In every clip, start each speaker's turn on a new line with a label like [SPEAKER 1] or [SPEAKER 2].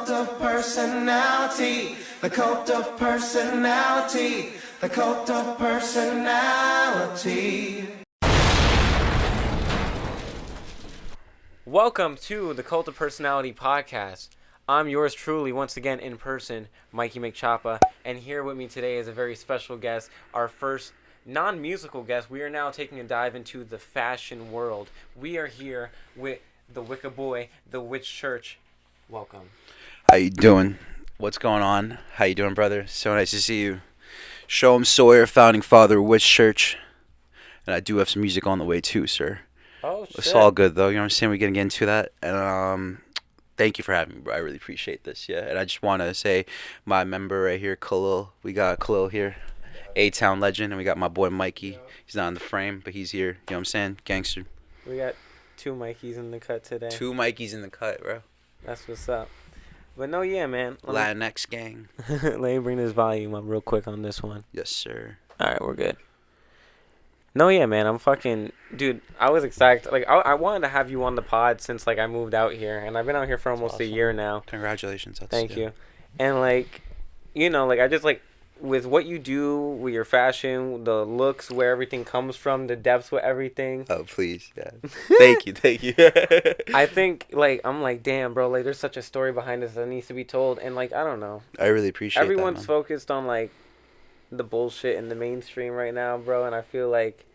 [SPEAKER 1] cult of personality. The cult of personality. The cult of personality.
[SPEAKER 2] Welcome to the Cult of Personality podcast. I'm yours truly, once again in person, Mikeymcchoppa, and here with me today is a very special guest, our first non-musical guest. We are now taking a dive into the fashion world. We are here with the Wicca Boy, the Witch Church. Welcome.
[SPEAKER 3] How you doing? What's going on? How you doing, brother? So nice to see you. Shohm Sawyer, founding father of Witch Church, and I do have some music on the way too, sir.
[SPEAKER 2] Oh, shit.
[SPEAKER 3] It's all good, though. You know what I'm saying? We're going to get into that. And thank you for having me, bro. I really appreciate this, yeah. And I just want to say my member right here, Khalil. We got Khalil here, A-Town legend. And we got my boy Mikey. He's not in the frame, but he's here. You know what I'm saying? Gangster.
[SPEAKER 2] We got two Mikeys in the cut today.
[SPEAKER 3] Two Mikeys in the cut, bro.
[SPEAKER 2] That's what's up. But no, yeah, man.
[SPEAKER 3] Latinx gang.
[SPEAKER 2] Let me bring this volume up real quick on this one.
[SPEAKER 3] Yes, sir.
[SPEAKER 2] All right, we're good. No, yeah, man, I'm fucking... Dude, I was excited. Like, I wanted to have you on the pod since, like, I moved out here. And I've been out here for almost a year now.
[SPEAKER 3] Congratulations.
[SPEAKER 2] Thank you. And, like, you know, like, I just, like, with what you do, with your fashion, the looks, where everything comes from, the depths with everything.
[SPEAKER 3] Oh, please, yeah. Thank you.
[SPEAKER 2] I think, like, I'm like, damn, bro, like, there's such a story behind this that needs to be told. And, like, I don't know.
[SPEAKER 3] I really appreciate
[SPEAKER 2] Everyone's
[SPEAKER 3] that,
[SPEAKER 2] focused on, like, the bullshit in the mainstream right now, bro, and I feel like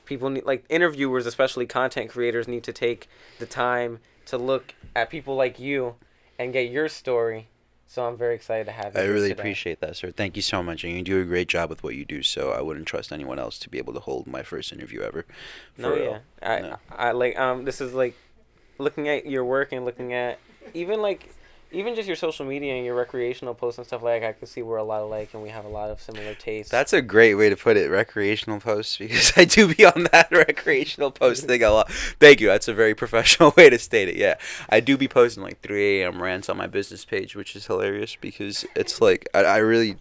[SPEAKER 2] people need, like, interviewers, especially content creators, need to take the time to look at people like you and get your story. So I'm very excited to have you.
[SPEAKER 3] I really
[SPEAKER 2] today.
[SPEAKER 3] appreciate that, sir. Thank you so much, and you do a great job with what you do. So I wouldn't trust anyone else to be able to hold my first interview ever.
[SPEAKER 2] No, yeah, I like this is like looking at your work and looking at even just your social media and your recreational posts and stuff, like, I can see we're a lot alike and we have a lot of similar tastes.
[SPEAKER 3] That's a great way to put it, recreational posts, because I do be on that recreational post thing a lot. Thank you. That's a very professional way to state it. Yeah, I do be posting like 3 a.m. rants on my business page, which is hilarious because it's like I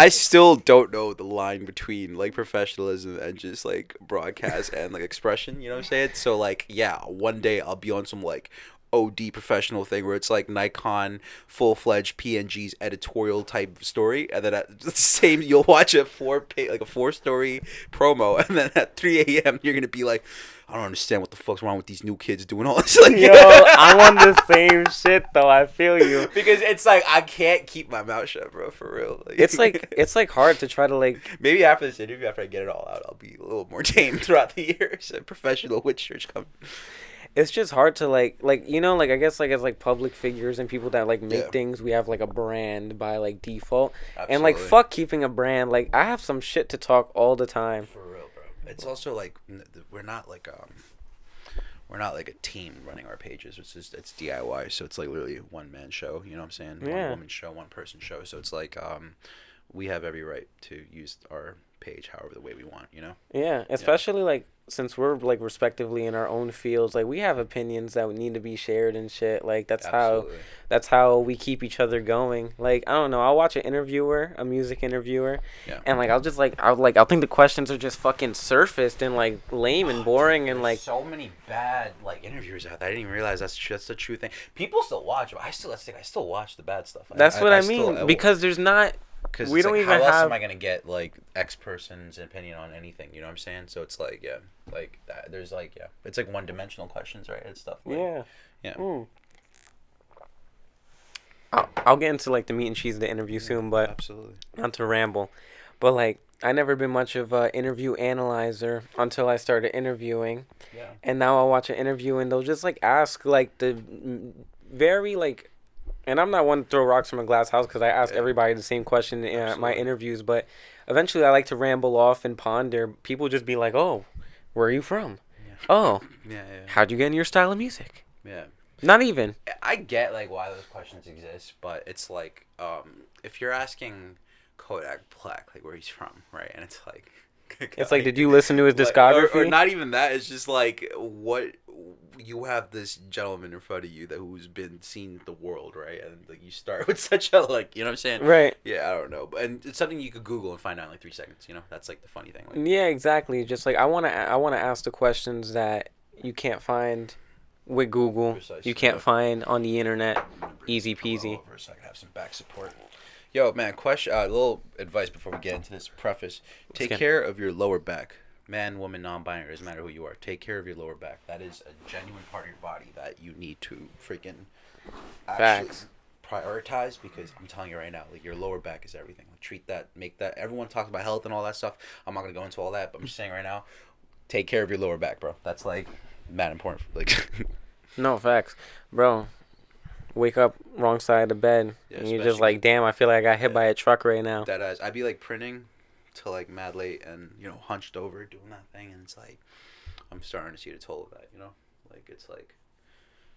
[SPEAKER 3] still don't know the line between like professionalism and just like broadcast and like expression. You know what I'm saying? So like, yeah, one day I'll be on some like OD professional thing where it's like Nikon full-fledged PNG's editorial type story, and then at the same you'll watch a 4-story promo, and then at 3 a.m. you're gonna be like, I don't understand what the fuck's wrong with these new kids doing all this. Like,
[SPEAKER 2] yo, I'm on the same shit though. I feel you,
[SPEAKER 3] because it's like I can't keep my mouth shut, bro. For real. Like,
[SPEAKER 2] it's like hard to try to like.
[SPEAKER 3] Maybe after this interview, after I get it all out, I'll be a little more tame throughout the years. A professional Witch Church coming.
[SPEAKER 2] It's just hard to like you know, like, I guess, like, as like public figures and people that like make things, we have like a brand by like default. Absolutely. And like, fuck keeping a brand. Like, I have some shit to talk all the time.
[SPEAKER 3] For real, bro. It's also like we're not like a team running our pages. It's DIY, so it's like literally a one-man show. You know what I'm saying?
[SPEAKER 2] Yeah.
[SPEAKER 3] One woman show, one person show. So it's like we have every right to use our page however the way we want. You know?
[SPEAKER 2] Yeah, especially like, since we're like respectively in our own fields, like, we have opinions that need to be shared and shit. Like, that's how we keep each other going. Like, I don't know, I'll watch a music interviewer, and like I'll think the questions are just fucking surfaced and like lame and boring, and like
[SPEAKER 3] so many bad like interviewers out there. I didn't even realize that's the true thing. People still watch, but I still watch the bad stuff.
[SPEAKER 2] That's what I mean, because there's not.
[SPEAKER 3] Because
[SPEAKER 2] we don't
[SPEAKER 3] like,
[SPEAKER 2] even
[SPEAKER 3] how else
[SPEAKER 2] have.
[SPEAKER 3] Am I gonna get like X person's opinion on anything? You know what I'm saying? So it's like, yeah, like that. There's like, yeah, it's like one-dimensional questions, right? And stuff. Like, yeah.
[SPEAKER 2] Mm. I'll get into like the meat and cheese of the interview soon, but
[SPEAKER 3] absolutely
[SPEAKER 2] not to ramble. But like, I never been much of a interview analyzer until I started interviewing.
[SPEAKER 3] Yeah. And
[SPEAKER 2] now I'll watch an interview and they'll just like ask like the very like. And I'm not one to throw rocks from a glass house because I ask everybody the same question in my interviews. But eventually I like to ramble off and ponder. People just be like, oh, where are you from? Yeah. Oh, how'd you get in your style of music?
[SPEAKER 3] Yeah.
[SPEAKER 2] Not even.
[SPEAKER 3] I get like why those questions exist, but it's like if you're asking Kodak Black like where he's from, right? And it's like...
[SPEAKER 2] It's like, did you listen to his discography?
[SPEAKER 3] Or not even that. It's just like, what... You have this gentleman in front of you who's been seen the world, right? And like you start with such a like, you know what I'm saying?
[SPEAKER 2] Right.
[SPEAKER 3] Yeah, I don't know, and it's something you could Google and find out in like 3 seconds. You know, that's like the funny thing. Like,
[SPEAKER 2] yeah, exactly. Just like I wanna ask the questions that you can't find with Google.
[SPEAKER 3] Precisely,
[SPEAKER 2] You can't
[SPEAKER 3] yeah.
[SPEAKER 2] find on the internet. Easy peasy.
[SPEAKER 3] Over so I can have some back support. Yo, man, question. A little advice before we get into this. Preface: take care of your lower back. Man, woman, non-binary, doesn't matter who you are. Take care of your lower back. That is a genuine part of your body that you need to freaking actually
[SPEAKER 2] Facts.
[SPEAKER 3] prioritize, because I'm telling you right now, like, your lower back is everything. Like, treat that, make that. Everyone talks about health and all that stuff. I'm not gonna go into all that, but I'm just saying right now, take care of your lower back, bro. That's like mad important. Like,
[SPEAKER 2] No, facts. Bro, wake up wrong side of the bed.
[SPEAKER 3] Yeah,
[SPEAKER 2] and you're just
[SPEAKER 3] especially-
[SPEAKER 2] like, damn, I feel like I got hit by a truck right now.
[SPEAKER 3] that I'd be like printing till like mad late and, you know, hunched over doing that thing, and it's like I'm starting to see the toll of that, you know? Like, it's like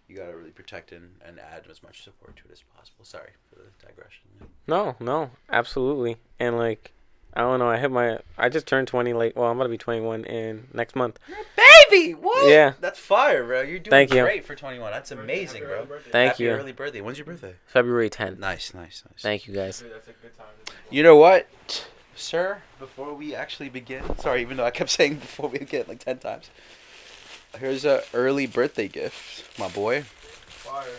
[SPEAKER 3] you gotta really protect and add as much support to it as possible. Sorry for the digression.
[SPEAKER 2] No, absolutely. And like, I don't know, I just turned 20, like, well, I'm about to be 21 in next month.
[SPEAKER 3] Baby, what?
[SPEAKER 2] Yeah.
[SPEAKER 3] That's fire, bro. You're doing
[SPEAKER 2] Thank you.
[SPEAKER 3] great for 21. That's amazing, bro.
[SPEAKER 2] Thank
[SPEAKER 3] Happy
[SPEAKER 2] you.
[SPEAKER 3] early birthday. When's your birthday?
[SPEAKER 2] February 10th.
[SPEAKER 3] Nice.
[SPEAKER 2] Thank you, guys.
[SPEAKER 3] You know what, sir? Before we actually begin, sorry, even though I kept saying before we begin like 10 times, here's a early birthday gift, my boy.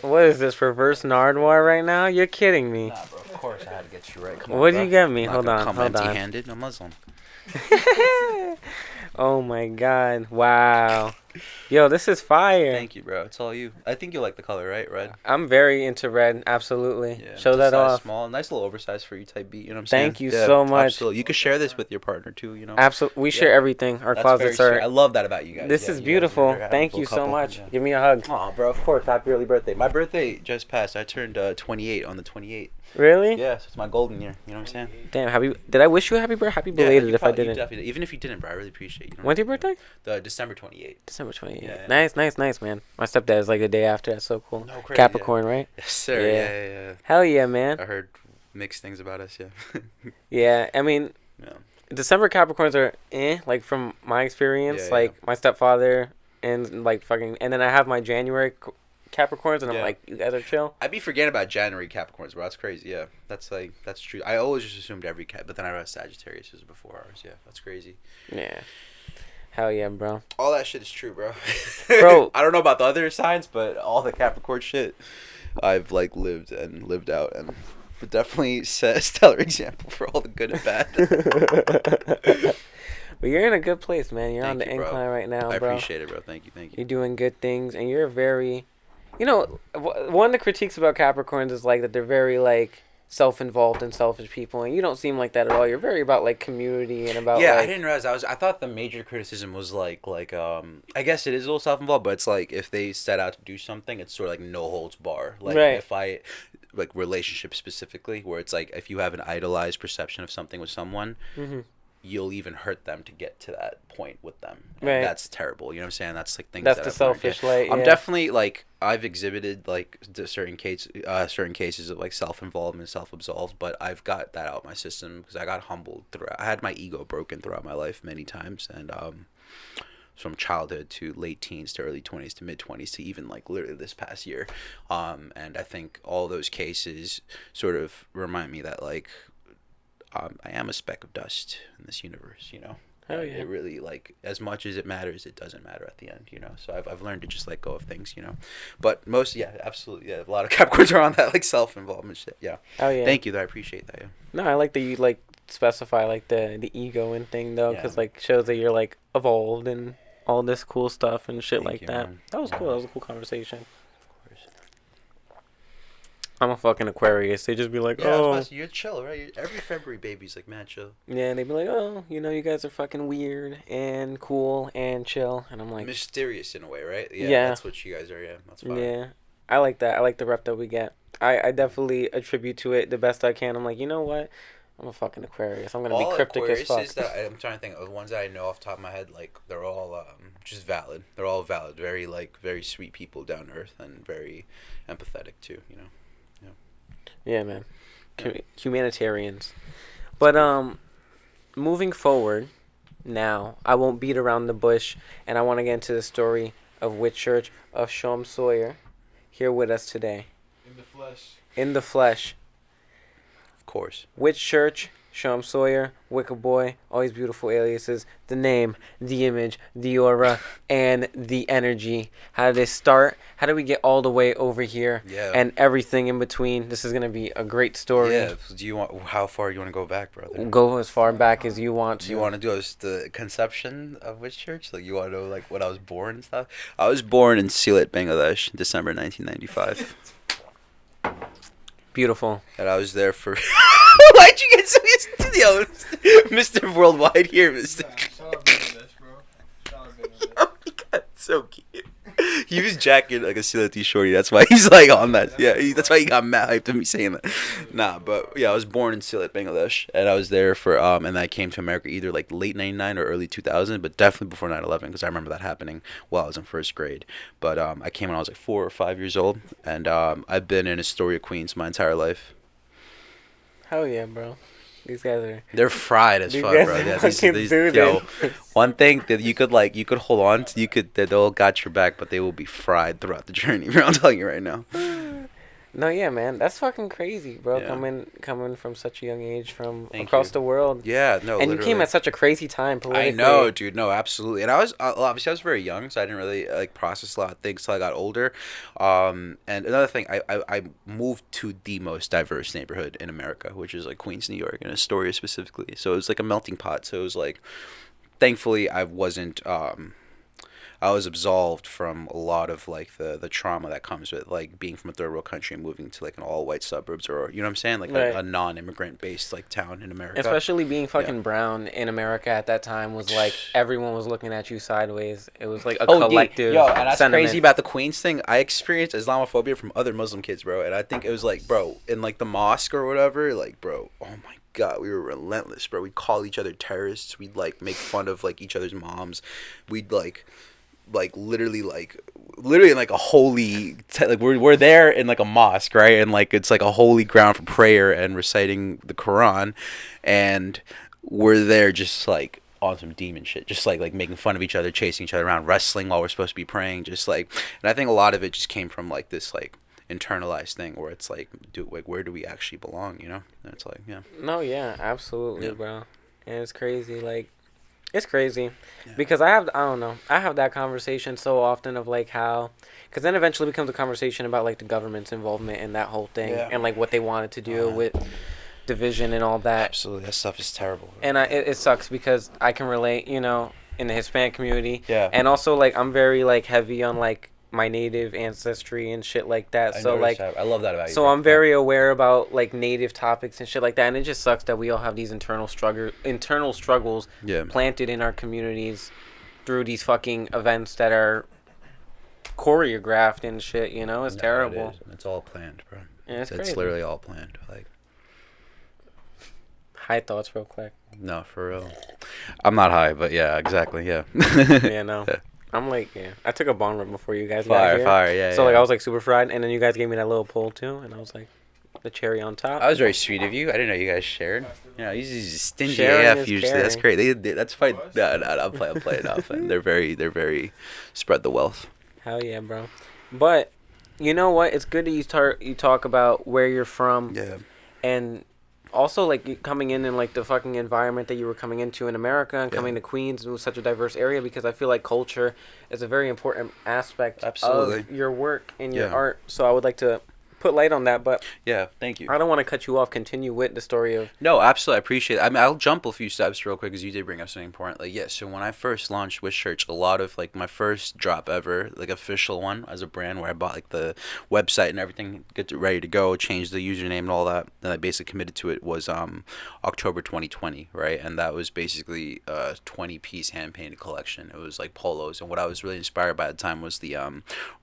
[SPEAKER 2] What is this, reverse Nardwar right now? You're kidding me.
[SPEAKER 3] Nah, bro. Of course I had to get you right. Come on,
[SPEAKER 2] What did
[SPEAKER 3] bro.
[SPEAKER 2] you get me?
[SPEAKER 3] I'm not
[SPEAKER 2] Hold
[SPEAKER 3] gonna
[SPEAKER 2] on,
[SPEAKER 3] come
[SPEAKER 2] hold on.
[SPEAKER 3] empty-handed. I'm Muslim.
[SPEAKER 2] Oh my god. Wow. Yo, this is fire.
[SPEAKER 3] Thank you, bro. It's all you. I think you like the color, right? Red.
[SPEAKER 2] I'm very into red, absolutely.
[SPEAKER 3] Yeah.
[SPEAKER 2] Show
[SPEAKER 3] it's a
[SPEAKER 2] that
[SPEAKER 3] size
[SPEAKER 2] off.
[SPEAKER 3] Small, nice little oversized for you, type B. You know what I'm saying?
[SPEAKER 2] Thank you so much.
[SPEAKER 3] Absolutely. You could share this with your partner too. You know.
[SPEAKER 2] Absolutely. We share
[SPEAKER 3] Yeah.
[SPEAKER 2] everything. Our
[SPEAKER 3] That's
[SPEAKER 2] closets
[SPEAKER 3] very sweet.
[SPEAKER 2] are.
[SPEAKER 3] I love that about you guys.
[SPEAKER 2] This
[SPEAKER 3] Yeah,
[SPEAKER 2] is
[SPEAKER 3] you guys are
[SPEAKER 2] beautiful.
[SPEAKER 3] a very
[SPEAKER 2] Thank
[SPEAKER 3] admirable
[SPEAKER 2] you so
[SPEAKER 3] couple.
[SPEAKER 2] much.
[SPEAKER 3] Yeah.
[SPEAKER 2] Give me a hug.
[SPEAKER 3] Aw, bro, of course. Happy early birthday. My birthday just passed. I turned 28 on the 28th.
[SPEAKER 2] Really?
[SPEAKER 3] Yeah, so it's my golden year. You know what I'm saying?
[SPEAKER 2] Damn, did I wish you a happy birthday? Happy belated
[SPEAKER 3] you
[SPEAKER 2] if I
[SPEAKER 3] probably- you
[SPEAKER 2] didn't.
[SPEAKER 3] definitely did. Even if you didn't, bro, I really appreciate you.
[SPEAKER 2] When's your birthday?
[SPEAKER 3] The December 28th.
[SPEAKER 2] December 28th.
[SPEAKER 3] Yeah.
[SPEAKER 2] Nice, man. My stepdad is like the day after. That's so cool.
[SPEAKER 3] No, crazy,
[SPEAKER 2] Capricorn, right?
[SPEAKER 3] Yes, sir.
[SPEAKER 2] Yeah.
[SPEAKER 3] Yeah.
[SPEAKER 2] Hell yeah, man.
[SPEAKER 3] I heard mixed things about us, yeah.
[SPEAKER 2] Yeah, I mean,
[SPEAKER 3] Yeah.
[SPEAKER 2] December Capricorns are like from my experience,
[SPEAKER 3] Yeah,
[SPEAKER 2] like my stepfather and like fucking, and then I have my January Capricorns, and I'm
[SPEAKER 3] Yeah.
[SPEAKER 2] like, you guys are chill.
[SPEAKER 3] I'd be forgetting about January Capricorns, bro. That's crazy, yeah. That's true. I always just assumed every but then I realized Sagittarius was before ours, yeah. That's crazy.
[SPEAKER 2] Yeah. Hell yeah, bro.
[SPEAKER 3] All that shit is true, bro.
[SPEAKER 2] Bro.
[SPEAKER 3] I don't know about the other signs, but all the Capricorn shit, I've like lived out, and definitely set a stellar example for all the good and bad.
[SPEAKER 2] But you're in a good place, man. You're on
[SPEAKER 3] Thank
[SPEAKER 2] the
[SPEAKER 3] you, bro.
[SPEAKER 2] incline right now,
[SPEAKER 3] I
[SPEAKER 2] bro.
[SPEAKER 3] appreciate it, bro. Thank you.
[SPEAKER 2] You're doing good things, and you're very, one of the critiques about Capricorns is like that they're very like self-involved and selfish people, and you don't seem like that at all. You're very about like community and about
[SPEAKER 3] Yeah,
[SPEAKER 2] like,
[SPEAKER 3] I didn't realize I thought the major criticism was like I guess it is a little self-involved, but it's like if they set out to do something, it's sort of like no holds bar. Like
[SPEAKER 2] Right.
[SPEAKER 3] if I like relationships specifically, where it's like if you have an idolized perception of something with someone,
[SPEAKER 2] Mhm.
[SPEAKER 3] you'll even hurt them to get to that point with them. And
[SPEAKER 2] Right.
[SPEAKER 3] that's terrible. You know what I'm saying? That's like things
[SPEAKER 2] That's
[SPEAKER 3] that
[SPEAKER 2] the
[SPEAKER 3] I've learned.
[SPEAKER 2] selfish
[SPEAKER 3] Yeah.
[SPEAKER 2] light,
[SPEAKER 3] I'm
[SPEAKER 2] yeah.
[SPEAKER 3] definitely like I've exhibited like certain cases of like self-involvement, self-absolved, but I've got that out my system because I got humbled throughout. I had my ego broken throughout my life many times, and from childhood to late teens to early 20s to mid 20s to even like literally this past year, and I think all those cases sort of remind me that like I am a speck of dust in this universe, you know.
[SPEAKER 2] Hell yeah.
[SPEAKER 3] It really, like, as much as it matters, it doesn't matter at the end, you know. So I've learned to just let go of things, you know. But most, yeah, absolutely, yeah. A lot of Capricorns are on that like self-involvement shit, yeah.
[SPEAKER 2] Oh yeah.
[SPEAKER 3] Thank you, though. I appreciate that. Yeah.
[SPEAKER 2] No, I like that you like specify like the ego and thing though,
[SPEAKER 3] Yeah.
[SPEAKER 2] because like shows that you're like evolved and all this cool stuff and shit
[SPEAKER 3] Thank
[SPEAKER 2] like
[SPEAKER 3] you,
[SPEAKER 2] that.
[SPEAKER 3] man.
[SPEAKER 2] That was cool. That was a cool conversation.
[SPEAKER 3] Of course.
[SPEAKER 2] I'm a fucking Aquarius. They just be like,
[SPEAKER 3] Yeah, I was
[SPEAKER 2] oh,
[SPEAKER 3] about to say, you're chill, right? Every February baby's like mad chill.
[SPEAKER 2] yeah, and they be like, oh, you guys are fucking weird and cool and chill, and I'm like,
[SPEAKER 3] Mysterious in a way, right?
[SPEAKER 2] Yeah.
[SPEAKER 3] That's what you guys are, yeah. That's fine.
[SPEAKER 2] yeah, I like that. I like the rep that we get. I definitely attribute to it the best I can. I'm like, you know what? I'm a fucking Aquarius. I'm gonna
[SPEAKER 3] All
[SPEAKER 2] be cryptic as fuck.
[SPEAKER 3] Aquariuses that I'm trying to think of the ones that I know off the top of my head, like they're all just valid. They're all valid. Very sweet people, down to earth, and very empathetic too. You know.
[SPEAKER 2] Yeah, man.
[SPEAKER 3] Yeah.
[SPEAKER 2] Humanitarians. But moving forward, now I won't beat around the bush, and I want to get into the story of Whitchurch of Shohm Sawyer, here with us today.
[SPEAKER 4] In the flesh.
[SPEAKER 2] In the flesh,
[SPEAKER 3] Of course.
[SPEAKER 2] Whitchurch Shohm Sawyer, Wicked Boy, all these beautiful aliases, the name, the image, the aura, and the energy. How did it start? How did we get all the way over here?
[SPEAKER 3] Yeah.
[SPEAKER 2] And everything in between. This is going to be a great story.
[SPEAKER 3] Yeah. How far do you want to go back, brother?
[SPEAKER 2] Go as far back as you want to.
[SPEAKER 3] You want to do the conception of which church? Like, you want to know, like, when I was born and stuff? I was born in Sylhet, Bangladesh, December 1995.
[SPEAKER 2] Beautiful.
[SPEAKER 3] And I was there for... Why'd you get so used to Mr. Worldwide here, Mr.
[SPEAKER 4] Shout out Bangladesh, bro. Shout out Bangladesh.
[SPEAKER 3] Oh my god, so cute. He was jacking like a Sylheti shorty. That's why he's like on that. Yeah, that's why he got mad hyped at me saying that. Nah, but yeah, I was born in Sylhet, Bangladesh, and I was there for and I came to America either like late '99 or early 2000, but definitely before 9/11 because I remember that happening while I was in first grade. But I came when I was like 4 or 5 years old, and I've been in Astoria, Queens my entire life.
[SPEAKER 2] Hell yeah, bro. These guys
[SPEAKER 3] They're fried as
[SPEAKER 2] These
[SPEAKER 3] fuck,
[SPEAKER 2] guys
[SPEAKER 3] bro.
[SPEAKER 2] are
[SPEAKER 3] Yeah,
[SPEAKER 2] fucking
[SPEAKER 3] yo,
[SPEAKER 2] suited.
[SPEAKER 3] one thing that you could hold on to, they'll got your back, but they will be fried throughout the journey. I'm telling you right now.
[SPEAKER 2] No, yeah, man, that's fucking crazy, bro.
[SPEAKER 3] Yeah.
[SPEAKER 2] Coming from such a young age from
[SPEAKER 3] Thank
[SPEAKER 2] across
[SPEAKER 3] you.
[SPEAKER 2] the world.
[SPEAKER 3] Yeah, no,
[SPEAKER 2] And
[SPEAKER 3] literally.
[SPEAKER 2] you came at such a crazy time politically.
[SPEAKER 3] I know, dude. No, absolutely. And I was obviously I was very young, so I didn't really like process a lot of things till I got older. And another thing, I moved to the most diverse neighborhood in America, which is like Queens, New York, and Astoria specifically. So it was like a melting pot. So it was like, thankfully, I wasn't. I was absolved from a lot of like the trauma that comes with like being from a third world country and moving to like an all white suburbs or you know what I'm saying, like
[SPEAKER 2] Right.
[SPEAKER 3] a non-immigrant based like town in America.
[SPEAKER 2] Especially being fucking brown in America at that time was like everyone was looking at you sideways. It was like a collective
[SPEAKER 3] Yo, and that's
[SPEAKER 2] sentiment.
[SPEAKER 3] crazy about the Queens thing. I experienced Islamophobia from other Muslim kids, bro, and I think it was like, bro, in like the mosque or whatever, like, bro, oh my god, we were relentless, bro. We'd call each other terrorists. We'd like make fun of like each other's moms. We'd like literally in like a holy like we're there in like a mosque, right, and like it's like a holy ground for prayer and reciting the Quran, and we're there just like on some demon shit, just like making fun of each other, chasing each other around, wrestling while we're supposed to be praying, just like. And I think a lot of it just came from like this like internalized thing where it's like, dude, like where do we actually belong, you know? And it's like, yeah.
[SPEAKER 2] No, yeah, absolutely,
[SPEAKER 3] Yeah.
[SPEAKER 2] bro. And it's crazy, like, it's crazy because I have that conversation so often of like how, because then eventually becomes a conversation about like the government's involvement in that whole thing and like what they wanted to do with division and all that.
[SPEAKER 3] Absolutely, that stuff is terrible.
[SPEAKER 2] And it sucks because I can relate, you know, in the Hispanic community.
[SPEAKER 3] Yeah.
[SPEAKER 2] And also like I'm very like heavy on like my native ancestry and shit like that. So like
[SPEAKER 3] I love that about you.
[SPEAKER 2] so
[SPEAKER 3] bro.
[SPEAKER 2] I'm very aware about like native topics and shit like that, and it just sucks that we all have these internal struggles
[SPEAKER 3] Yeah.
[SPEAKER 2] planted in our communities through these fucking events that are choreographed and shit. You know, it's terrible.
[SPEAKER 3] It is. It's all planned, bro.
[SPEAKER 2] Yeah, it's crazy.
[SPEAKER 3] It's literally all planned. Like,
[SPEAKER 2] High thoughts, real quick.
[SPEAKER 3] no, for real. I'm not high, but yeah, exactly, yeah.
[SPEAKER 2] Yeah, no.
[SPEAKER 3] Yeah.
[SPEAKER 2] I'm like, yeah. I took a bong rip before you guys got
[SPEAKER 3] Fire,
[SPEAKER 2] here.
[SPEAKER 3] fire, yeah.
[SPEAKER 2] So
[SPEAKER 3] yeah.
[SPEAKER 2] like I was like super fried, and then you guys gave me that little pull too, and I was like, the cherry on top.
[SPEAKER 3] That was very sweet of you. I didn't know you guys shared. You know, he's stingy
[SPEAKER 2] Sharing
[SPEAKER 3] AF
[SPEAKER 2] is
[SPEAKER 3] usually.
[SPEAKER 2] caring.
[SPEAKER 3] That's great. That's fine. No, I'll play it off. And they're very spread the wealth.
[SPEAKER 2] Hell yeah, bro. But you know what? It's good that you talk about where you're from.
[SPEAKER 3] Yeah.
[SPEAKER 2] And also like you coming in like the fucking environment that you were coming into in America and coming to Queens, it was such a diverse area because I feel like culture is a very important aspect
[SPEAKER 3] Absolutely.
[SPEAKER 2] of your work and your
[SPEAKER 3] Yeah.
[SPEAKER 2] art. So I would like to put light on that, but
[SPEAKER 3] Yeah, thank you.
[SPEAKER 2] I don't want to cut you off. Continue with the story of
[SPEAKER 3] No, absolutely. I appreciate it. I mean, I'll jump a few steps real quick because you did bring up something important. Like, yeah, so when I first launched Wish Church, a lot of, like, my first drop ever, like, official one as a brand where I bought, like, the website and everything, get it ready to go, changed the username and all that, and I basically committed to it was October 2020, right? And that was basically a 20-piece hand-painted collection. It was, like, polos. And what I was really inspired by at the time was the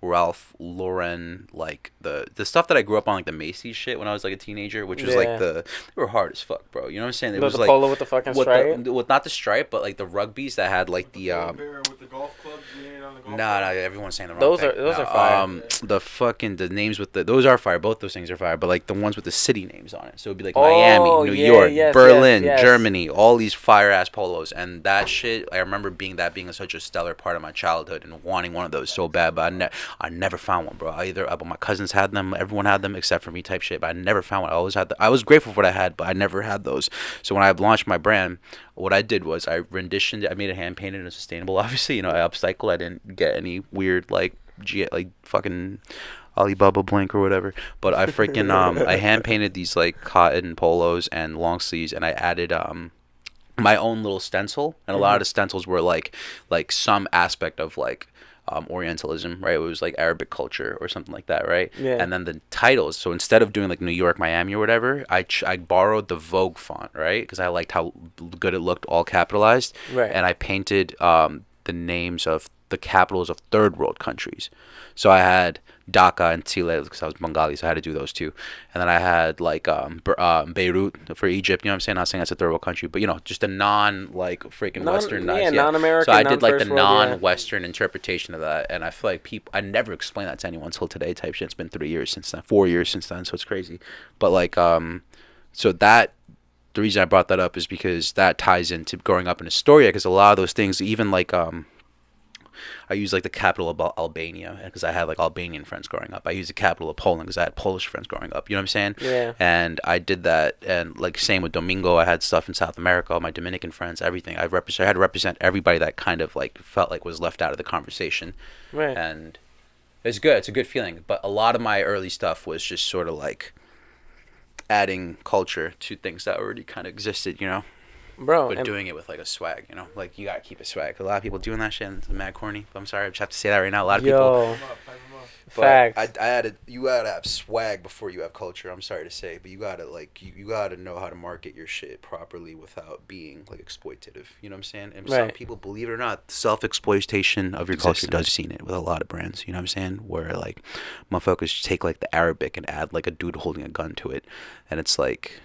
[SPEAKER 3] Ralph Lauren, like, the stuff that I grew up on, like, the Macy's shit when I was like a teenager, which was like they were hard as fuck, bro. You know what I'm saying? It was
[SPEAKER 2] the
[SPEAKER 3] like
[SPEAKER 2] polo with the fucking stripe.
[SPEAKER 3] with not the stripe, but like the rugbies that had like the
[SPEAKER 4] Bear with the golf clubs made on the
[SPEAKER 3] Nah, everyone's saying the wrong
[SPEAKER 2] Those
[SPEAKER 3] thing.
[SPEAKER 2] are fire.
[SPEAKER 3] The names with those are fire. Both those things are fire. But like the ones with the city names on it, so it'd be like
[SPEAKER 2] Oh,
[SPEAKER 3] Miami, New
[SPEAKER 2] yeah,
[SPEAKER 3] York,
[SPEAKER 2] yes,
[SPEAKER 3] Berlin,
[SPEAKER 2] yes.
[SPEAKER 3] Germany, all these fire ass polos, and that shit. I remember being such a stellar part of my childhood and wanting one of those so bad, but I never found one, bro. But my cousins had them, everyone had them except for me, type shit. But I never found one. I always had. I was grateful for what I had, but I never had those. So when I launched my brand, what I did was I renditioned it. I made it hand painted and sustainable. Obviously, I upcycled. I didn't get any weird like fucking Alibaba Blink or whatever. But I freaking I hand painted these like cotton polos and long sleeves, and I added my own little stencil, and a lot of the stencils were like some aspect of like Orientalism, right? It was like Arabic culture or something like that, right?
[SPEAKER 2] Yeah.
[SPEAKER 3] And then the titles. So instead of doing like New York, Miami, or whatever, I borrowed the Vogue font, right? Because I liked how good it looked, all capitalized.
[SPEAKER 2] Right.
[SPEAKER 3] And I painted the names of the capitals of third world countries. So I had Dhaka and Chile because I was Bengali, so I had to do those two. And then I had like Beirut for Egypt. You know what I'm saying? Not saying that's a third world country, but just a freaking westernized.
[SPEAKER 2] Non-American.
[SPEAKER 3] So I did like the
[SPEAKER 2] non-first world,
[SPEAKER 3] non-Western interpretation of that, and I feel like I never explained that to anyone until today. Type shit. It's been 3 years since then, 4 years since then, so it's crazy. But like so that. The reason I brought that up is because that ties into growing up in Astoria, because a lot of those things, even like I use like the capital of Albania because I had like Albanian friends growing up. I use the capital of Poland because I had Polish friends growing up. You know what I'm saying?
[SPEAKER 2] Yeah.
[SPEAKER 3] And I did that, and like same with Domingo. I had stuff in South America, my Dominican friends, everything. I had to represent everybody that kind of like felt like was left out of the conversation.
[SPEAKER 2] Right.
[SPEAKER 3] And it's good. It's a good feeling. But a lot of my early stuff was just sort of like adding culture to things that already kind of existed,
[SPEAKER 2] Bro,
[SPEAKER 3] but doing it with like a swag, like you gotta keep a swag. A lot of people doing that shit and it's mad corny. But I'm sorry, I just have to say that right now. A lot of people.
[SPEAKER 2] Facts.
[SPEAKER 3] I added. You gotta have swag before you have culture. I'm sorry to say, but you gotta you gotta know how to market your shit properly without being like exploitative. You know what I'm saying? And some people, believe it or not, self-exploitation of your culture does seen it with a lot of brands. You know what I'm saying? Where like motherfuckers take like the Arabic and add like a dude holding a gun to it, and it's like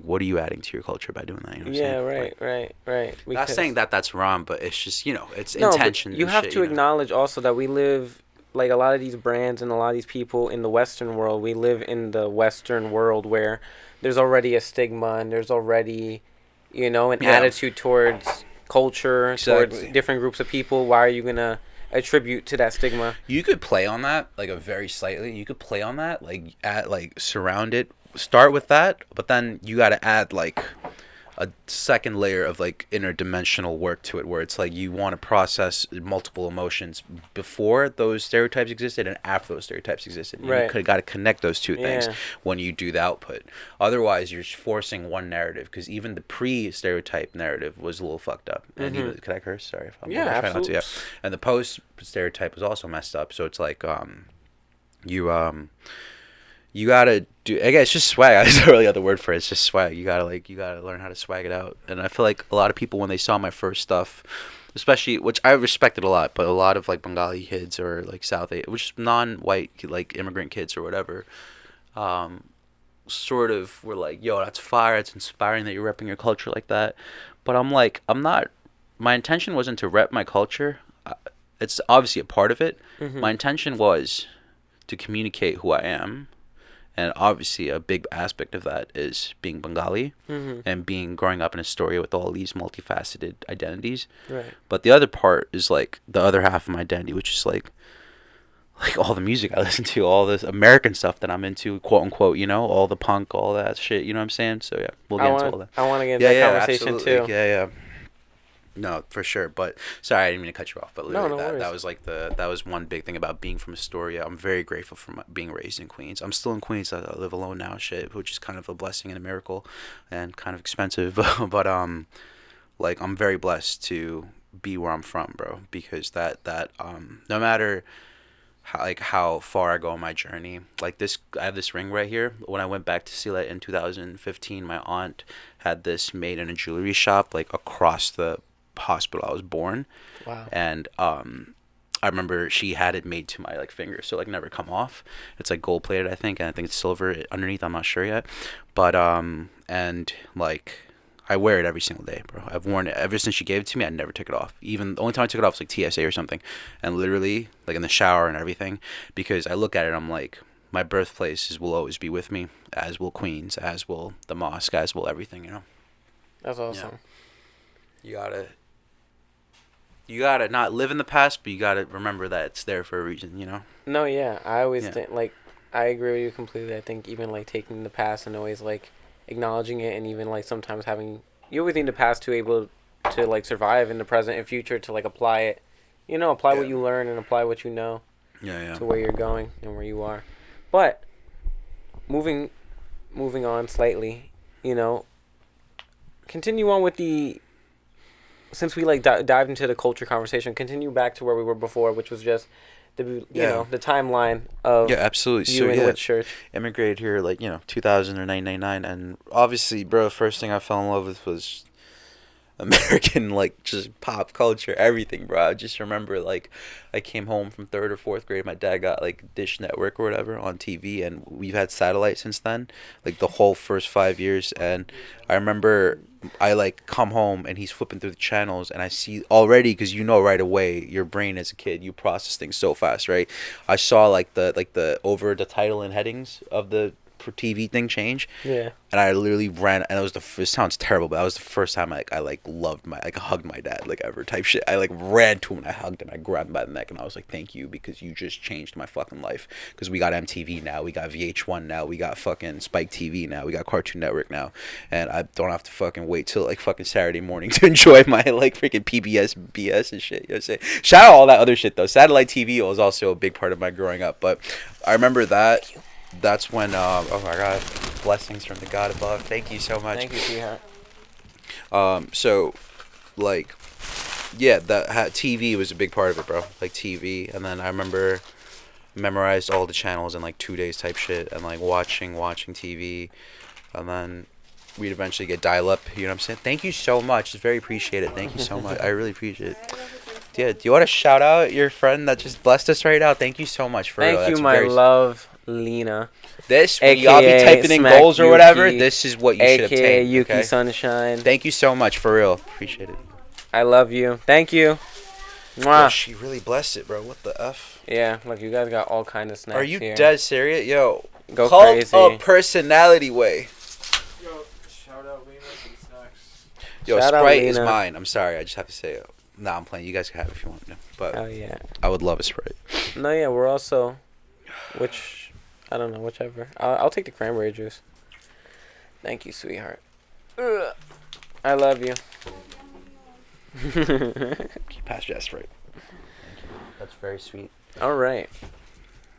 [SPEAKER 3] what are you adding to your culture by doing that? You know what I'm saying?
[SPEAKER 2] Right.
[SPEAKER 3] Not saying that that's wrong, but it's just it's intention.
[SPEAKER 2] You have to acknowledge also that we live. Like a lot of these brands and a lot of these people in the Western world, we live in the Western world where there's already a stigma and there's already, an attitude towards culture, towards different groups of people. Why are you going to attribute to that stigma?
[SPEAKER 3] You could play on that, like very slightly. You could play on that, surround it. Start with that, but then you got to add like a second layer of like interdimensional work to it, where it's like you want to process multiple emotions before those stereotypes existed and after those stereotypes existed. You got to connect those two things when you do the output. Otherwise, you're just forcing one narrative, because even the pre-stereotype narrative was a little fucked up. And even, could I curse? Sorry if I'm trying not to. Yeah. And the post-stereotype was also messed up. So it's like you gotta do. I guess it's just swag. That's not really other word for it. It's just swag. You gotta learn how to swag it out. And I feel like a lot of people, when they saw my first stuff, especially, which I respected a lot, but a lot of like Bengali kids or like which non-white like immigrant kids or whatever, sort of were like, "Yo, that's fire. It's inspiring that you're repping your culture like that." But I'm like, I'm not. My intention wasn't to rep my culture. It's obviously a part of it. My intention was to communicate who I am. And obviously a big aspect of that is being Bengali and growing up in Astoria with all these multifaceted identities.
[SPEAKER 2] Right.
[SPEAKER 3] But the other part is like the other half of my identity, which is like all the music I listen to, all this American stuff that I'm into, quote unquote, all the punk, all that shit, you know what I'm saying? So yeah, we'll get into all that.
[SPEAKER 2] I want to get into that conversation
[SPEAKER 3] absolutely.
[SPEAKER 2] too.
[SPEAKER 3] Yeah. No, for sure. But sorry, I didn't mean to cut you off. But literally,
[SPEAKER 2] no
[SPEAKER 3] that was like that was one big thing about being from Astoria. I'm very grateful for being raised in Queens. I'm still in Queens. I live alone now, which is kind of a blessing and a miracle, and kind of expensive. but like I'm very blessed to be where I'm from, bro. Because that no matter how far I go on my journey, like this, I have this ring right here. When I went back to Sylhet in 2015, my aunt had this made in a jewelry shop like across the hospital I was born.
[SPEAKER 2] Wow.
[SPEAKER 3] And I remember she had it made to my like finger, so like never come off. It's like gold plated, I think, and I think it's silver underneath. I'm not sure yet, but and like I wear it every single day, bro. I've worn it ever since she gave it to me. I never took it off. Even the only time I took it off was like TSA or something, and literally like in the shower and everything, because I look at it, I'm like, my birthplace will always be with me, as will Queens, as will the mosque, as will everything, you know.
[SPEAKER 2] That's awesome.
[SPEAKER 3] Yeah. You gotta not live in the past, but you gotta remember that it's there for a reason, you know.
[SPEAKER 2] No, yeah, I always think like I agree with you completely. I think even like taking the past and always like acknowledging it, and even like sometimes you always need the past to able to like survive in the present and future to like apply it, apply what you learn and apply what you know to where you're going and where you are. But moving on slightly, continue on with since we like dived into the culture conversation, continue back to where we were before, which was just the the timeline of
[SPEAKER 3] absolutely.
[SPEAKER 2] You in which church?
[SPEAKER 3] Immigrated here like 2000 or 1999, and obviously, bro, first thing I fell in love with was American, like, just pop culture, everything, bro. I just remember, like, I came home from 3rd or 4th grade. My dad got, like, Dish Network or whatever on TV, and we've had satellite since then, like, the whole first 5 years. And I remember I, like, come home, and he's flipping through the channels, and I see already, because right away, your brain as a kid, you process things so fast, right? I saw, like, the over the title and headings of the TV thing change, and I literally ran, and it sounds terrible, but that was the first time I hugged my dad, like, ever, type shit. I like ran to him and I hugged him, I grabbed him by the neck, and I was like, thank you, because you just changed my fucking life, because we got MTV now, we got VH1 now, we got fucking Spike TV now, we got Cartoon Network now, and I don't have to fucking wait till like fucking Saturday morning to enjoy my like freaking PBS BS and shit, you know what I'm saying? Shout out all that other shit though. Satellite TV was also a big part of my growing up, but I remember that. That's when, oh my God, blessings from the God above. Thank you so much.
[SPEAKER 2] Thank you, sweetheart.
[SPEAKER 3] So, like, yeah, TV was a big part of it, bro. Like, TV. And then I remember memorized all the channels in, like, 2 days type shit. And, like, watching TV. And then we'd eventually get dial-up, you know what I'm saying? Thank you so much. It's very appreciated. Thank you so much. I really appreciate it. Yeah, do you want to shout out your friend that just blessed us right now? Thank you so much for
[SPEAKER 2] Thank you, my love, Lena.
[SPEAKER 3] This, when y'all be typing in goals or whatever, this is what you should obtain.
[SPEAKER 2] AKA Yuki Sunshine.
[SPEAKER 3] Thank you so much, for real. Appreciate it.
[SPEAKER 2] I love you. Thank you.
[SPEAKER 3] Mwah. Yo, she really blessed it, bro. What the F?
[SPEAKER 2] Yeah, look, you guys got all kind of snacks.
[SPEAKER 3] Are you
[SPEAKER 2] here.
[SPEAKER 3] dead serious? Yo,
[SPEAKER 2] go
[SPEAKER 3] cult
[SPEAKER 2] crazy.
[SPEAKER 3] of personality way.
[SPEAKER 4] Yo, shout out Lena for the snacks.
[SPEAKER 3] Yo,
[SPEAKER 2] Shout
[SPEAKER 3] Sprite is mine. I'm sorry, I just have to say it. Nah, I'm playing. You guys can have it if you want to. But
[SPEAKER 2] oh yeah,
[SPEAKER 3] I would love a Sprite.
[SPEAKER 2] No, yeah, we're also, I don't know, whichever. I'll take the cranberry juice. Thank you, sweetheart. Ugh. I love you.
[SPEAKER 3] Pass that Sprite. Thank you. That's very sweet.
[SPEAKER 2] All right.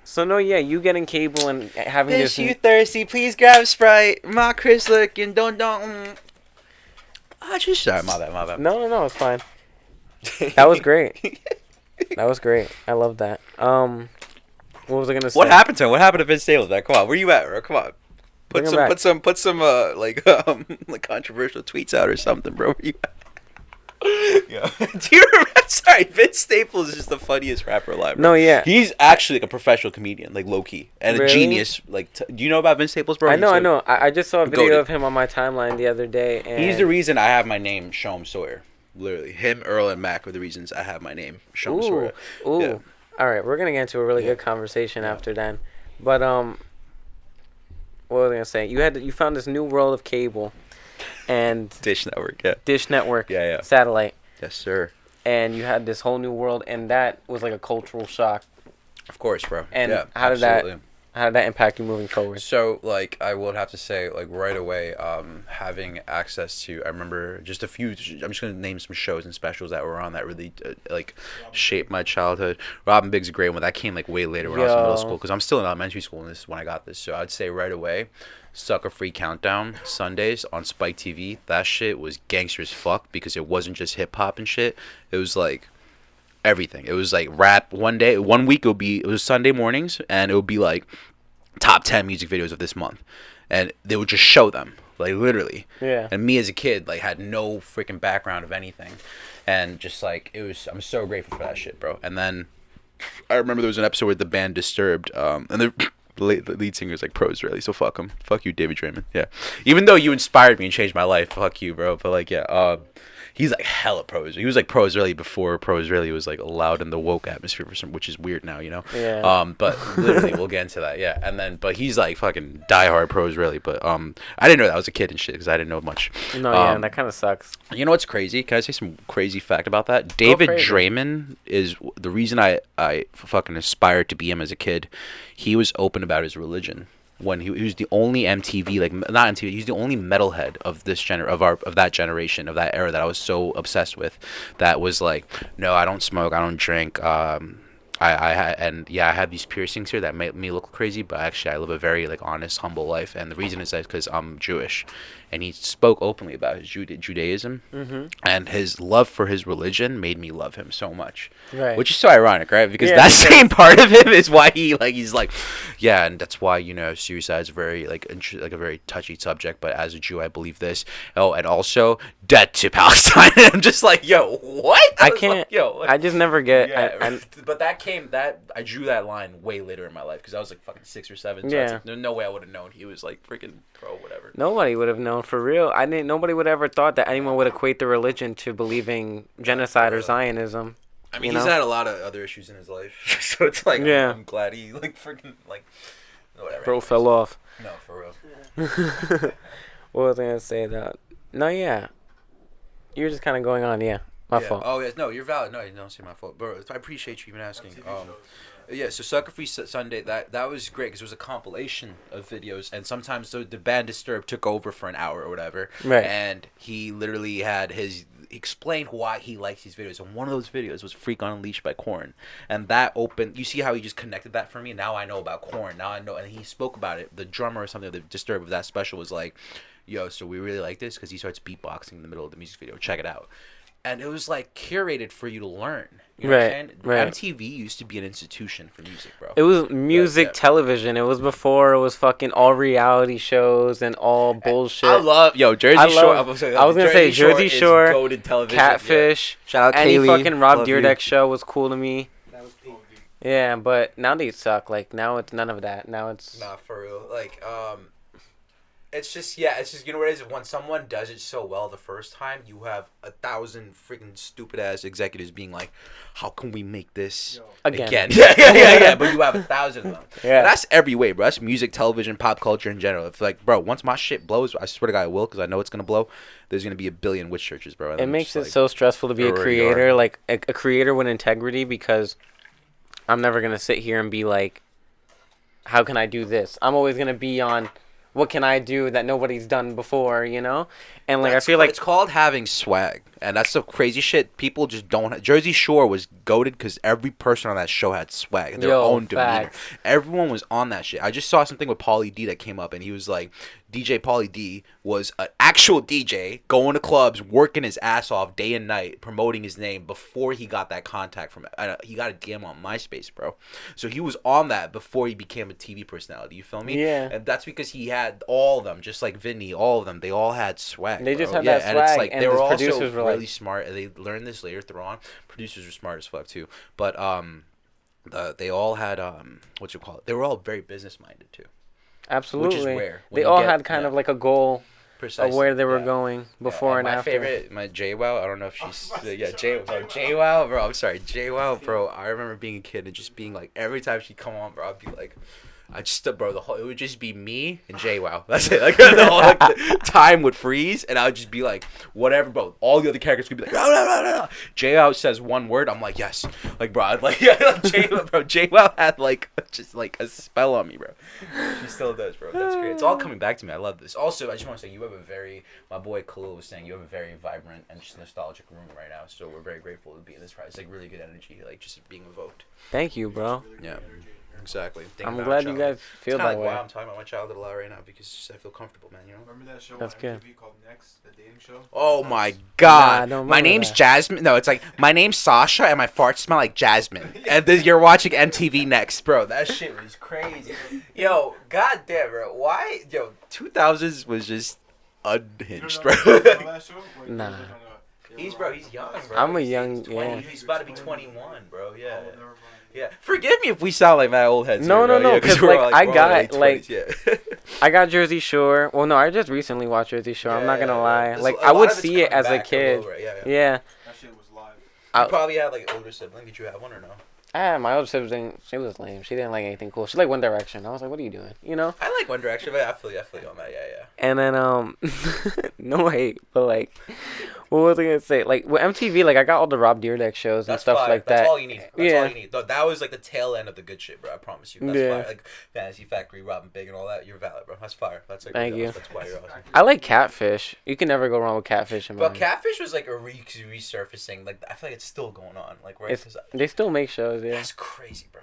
[SPEAKER 2] So no, yeah, you getting cable and having
[SPEAKER 3] this. You thirsty? Please grab Sprite. My Chris looking. Don't. Just sorry, my bad.
[SPEAKER 2] No, it's fine. That was great. That was great. I love that. What was I gonna say?
[SPEAKER 3] What happened to him? What happened to Vince Staples? Come on, where you at, bro? Come on. Put some like controversial tweets out or something, bro. Where you at? Yeah. Do you remember? Sorry, Vince Staples is just the funniest rapper alive. Bro.
[SPEAKER 2] No, yeah.
[SPEAKER 3] He's actually like a professional comedian, like low key, and
[SPEAKER 2] really?
[SPEAKER 3] A genius. Like, do you know about Vince Staples, bro?
[SPEAKER 2] I know. I just saw a video of him on my timeline the other day, and
[SPEAKER 3] he's the reason I have my name Shohm Sawyer. Literally, him, Earl, and Mac are the reasons I have my name Shohm Sawyer.
[SPEAKER 2] Ooh.
[SPEAKER 3] Yeah.
[SPEAKER 2] All right, we're gonna get into a really good conversation after then. But what was I gonna say? You found this new world of cable, and
[SPEAKER 3] Dish Network, yeah.
[SPEAKER 2] Dish Network,
[SPEAKER 3] yeah.
[SPEAKER 2] Satellite.
[SPEAKER 3] Yes, sir.
[SPEAKER 2] And you had this whole new world, and that was like a cultural shock.
[SPEAKER 3] Of course, bro.
[SPEAKER 2] And
[SPEAKER 3] yeah,
[SPEAKER 2] how did that impact you moving forward?
[SPEAKER 3] So, like, I would have to say, like, right away, having access to, I remember just a few, I'm just going to name some shows and specials that were on that really, shaped my childhood. Robin Big's a great one. That came, like, way later when I was in middle school, because I'm still in elementary school when I got this. So, I'd say right away, Sucker Free Countdown, Sundays on Spike TV. That shit was gangster as fuck, because it wasn't just hip-hop and shit. It was, like, everything. It was like rap. One week it was Sunday mornings, and it would be like top 10 music videos of this month, and they would just show them, like, literally.
[SPEAKER 2] Yeah.
[SPEAKER 3] And me as a kid, like, had no freaking background of anything, and just like I'm so grateful for that shit, bro. And then I remember there was an episode with the band Disturbed, and the lead singer is like pro-Israeli, so fuck him. Fuck you, David Draymond. Yeah. Even though you inspired me and changed my life, fuck you, bro. But like, yeah, he's like hella pro-Israeli. He was like pro-Israeli before pro-Israeli was like allowed in the woke atmosphere for some, which is weird now, you know.
[SPEAKER 2] Yeah.
[SPEAKER 3] But literally, we'll get into that. Yeah. And then, but he's like fucking diehard pro-Israeli. But I didn't know that. I was a kid and shit because I didn't know much.
[SPEAKER 2] No, yeah, that kind of sucks.
[SPEAKER 3] You know what's crazy? Can I say some crazy fact about that? David
[SPEAKER 2] crazy.
[SPEAKER 3] Draymond is the reason I fucking aspired to be him as a kid. He was open about his religion. When he was the only MTV, like not MTV, he's the only metalhead of this of that generation, of that era that I was so obsessed with. That was like, no, I don't smoke, I don't drink. I had these piercings here that made me look crazy, but actually I live a very like honest, humble life, and the reason is that because I'm Jewish, and he spoke openly about his Judaism, and his love for his religion made me love him so much,
[SPEAKER 2] right?
[SPEAKER 3] Which is so ironic, right? Because that same part of him is why he's like, yeah, and that's why suicide is very like a very touchy subject. But as a Jew, I believe this. Oh, and also debt to Palestine. I'm just like, yo, what?
[SPEAKER 2] I can't. I just never get.
[SPEAKER 3] Yeah, but I drew that line way later in my life because I was like fucking 6 or 7. So like, there's no way I would have known he was like freaking pro whatever.
[SPEAKER 2] Nobody would have known for real. Nobody would ever thought that anyone would equate the religion to believing genocide or Zionism.
[SPEAKER 3] I mean, he's had a lot of other issues in his life, so it's like I'm glad he like freaking like whatever.
[SPEAKER 2] Bro fell off.
[SPEAKER 3] No, for real.
[SPEAKER 2] What was I gonna say that? No, yeah. You're just kind of going on, My fault.
[SPEAKER 3] Oh, yeah. No, you're valid. No, you don't say my fault. Bro, I appreciate you even asking. Yeah, so Sucker Free Sunday, that was great because it was a compilation of videos, and sometimes the band Disturbed took over for an hour or whatever.
[SPEAKER 2] Right.
[SPEAKER 3] And he literally had explained why he likes these videos, and one of those videos was Freak on Unleashed by Korn, and that opened. You see how he just connected that for me. Now I know about Korn. Now I know, and he spoke about it. The drummer or something of the Disturbed of that special was like, "Yo, so we really like this because he starts beatboxing in the middle of the music video. Check it out." And it was like curated for you to learn. You know what I'm saying?
[SPEAKER 2] Right.
[SPEAKER 3] MTV used to be an institution for music, bro.
[SPEAKER 2] It was music television. It was before it was fucking all reality shows and all bullshit.
[SPEAKER 3] I love Jersey Shore. I was
[SPEAKER 2] gonna say Jersey Shore,
[SPEAKER 3] goated television.
[SPEAKER 2] Catfish.
[SPEAKER 3] Yeah. Shout out
[SPEAKER 2] any
[SPEAKER 3] Kaylee.
[SPEAKER 2] fucking Rob
[SPEAKER 3] Love
[SPEAKER 2] Dyrdek
[SPEAKER 3] you.
[SPEAKER 2] show was cool to me.
[SPEAKER 4] That was peak.
[SPEAKER 2] Yeah, but now they suck. Like now it's none of that. Now it's
[SPEAKER 3] Nah, for real. Like it's just you know what it is? When someone does it so well the first time, you have 1,000 freaking stupid ass executives being like, "How can we make this again?" Yeah. But you have 1,000 of them.
[SPEAKER 2] Yeah.
[SPEAKER 3] And that's every way, bro. That's music, television, pop culture in general. It's like, bro, once my shit blows, I swear to God, I will, because I know it's gonna blow. There's gonna be 1 billion witch churches, bro.
[SPEAKER 2] It makes it so stressful to be a creator, like a creator with integrity, because I'm never gonna sit here and be like, "How can I do this?" I'm always gonna be on, what can I do that nobody's done before, you know? And like I feel like
[SPEAKER 3] it's called having swag, and that's the crazy shit. People just don't. Jersey Shore was goated because every person on that show had swag, their own demeanor. Everyone was on that shit. I just saw something with Pauly D that came up, and he was like, DJ Pauly D was an actual DJ going to clubs, working his ass off day and night, promoting his name before he got that contact from. He got a DM on MySpace, bro. So he was on that before he became a TV personality. You feel me?
[SPEAKER 2] Yeah.
[SPEAKER 3] And that's because he had all of them, just like Vinny. All of them, they all had swag.
[SPEAKER 2] They just had
[SPEAKER 3] yeah,
[SPEAKER 2] that swag,
[SPEAKER 3] and it's like
[SPEAKER 2] and
[SPEAKER 3] they were
[SPEAKER 2] the
[SPEAKER 3] also
[SPEAKER 2] producers were
[SPEAKER 3] really
[SPEAKER 2] like,
[SPEAKER 3] smart, and they learned this later on. Producers were smart as fuck too, but they all had what you call it? They were all very business minded too.
[SPEAKER 2] absolutely.
[SPEAKER 3] Which is rare.
[SPEAKER 2] They all had kind of like a goal
[SPEAKER 3] Precisely.
[SPEAKER 2] of where they were going before and
[SPEAKER 3] my
[SPEAKER 2] after.
[SPEAKER 3] My favorite, my JWoww. I don't know if she's JWoww, bro. I'm sorry, JWoww, bro. I remember being a kid and just being like, every time she'd come on, bro, I'd be like, it would just be me and JWoww. That's it. Like the whole the time would freeze, and I would just be like, whatever, bro. All the other characters would be like, no. JWoww says one word, I'm like, yes. Like, bro, JWoww had like just like a spell on me, bro. She still does, bro. That's great. It's all coming back to me. I love this. Also, I just want to say, you have my boy Khalil was saying, you have a very vibrant and just nostalgic room right now. So we're very grateful to be in this prize. It's like really good energy, like just being evoked.
[SPEAKER 2] Thank you, bro.
[SPEAKER 3] Yeah. Exactly.
[SPEAKER 2] I'm glad you guys feel that way.
[SPEAKER 3] I'm talking about my childhood a lot right now because I feel comfortable, man. You know.
[SPEAKER 4] Remember that show
[SPEAKER 2] That's
[SPEAKER 4] on
[SPEAKER 2] good.
[SPEAKER 4] MTV called Next, the dating show?
[SPEAKER 3] Oh my God!
[SPEAKER 2] Nah,
[SPEAKER 3] my name's
[SPEAKER 2] that.
[SPEAKER 3] Jasmine. No, it's like my name's Sasha and my farts smell like jasmine. And then you're watching MTV Next, bro. That shit was crazy. Yo, goddamn, bro. Why? Yo, 2000s was just unhinged, bro.
[SPEAKER 2] Nah.
[SPEAKER 3] He's young, bro.
[SPEAKER 2] I'm a young, yeah.
[SPEAKER 3] He's about to be 21, bro. Yeah. Yeah, forgive me if we sound like mad old heads.
[SPEAKER 2] No,
[SPEAKER 3] here,
[SPEAKER 2] no,
[SPEAKER 3] yeah,
[SPEAKER 2] because
[SPEAKER 3] we're
[SPEAKER 2] like
[SPEAKER 3] all,
[SPEAKER 2] I
[SPEAKER 3] we're all
[SPEAKER 2] got
[SPEAKER 3] late
[SPEAKER 2] like
[SPEAKER 3] 20s, yeah.
[SPEAKER 2] I got Jersey Shore. Well, no, I just recently watched Jersey Shore. I'm not gonna lie.
[SPEAKER 3] There's
[SPEAKER 2] Like
[SPEAKER 3] a
[SPEAKER 2] I
[SPEAKER 3] lot
[SPEAKER 2] would
[SPEAKER 3] of it's
[SPEAKER 2] see it
[SPEAKER 3] coming
[SPEAKER 2] as a
[SPEAKER 3] back
[SPEAKER 2] kid.
[SPEAKER 3] little, right?
[SPEAKER 2] Yeah.
[SPEAKER 4] That shit was live.
[SPEAKER 3] You probably had like an older sibling. Did you have one or no?
[SPEAKER 2] My older sibling, she was lame. She didn't like anything cool. She liked One Direction. I was like, what are you doing? You know?
[SPEAKER 3] I like One Direction, but I feel you on that. Yeah.
[SPEAKER 2] And then no hate, but like, what was I gonna say? Like with MTV, like I got all the Rob Dyrdek shows and stuff like that.
[SPEAKER 3] That's all you need.
[SPEAKER 2] Yeah.
[SPEAKER 3] All you need. That was like the tail end of the good shit, bro. I promise you. That's fire. Like Fantasy Factory, Robin Big, and all that. You're valid, bro. That's fire. That's like.
[SPEAKER 2] Thank you.
[SPEAKER 3] That's why you're awesome.
[SPEAKER 2] I like Catfish. You can never go wrong with Catfish.
[SPEAKER 3] But Catfish was like a resurfacing. Like I feel like it's still going on. Like right.
[SPEAKER 2] They still make shows. Yeah.
[SPEAKER 3] That's crazy, bro.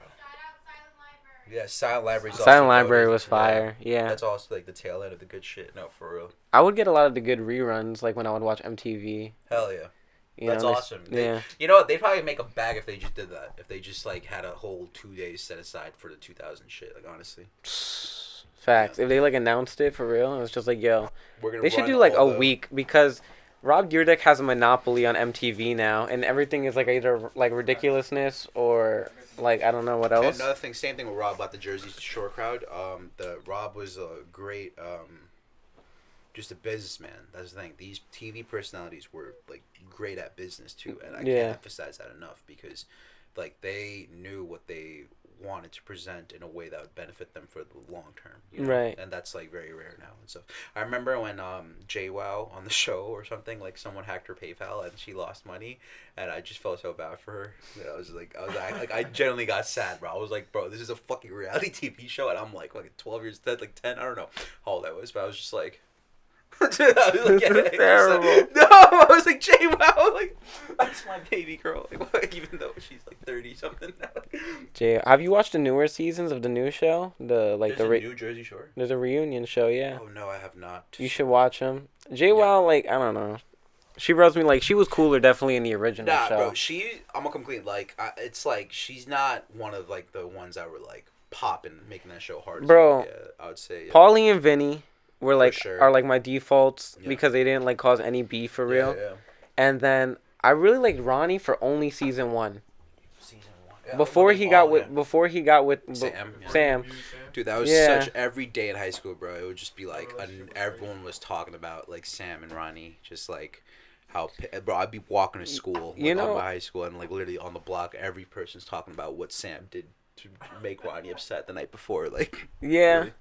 [SPEAKER 3] Yeah, Silent Library.
[SPEAKER 2] Silent Library was fire. Yeah.
[SPEAKER 3] That's also like the tail end of the good shit. No, for real.
[SPEAKER 2] I would get a lot of the good reruns, like when I would watch MTV.
[SPEAKER 3] Hell yeah.
[SPEAKER 2] That's
[SPEAKER 3] awesome.
[SPEAKER 2] Yeah.
[SPEAKER 3] You know what? They'd probably make a bag if they just did that. If they just like had a whole 2 days set aside for the 2000 shit. Like honestly.
[SPEAKER 2] Facts. Yeah. If they like announced it for real, it was just like, yo, they should do like a week because Rob Dyrdek has a monopoly on MTV now, and everything is like either like ridiculousness or like I don't know what else.
[SPEAKER 3] Another thing, same thing with Rob about the Jersey Shore crowd. Rob was a great, just a businessman. That's the thing. These TV personalities were like great at business too, and I can't emphasize that enough because, like, they knew what they wanted to present in a way that would benefit them for the long term, you know?
[SPEAKER 2] Right?
[SPEAKER 3] And that's like very rare now. And so I remember when JWoww on the show or something, like someone hacked her PayPal and she lost money, and I just felt so bad for her. I was I genuinely got sad, bro. I was like, bro, this is a fucking reality TV show, and I'm like 12 years dead, like 10, I don't know how old I was, but I was just like. I was like,
[SPEAKER 2] this is terrible.
[SPEAKER 3] No, I was like, JWoww, like, that's my baby girl. Like, even though she's like 30 something now.
[SPEAKER 2] Have you watched the newer seasons of the new show? There's a
[SPEAKER 3] new Jersey Shore.
[SPEAKER 2] There's a reunion show, yeah.
[SPEAKER 3] Oh no, I have not.
[SPEAKER 2] You should watch them. JWoww, like I don't know. She rubs me like she was cooler definitely in the original show.
[SPEAKER 3] Bro, I'm a complete like it's like she's not one of like the ones that were like popping, making that show hard.
[SPEAKER 2] Bro,
[SPEAKER 3] so, yeah, I would say
[SPEAKER 2] Paulie and Vinny were like
[SPEAKER 3] sure.
[SPEAKER 2] my defaults because they didn't like cause any beef for real.
[SPEAKER 3] Yeah.
[SPEAKER 2] And then I really liked Ronnie for only season 1.
[SPEAKER 3] Yeah,
[SPEAKER 2] before he got with Sam.
[SPEAKER 3] Dude, that was such every day in high school, bro. It would just be like everyone was talking about like Sam and Ronnie, just like how bro. I'd be walking to school, on my high school, and like literally on the block, every person's talking about what Sam did to make Ronnie upset the night before. Like really.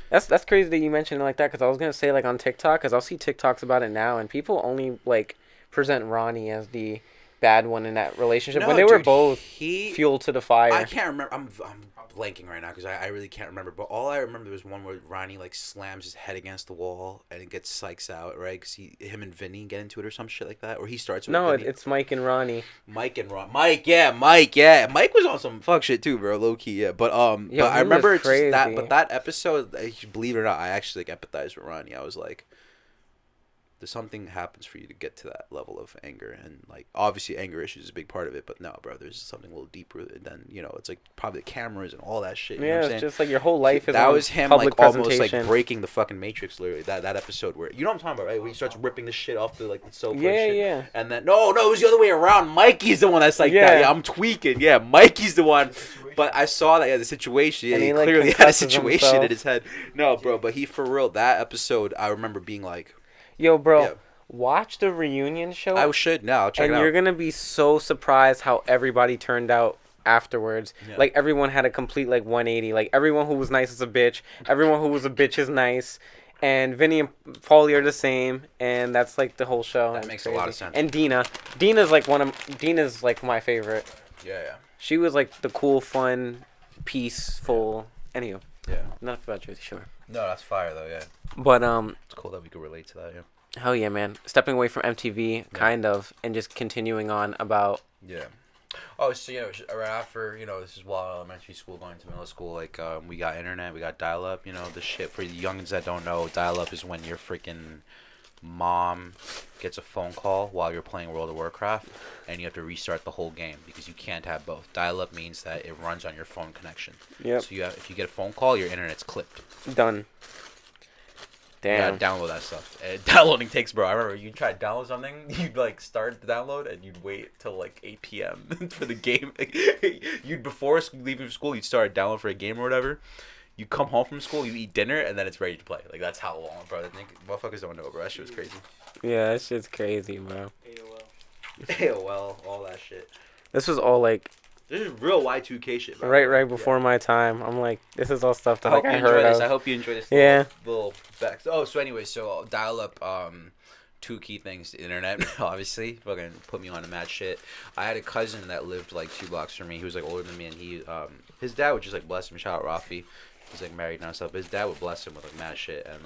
[SPEAKER 2] That's crazy that you mentioned it like that because I was gonna say like on TikTok because I'll see TikToks about it now and people only like present Ronnie as the bad one in that relationship when they were both fuel to the fire.
[SPEAKER 3] I can't remember. I'm blanking right now because I really can't remember. But all I remember was one where Ronnie like slams his head against the wall and it gets Sykes out, right? Because him and Vinny get into it or some shit like that, or he starts with.
[SPEAKER 2] No,
[SPEAKER 3] Vinny.
[SPEAKER 2] It's Mike and Ronnie.
[SPEAKER 3] Mike, yeah. Mike was on some fuck shit too, bro. Low key, yeah. But but I remember it's just that. But that episode, believe it or not, I actually like empathized with Ronnie. I was like. There's something happens for you to get to that level of anger, and like obviously anger issues is a big part of it, but no, bro, there's something a little deeper than it's like probably the cameras and all that shit. You know what I'm saying?
[SPEAKER 2] Just like your whole life is
[SPEAKER 3] that was him
[SPEAKER 2] like
[SPEAKER 3] almost like breaking the fucking Matrix. Literally, that episode where you know what I'm talking about, right? Where he starts ripping the shit off the like the sofa.
[SPEAKER 2] Yeah.
[SPEAKER 3] And then no, it was the other way around. Mikey's the one that's like that. Yeah, I'm tweaking. Yeah, Mikey's the one. But I saw that the situation. Yeah, he clearly had a situation in his head. No, bro, but he for real that episode. I remember being like,
[SPEAKER 2] "Yo, bro." Yeah. Watch the reunion show.
[SPEAKER 3] I should now. I'll check it out.
[SPEAKER 2] And you're gonna be so surprised how everybody turned out afterwards. Yeah. Like everyone had a complete like 180. Like everyone who was nice is a bitch. Everyone who was a bitch is nice. And Vinny and Paulie are the same. And that's like the whole show.
[SPEAKER 3] That makes a lot of sense.
[SPEAKER 2] And Dina's like my favorite.
[SPEAKER 3] Yeah.
[SPEAKER 2] She was like the cool, fun, peaceful. Anywho.
[SPEAKER 3] Yeah.
[SPEAKER 2] Enough about Jersey Shore.
[SPEAKER 3] No, that's fire though. Yeah.
[SPEAKER 2] But
[SPEAKER 3] it's cool that we could relate to that. Yeah.
[SPEAKER 2] Hell yeah, man. Stepping away from MTV, kind of, and just continuing on about...
[SPEAKER 3] Yeah. Oh, so, right after, this is while elementary school, going to middle school, like, we got internet, we got dial-up, the shit. For the youngins that don't know, dial-up is when your freaking mom gets a phone call while you're playing World of Warcraft, and you have to restart the whole game, because you can't have both. Dial-up means that it runs on your phone connection.
[SPEAKER 2] Yep.
[SPEAKER 3] So if you get a phone call, your internet's clipped.
[SPEAKER 2] Done. Damn.
[SPEAKER 3] You gotta download that stuff. And downloading takes, bro. I remember you try to download something, you'd like start the download and you'd wait till like 8 p.m. for the game. You'd before leaving school, you'd start a download for a game or whatever. You come home from school, you eat dinner, and then it's ready to play. Like that's how long, bro. I think motherfuckers don't know, bro. That shit was crazy.
[SPEAKER 2] Yeah, that shit's crazy, bro.
[SPEAKER 3] AOL, all that shit.
[SPEAKER 2] This was all like
[SPEAKER 3] This is real Y2K shit, bro.
[SPEAKER 2] right before my time. I'm like, this is all stuff that like I heard
[SPEAKER 3] this.
[SPEAKER 2] of.
[SPEAKER 3] I hope you enjoy this.
[SPEAKER 2] Yeah.
[SPEAKER 3] Little back. Oh, so anyway, so dial up. Two key things: the internet, obviously, fucking put me on to mad shit. I had a cousin that lived like 2 blocks from me. He was like older than me, and he, his dad would just like bless him. Shout out Rafi. He's like married now and stuff. But his dad would bless him with like mad shit, and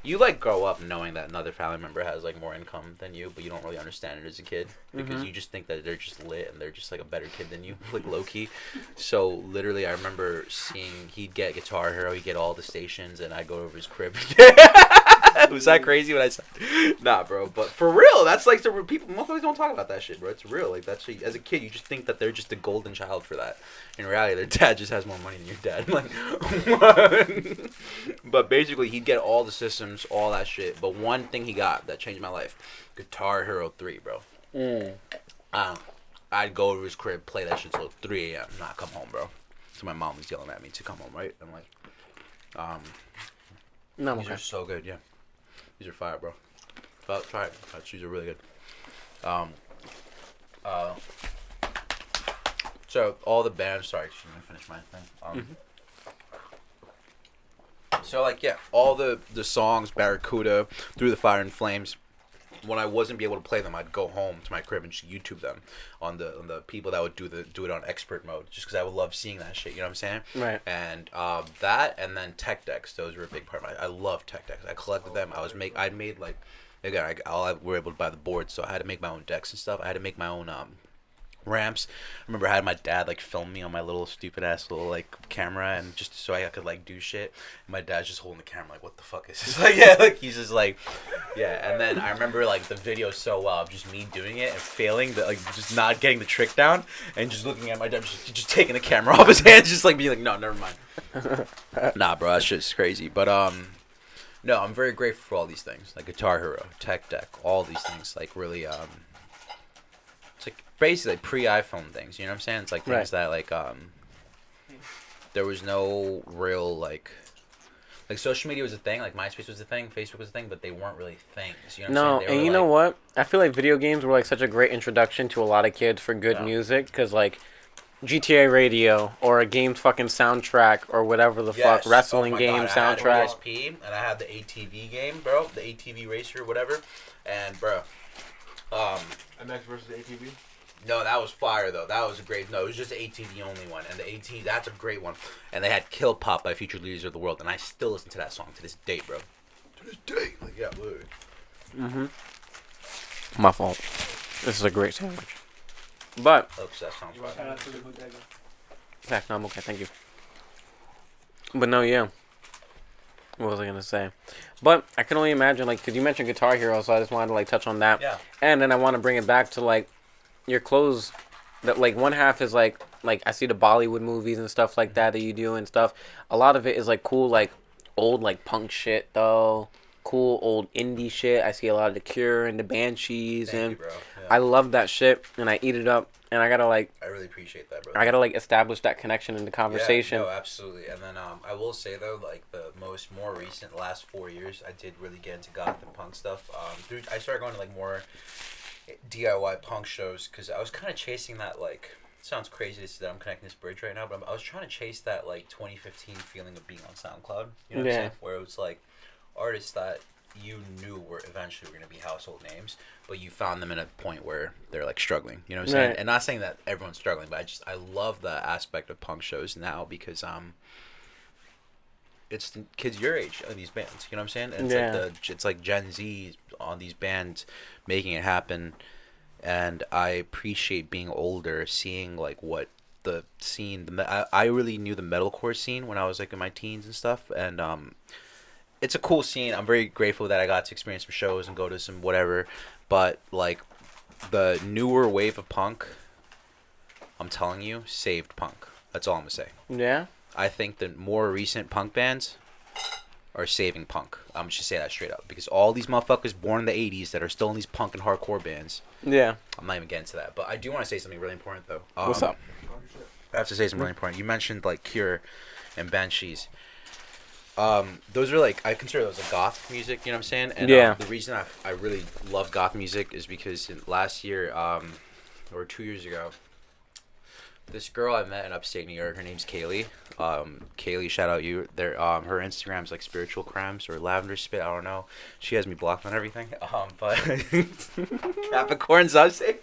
[SPEAKER 3] you like grow up knowing that another family member has like more income than you, but you don't really understand it as a kid because you just think that they're just lit and they're just like a better kid than you, like low key. So literally, I remember seeing he'd get Guitar Hero, he'd get all the stations, and I'd go over his crib. Was that crazy what I said? Nah, bro. But for real, that's like the people. Motherfuckers don't talk about that shit, bro. It's real. Like that's as a kid, you just think that they're just the golden child for that. In reality, their dad just has more money than your dad. Like, but basically, he'd get all the systems, all that shit. But one thing he got that changed my life: Guitar Hero 3, bro. I'd go over his crib, play that shit till 3 a.m. Not come home, bro. So my mom was yelling at me to come home, right? I'm like,
[SPEAKER 2] No,
[SPEAKER 3] these are so good, yeah. These are fire, bro. Try it. These are really good. So all the bands. Sorry, let me finish my thing. So like yeah, all the songs, Barracuda, Through the Fire and Flames. When I wasn't be able to play them, I'd go home to my crib and just YouTube them on the people that would do it on expert mode, just because I would love seeing that shit. You know what I'm saying?
[SPEAKER 2] Right.
[SPEAKER 3] And that, and then tech decks. Those were a big part of my. I love tech decks. I collected them. I made like, again, I were able to buy the boards, so I had to make my own decks and stuff. I had to make my own ramps. I remember I had my dad like film me on my little stupid ass little like camera, and just so I could like do shit. And my dad's just holding the camera like, what the fuck is this? Like yeah, like he's just like, yeah. And then I remember like the video so well of just me doing it and failing, like just not getting the trick down, and just looking at my dad, just taking the camera off his hands, just like being like, no, never mind. Nah, bro, that shit's crazy. But no, I'm very grateful for all these things, like Guitar Hero, Tech Deck, all these things, like really it's like basically like pre-iPhone things, you know what I'm saying? It's like things that like there was no real like social media was a thing, like MySpace was a thing, Facebook was a thing, but they weren't really things, you know what I'm saying?
[SPEAKER 2] And you know what? I feel like video games were like such a great introduction to a lot of kids for good music, because like GTA Radio or a game's fucking soundtrack or whatever the fuck, wrestling game soundtrack.
[SPEAKER 3] I had ESP and I had the ATV game, bro, the ATV racer, whatever, and bro,
[SPEAKER 4] MX versus ATV?
[SPEAKER 3] no, that was fire though. That was a great. No, it was just the ATV only one, and the ATV, that's a great one. And they had "Kill Pop" by Future Leaders of the World, and I still listen to that song to this day, bro. To this day, like yeah, literally.
[SPEAKER 2] My fault. This is a great sandwich. But
[SPEAKER 3] Oh, that sounds fire.
[SPEAKER 4] Shout out to the bodega.
[SPEAKER 2] yeah, no, I'm okay, thank you. But no, yeah. What was I gonna say? But I can only imagine, like, because you mentioned Guitar Hero, so I just wanted to like touch on that.
[SPEAKER 3] Yeah.
[SPEAKER 2] And then I want to bring it back to like your clothes. That like one half is like I see the Bollywood movies and stuff like that you do and stuff. A lot of it is like cool, like old like punk shit though. Cool old indie shit. I see a lot of The Cure and the Banshees.
[SPEAKER 3] Thank
[SPEAKER 2] And
[SPEAKER 3] you, bro. Yeah.
[SPEAKER 2] I love that shit, and I eat it up. And I gotta like,
[SPEAKER 3] I really appreciate that, bro.
[SPEAKER 2] I gotta like establish that connection in the conversation.
[SPEAKER 3] Yeah, no, absolutely. And then I will say though, like the more recent last 4 years, I did really get into goth and punk stuff. Dude, I started going to like more DIY punk shows because I was kind of chasing that like. It sounds crazy to say that I'm connecting this bridge right now, but I was trying to chase that like 2015 feeling of being on SoundCloud. You know what I'm saying? Where it was like artists that you knew were eventually going to be household names, but you found them in a point where they're like struggling. You know what I'm saying?
[SPEAKER 2] Right.
[SPEAKER 3] And not saying that everyone's struggling, but I love the aspect of punk shows now because it's the kids your age of these bands. You know what I'm saying? And it's like Gen Z on these bands making it happen, and I appreciate being older, seeing like what the scene. I really knew the metalcore scene when I was like in my teens and stuff, and it's a cool scene. I'm very grateful that I got to experience some shows and go to some whatever. But like the newer wave of punk, I'm telling you, saved punk. That's all I'm gonna say.
[SPEAKER 2] Yeah.
[SPEAKER 3] I think the more recent punk bands are saving punk. I'm just gonna say that straight up because all these motherfuckers born in the '80s that are still in these punk and hardcore bands.
[SPEAKER 2] Yeah.
[SPEAKER 3] I'm not even getting to that, but I do want to say something really important though.
[SPEAKER 2] What's up?
[SPEAKER 3] I have to say something really important. You mentioned like Cure and Banshees. Those are like, I consider those like goth music. You know what I'm saying? And,
[SPEAKER 2] yeah.
[SPEAKER 3] The reason I really love goth music is because last year, or 2 years ago, this girl I met in upstate New York, her name's Kaylee. Kaylee, shout out you. Her Instagram's like Spiritual Crimes or Lavender Spit. I don't know. She has me blocked on everything. But Capricorns, I'm saying.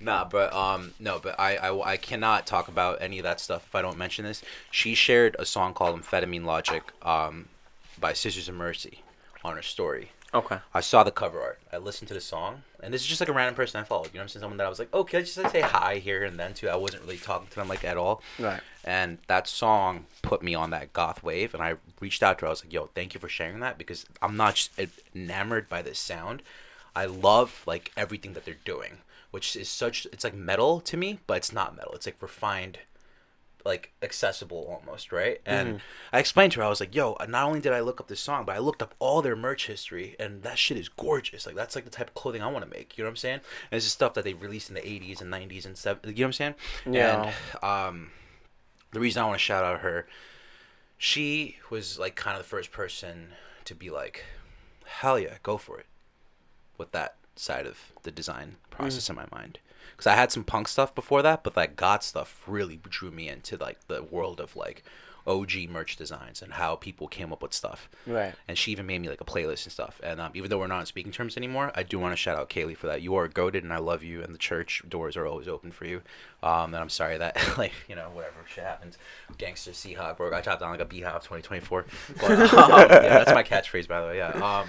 [SPEAKER 3] Nah, but no, but I cannot talk about any of that stuff if I don't mention this. She shared a song called Amphetamine Logic, by Sisters of Mercy, on her story.
[SPEAKER 2] Okay.
[SPEAKER 3] I saw the cover art. I listened to the song, and this is just like a random person I followed. You know what I'm saying? Someone that I was like, oh, can I just like say hi here and then too? I wasn't really talking to them like at all.
[SPEAKER 2] Right.
[SPEAKER 3] And that song put me on that goth wave, and I reached out to her. I was like, yo, thank you for sharing that because I'm not just enamored by this sound. I love like everything that they're doing, which is it's like metal to me, but it's not metal. It's like refined, like accessible almost, right? And I explained to her, I was like, yo, not only did I look up this song, but I looked up all their merch history, and that shit is gorgeous. Like that's like the type of clothing I want to make. You know what I'm saying? And this is stuff that they released in the 80s and 90s and 70s. You know what I'm saying?
[SPEAKER 2] Yeah.
[SPEAKER 3] And the reason I want to shout out her, she was like kind of the first person to be like, hell yeah, go for it, with that side of the design process in my mind. Because I had some punk stuff before that, but like goth stuff really drew me into like the world of like OG merch designs and how people came up with stuff.
[SPEAKER 2] Right.
[SPEAKER 3] And she even made me like a playlist and stuff. And even though we're not on speaking terms anymore, I do want to shout out Kaylee for that. You are goated, and I love you, and the church doors are always open for you. And I'm sorry that like, you know, whatever shit happens. Gangster Seahawk, bro. I chopped down like a beehive 2024. But yeah, that's my catchphrase, by the way. Yeah.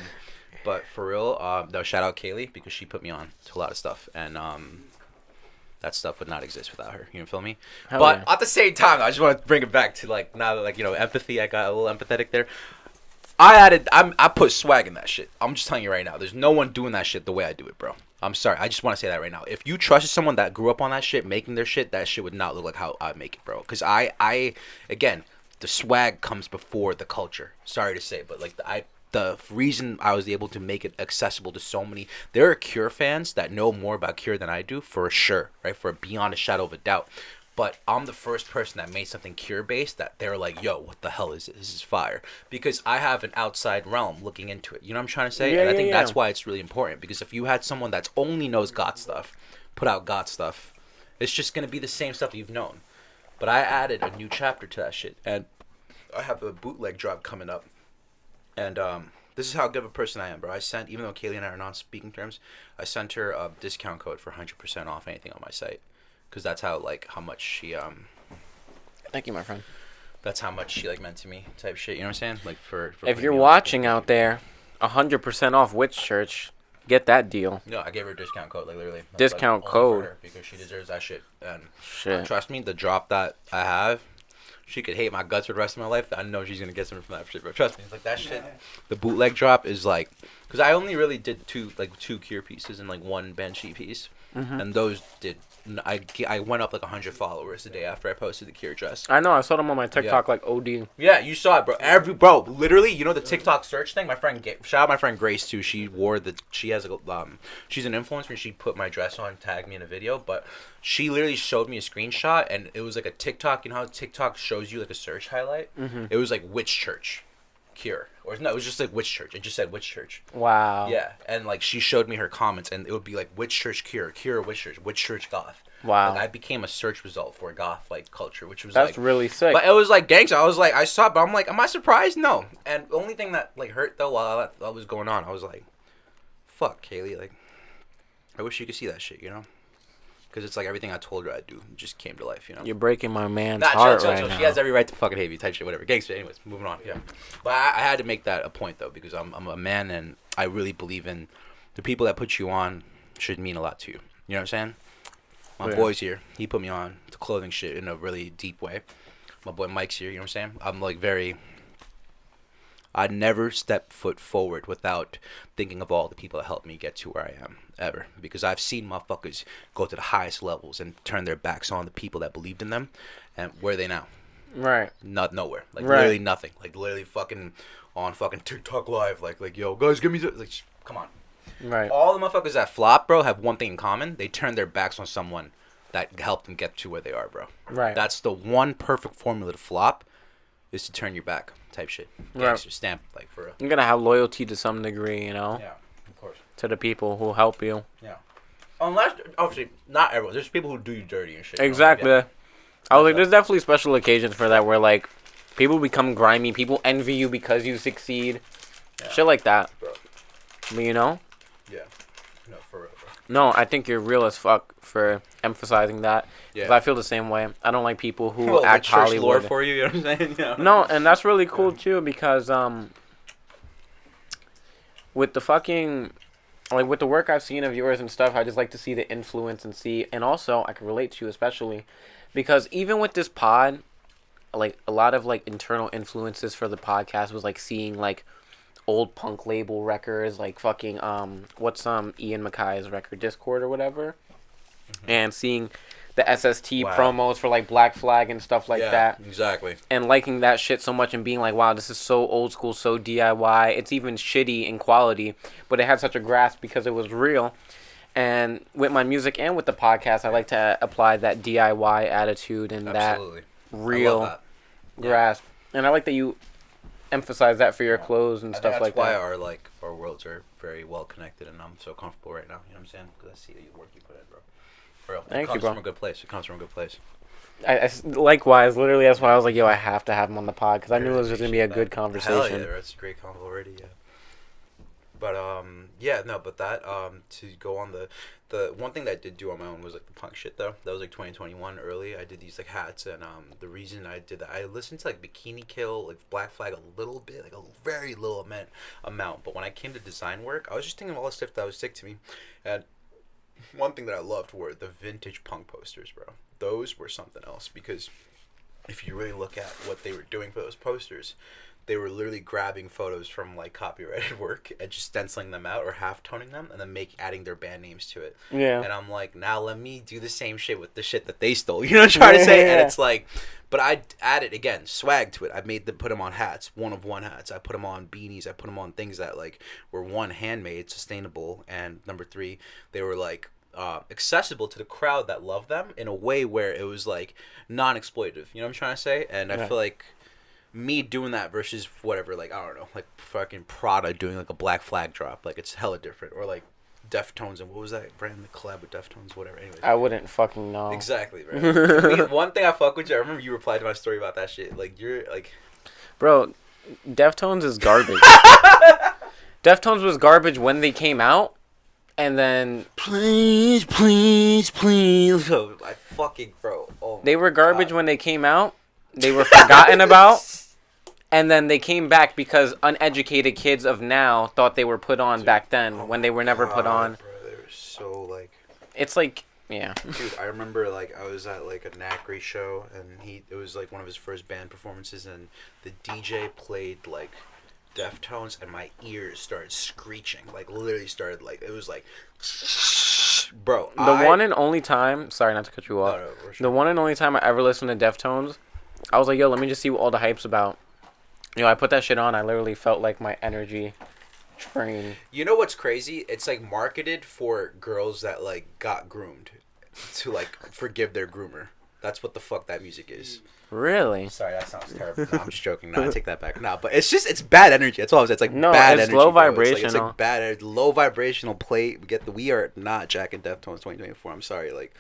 [SPEAKER 3] But for real, no, shout out Kaylee because she put me on to a lot of stuff, and that stuff would not exist without her. You feel me?
[SPEAKER 2] Hell
[SPEAKER 3] but
[SPEAKER 2] yeah.
[SPEAKER 3] at the same time, I just want to bring it back to like now that like, you know, empathy. I got a little empathetic there. I put swag in that shit. I'm just telling you right now. There's no one doing that shit the way I do it, bro. I'm sorry. I just want to say that right now. If you trusted someone that grew up on that shit, making their shit, that shit would not look like how I make it, bro. Because again, the swag comes before the culture. Sorry to say, but like the reason I was able to make it accessible to so many, there are Cure fans that know more about Cure than I do, for sure, right? For beyond a shadow of a doubt. But I'm the first person that made something Cure based that they're like, yo, what the hell is this? This is fire. Because I have an outside realm looking into it. You know what I'm trying to say?
[SPEAKER 2] Yeah,
[SPEAKER 3] and I think
[SPEAKER 2] yeah.
[SPEAKER 3] that's why it's really important. Because if you had someone that's only knows goth stuff, put out goth stuff, it's just going to be the same stuff you've known. But I added a new chapter to that shit. And I have a bootleg drop coming up. And this is how good of a person I am, bro. I sent, even though Kaylee and I are not speaking terms, I sent her a discount code for 100% off anything on my site, because that's how much she
[SPEAKER 2] Thank you, my friend.
[SPEAKER 3] that's how much she like meant to me, type shit. You know what I'm saying? Like for
[SPEAKER 2] If
[SPEAKER 3] putting
[SPEAKER 2] you're
[SPEAKER 3] me on.
[SPEAKER 2] watching out there, 100% off Witch Church, get that deal.
[SPEAKER 3] No, I gave her a discount code, like literally.
[SPEAKER 2] Discount
[SPEAKER 3] like, only for
[SPEAKER 2] code.
[SPEAKER 3] her, because she deserves that shit. And
[SPEAKER 2] Shit.
[SPEAKER 3] trust me, the drop that I have, she could hate my guts for the rest of my life. I know she's gonna get something from that shit, bro. Trust me, it's like that shit. The bootleg drop is like, because I only really did two Cure pieces and like one Banshee piece, and those did. I went up like 100 followers the day after I posted the Cure dress.
[SPEAKER 2] I know. I saw them on my TikTok like OD.
[SPEAKER 3] Yeah, you saw it, bro. Literally, you know the TikTok search thing. My friend, shout out my friend Grace too. She wore she has she's an influencer and she put my dress on, tagged me in a video. But she literally showed me a screenshot and it was like a TikTok. You know how TikTok shows you like a search highlight? It was like Witch Church, Cure, or no, it was just like Witch Church. It just said Witch Church.
[SPEAKER 2] Wow.
[SPEAKER 3] Yeah, and like she showed me her comments and it would be like Witch Church Cure, Cure Witch Church Goth.
[SPEAKER 2] Wow.
[SPEAKER 3] Like I became a search result for goth like culture, which was
[SPEAKER 2] That's
[SPEAKER 3] like
[SPEAKER 2] really sick.
[SPEAKER 3] But it was like gangster. I was like, I saw it, but I'm like, am I surprised? No. And the only thing that like hurt though while that was going on, I was like, fuck, Kaylee. Like, I wish you could see that shit, you know? Because it's like everything I told her I'd do just came to life, you know?
[SPEAKER 2] You're breaking my man's
[SPEAKER 3] Nah,
[SPEAKER 2] heart
[SPEAKER 3] chill.
[SPEAKER 2] right now.
[SPEAKER 3] She has every right to fucking hate me, type shit, whatever. Gangster. Anyways, moving on. Yeah. But I had to make that a point though, because I'm a man and I really believe in the people that put you on should mean a lot to you. You know what I'm saying? My boy's here. He put me on to clothing shit in a really deep way. My boy Mike's here. You know what I'm saying? I'm like I'd never step foot forward without thinking of all the people that helped me get to where I am, ever. Because I've seen motherfuckers go to the highest levels and turn their backs on the people that believed in them. And where are they now?
[SPEAKER 2] Right.
[SPEAKER 3] Not nowhere. Like
[SPEAKER 2] Right.
[SPEAKER 3] literally nothing. Like literally fucking on fucking TikTok live. Like yo guys, give me like come on.
[SPEAKER 2] Right.
[SPEAKER 3] All the motherfuckers that flop, bro, have one thing in common. They turn their backs on someone that helped them get to where they are, bro.
[SPEAKER 2] Right.
[SPEAKER 3] That's the one perfect formula to flop, is to turn your back type shit. Gangster stamp, like for real.
[SPEAKER 2] You're gonna have loyalty to some degree, you know.
[SPEAKER 3] Yeah, of course.
[SPEAKER 2] To the people who help you.
[SPEAKER 3] Yeah. Unless, obviously, not everyone. There's people who do you dirty and shit.
[SPEAKER 2] Exactly.
[SPEAKER 3] You know? Yeah.
[SPEAKER 2] I was like, there's definitely special occasions for that where like people become grimy, people envy you because you succeed, shit like that.
[SPEAKER 3] Bro.
[SPEAKER 2] But you know.
[SPEAKER 3] Yeah. No, for real, bro.
[SPEAKER 2] No, I think you're real as fuck for emphasizing that.
[SPEAKER 3] Yeah.
[SPEAKER 2] 'Cause I feel the same way. I don't like people who
[SPEAKER 3] Well,
[SPEAKER 2] act
[SPEAKER 3] church lore
[SPEAKER 2] Hollywood.
[SPEAKER 3] for you, you know what I'm saying? Yeah.
[SPEAKER 2] No, and that's really cool too because with the fucking like with the work I've seen of yours and stuff, I just like to see the influence and see, and also I can relate to you especially because even with this pod, like a lot of like internal influences for the podcast was like seeing like old punk label records, like fucking what's Ian MacKay's record, Discord or whatever, and seeing the SST promos for like Black Flag and stuff like that.
[SPEAKER 3] Exactly.
[SPEAKER 2] And liking that shit so much and being like, wow, this is so old school, so DIY. It's even shitty in quality, but it had such a grasp because it was real. And with my music and with the podcast, I like to apply that DIY attitude and that real grasp. And I like that you emphasize that for your clothes and stuff like that.
[SPEAKER 3] That's why our worlds are very well connected, and I'm so comfortable right now. You know what I'm saying? Because I see the work you put in, bro. For real.
[SPEAKER 2] Thank you,
[SPEAKER 3] It comes
[SPEAKER 2] bro.
[SPEAKER 3] from a good place. It comes from a good place.
[SPEAKER 2] I likewise, literally, that's why I was like, yo, I have to have him on the pod because I knew it was just gonna be a good conversation.
[SPEAKER 3] Hell yeah, that's a great convo already. Yeah. But but that to go on the one thing that I did do on my own was like the punk shit though. That was like 2021 early. I did these like hats, and the reason I did that, I listened to like Bikini Kill, like Black Flag a little bit, like a very little amount. But when I came to design work, I was just thinking of all the stuff that was sick to me, and one thing that I loved were the vintage punk posters, bro. Those were something else because if you really look at what they were doing for those posters, they were literally grabbing photos from like copyrighted work and just stenciling them out or half toning them and then adding their band names to it.
[SPEAKER 2] Yeah.
[SPEAKER 3] And I'm like, now let me do the same shit with the shit that they stole. You know what I'm trying to say? And it's like, but I added again swag to it. I put them on hats, one of one hats. I put them on beanies. I put them on things that like were one, handmade, sustainable, and number 3, they were like accessible to the crowd that loved them in a way where it was like non-exploitative. You know what I'm trying to say? And I feel like me doing that versus whatever, like I don't know, like fucking Prada doing like a Black Flag drop, like it's hella different. Or like Deftones, and what was that brand that collab with Deftones, whatever. Anyways,
[SPEAKER 2] I wouldn't fucking know.
[SPEAKER 3] Exactly, right. One thing I fuck with you, I remember you replied to my story about that shit. Like you're like,
[SPEAKER 2] bro, Deftones is garbage. Deftones was garbage when they came out, and then
[SPEAKER 3] please. So I fucking
[SPEAKER 2] they were garbage when they came out. They were forgotten about, and then they came back because uneducated kids of now thought they were put on back then when they were never put on.
[SPEAKER 3] Bro, they were so like.
[SPEAKER 2] It's like, yeah.
[SPEAKER 3] Dude, I remember like I was at like a Nacre show, and it was like one of his first band performances, and the DJ played like Deftones, and my ears started screeching, like literally started like it was like. Bro,
[SPEAKER 2] the one and only time. Sorry, not to cut you off.
[SPEAKER 3] No, sure.
[SPEAKER 2] The one and only time I ever listened to Deftones, I was like, yo, let me just see what all the hype's about. You know, I put that shit on. I literally felt like my energy train.
[SPEAKER 3] You know what's crazy? It's like marketed for girls that like got groomed to like forgive their groomer. That's what the fuck that music is.
[SPEAKER 2] Really?
[SPEAKER 3] Sorry, that sounds terrible. No, I'm just joking. No, I take that back. No, but it's bad energy. That's all I was. It's like bad energy.
[SPEAKER 2] It's low
[SPEAKER 3] bro.
[SPEAKER 2] vibrational.
[SPEAKER 3] It's like bad, low vibrational play. We are not Jack and Deftones 2024. I'm sorry, like,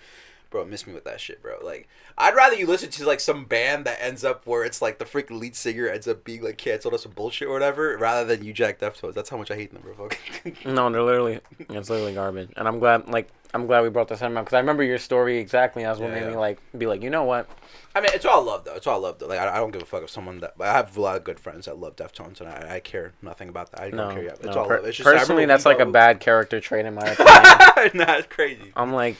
[SPEAKER 3] bro, miss me with that shit, bro. Like, I'd rather you listen to like some band that ends up where it's like the freaking lead singer ends up being like canceled or some bullshit or whatever, rather than you Jack Deftones. That's how much I hate them, bro.
[SPEAKER 2] No, it's literally garbage. And I'm glad we brought this up because I remember your story exactly. That's what made me like be like, you know what?
[SPEAKER 3] I mean, it's all love though. Like I don't give a fuck if someone that I have a lot of good friends that love Deftones, and I care nothing about that. I don't care. It's all love. It's just,
[SPEAKER 2] personally, that's like a bad character trait in my opinion.
[SPEAKER 3] Nah, it's crazy.
[SPEAKER 2] I'm like.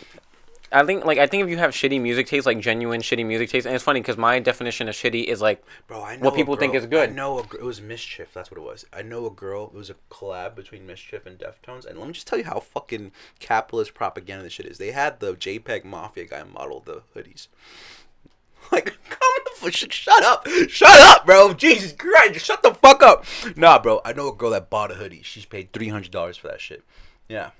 [SPEAKER 2] I think if you have shitty music taste, like genuine shitty music taste, and it's funny because my definition of shitty is like,
[SPEAKER 3] bro, I know
[SPEAKER 2] what people think is good.
[SPEAKER 3] I know it was Mischief. That's what it was. I know a girl. It was a collab between Mischief and Deftones, and let me just tell you how fucking capitalist propaganda this shit is. They had the JPEG Mafia guy model the hoodies. Like, come the Shut up, bro. Jesus Christ, shut the fuck up. Nah, bro, I know a girl that bought a hoodie. She's paid $300 for that shit. Yeah.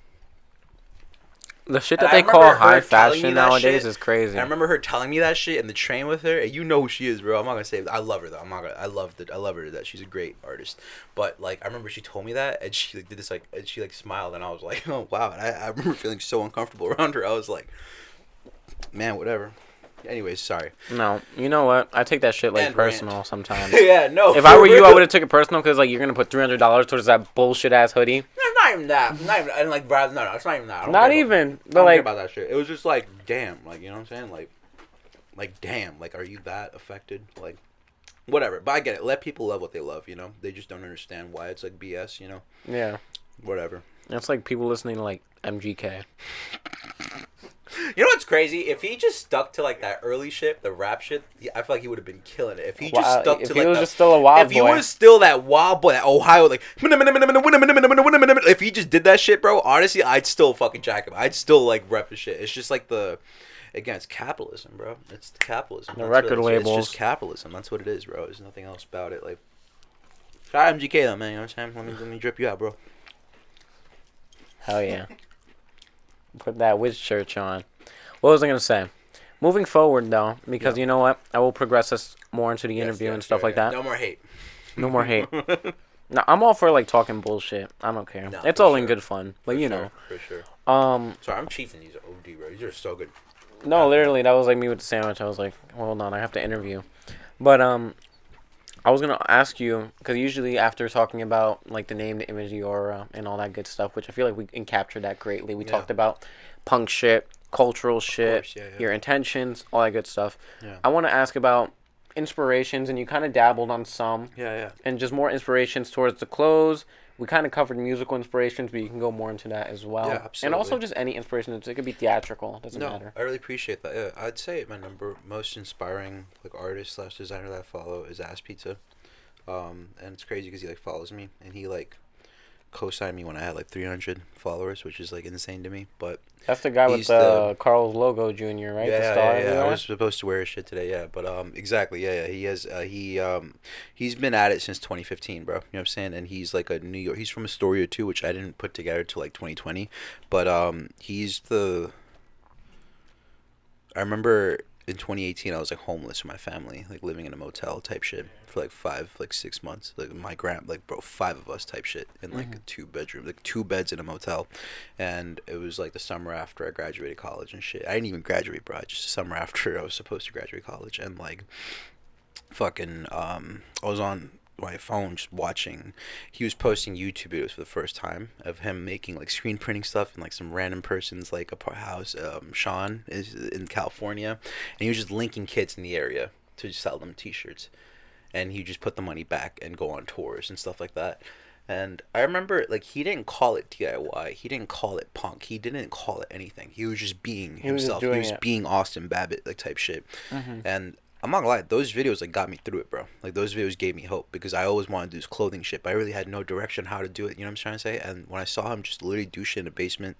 [SPEAKER 2] The shit that they call high fashion nowadays is crazy.
[SPEAKER 3] I remember her telling me that shit in the train with her, and you know who she is, bro. I'm not gonna say I love her though. I love her to that. She's a great artist. But like, I remember she told me that, and she like did this like, and she like smiled, and I was like, oh wow. And I remember feeling so uncomfortable around her. I was like, man, whatever. Anyways, sorry.
[SPEAKER 2] No, you know what? I take that shit like personal sometimes.
[SPEAKER 3] Yeah, no.
[SPEAKER 2] If I were you, I would have took it personal because like you're gonna put $300 towards that bullshit ass hoodie.
[SPEAKER 3] Not even that. Not even. And like, Brad, no, it's not even that.
[SPEAKER 2] Not even.
[SPEAKER 3] But
[SPEAKER 2] but
[SPEAKER 3] I don't
[SPEAKER 2] like
[SPEAKER 3] care about that shit. It was just like, damn, like, you know what I'm saying? Like, damn, like, are you that affected? Like, whatever. But I get it. Let people love what they love. You know, they just don't understand why it's like BS. You know.
[SPEAKER 2] Yeah.
[SPEAKER 3] Whatever.
[SPEAKER 2] It's like people listening to like MGK.
[SPEAKER 3] You know what's crazy? If he just stuck to like that early shit, the rap shit, I feel like he would have been killing it. If he just stuck to
[SPEAKER 2] if
[SPEAKER 3] like
[SPEAKER 2] he was just still a wild boy.
[SPEAKER 3] If he was still that wild boy, that Ohio, like, if he just did that shit, bro, honestly, I'd still fucking jack him. I'd still like rep his shit. It's just like again, it's capitalism, bro. It's capitalism.
[SPEAKER 2] The record labels.
[SPEAKER 3] It's just capitalism. That's what it is, bro. There's nothing else about it. Like, shout out MGK though, man. You know what I'm saying? Let me drip you out, bro.
[SPEAKER 2] Hell yeah. Put that Wiz church on. What was I gonna say? Moving forward though, because you know what, I will progress us more into the interview and stuff like that.
[SPEAKER 3] No more hate.
[SPEAKER 2] No more hate. No, I'm all for like talking bullshit. I don't care.
[SPEAKER 3] No,
[SPEAKER 2] it's all in good fun. Like you know.
[SPEAKER 3] For sure.
[SPEAKER 2] Sorry,
[SPEAKER 3] I'm cheating these OD, bro. These are so good.
[SPEAKER 2] No, literally, that was like me with the sandwich. I was like, hold on, I have to interview. But I was gonna ask you because usually after talking about like the name, the image, the aura, and all that good stuff, which I feel like we captured that greatly. We talked about punk shit, cultural shit, your intentions, all that good stuff.
[SPEAKER 3] Yeah.
[SPEAKER 2] I want to ask about inspirations, and you kind of dabbled on some.
[SPEAKER 3] Yeah.
[SPEAKER 2] And just more inspirations towards the clothes. We kind of covered musical inspirations, but you can go more into that as well.
[SPEAKER 3] Yeah, absolutely.
[SPEAKER 2] And also just any inspiration. It could be theatrical. It doesn't matter.
[SPEAKER 3] I really appreciate that. Yeah, I'd say my most inspiring like artist / designer that I follow is Ass Pizza. And it's crazy because he like follows me and he like co-signed me when I had like 300 followers, which is like insane to me. But
[SPEAKER 2] that's the guy with the Carl's logo Jr., right?
[SPEAKER 3] Yeah,
[SPEAKER 2] the star
[SPEAKER 3] I was supposed to wear his shit today, yeah. But exactly, yeah. He has he's been at it since 2015, bro. You know what I'm saying? And he's like he's from Astoria too, which I didn't put together till like 2020. But I remember in 2018 I was like homeless with my family, like living in a motel type shit for like 6 months. Like my like bro, 5 of us type shit in like a 2-bedroom, like 2 beds in a motel. And it was like the summer after I graduated college and shit. I didn't even graduate, bro. Just the summer after I was supposed to graduate college. And like fucking I was on my phone just watching. He was posting YouTube videos for the first time of him making like screen printing stuff in like some random person's like a house. Sean is in California, and he was just linking kids in the area to sell them t-shirts, and he just put the money back and go on tours and stuff like that. And I remember like he didn't call it DIY, he didn't call it punk, he didn't call it anything. He was just being himself. He was being Austin Babbitt like type shit. And I'm not gonna lie, those videos like got me through it, bro. Like those videos gave me hope because I always wanted to do this clothing shit, but I really had no direction how to do it. You know what I'm trying to say? And when I saw him just literally do shit in the basement,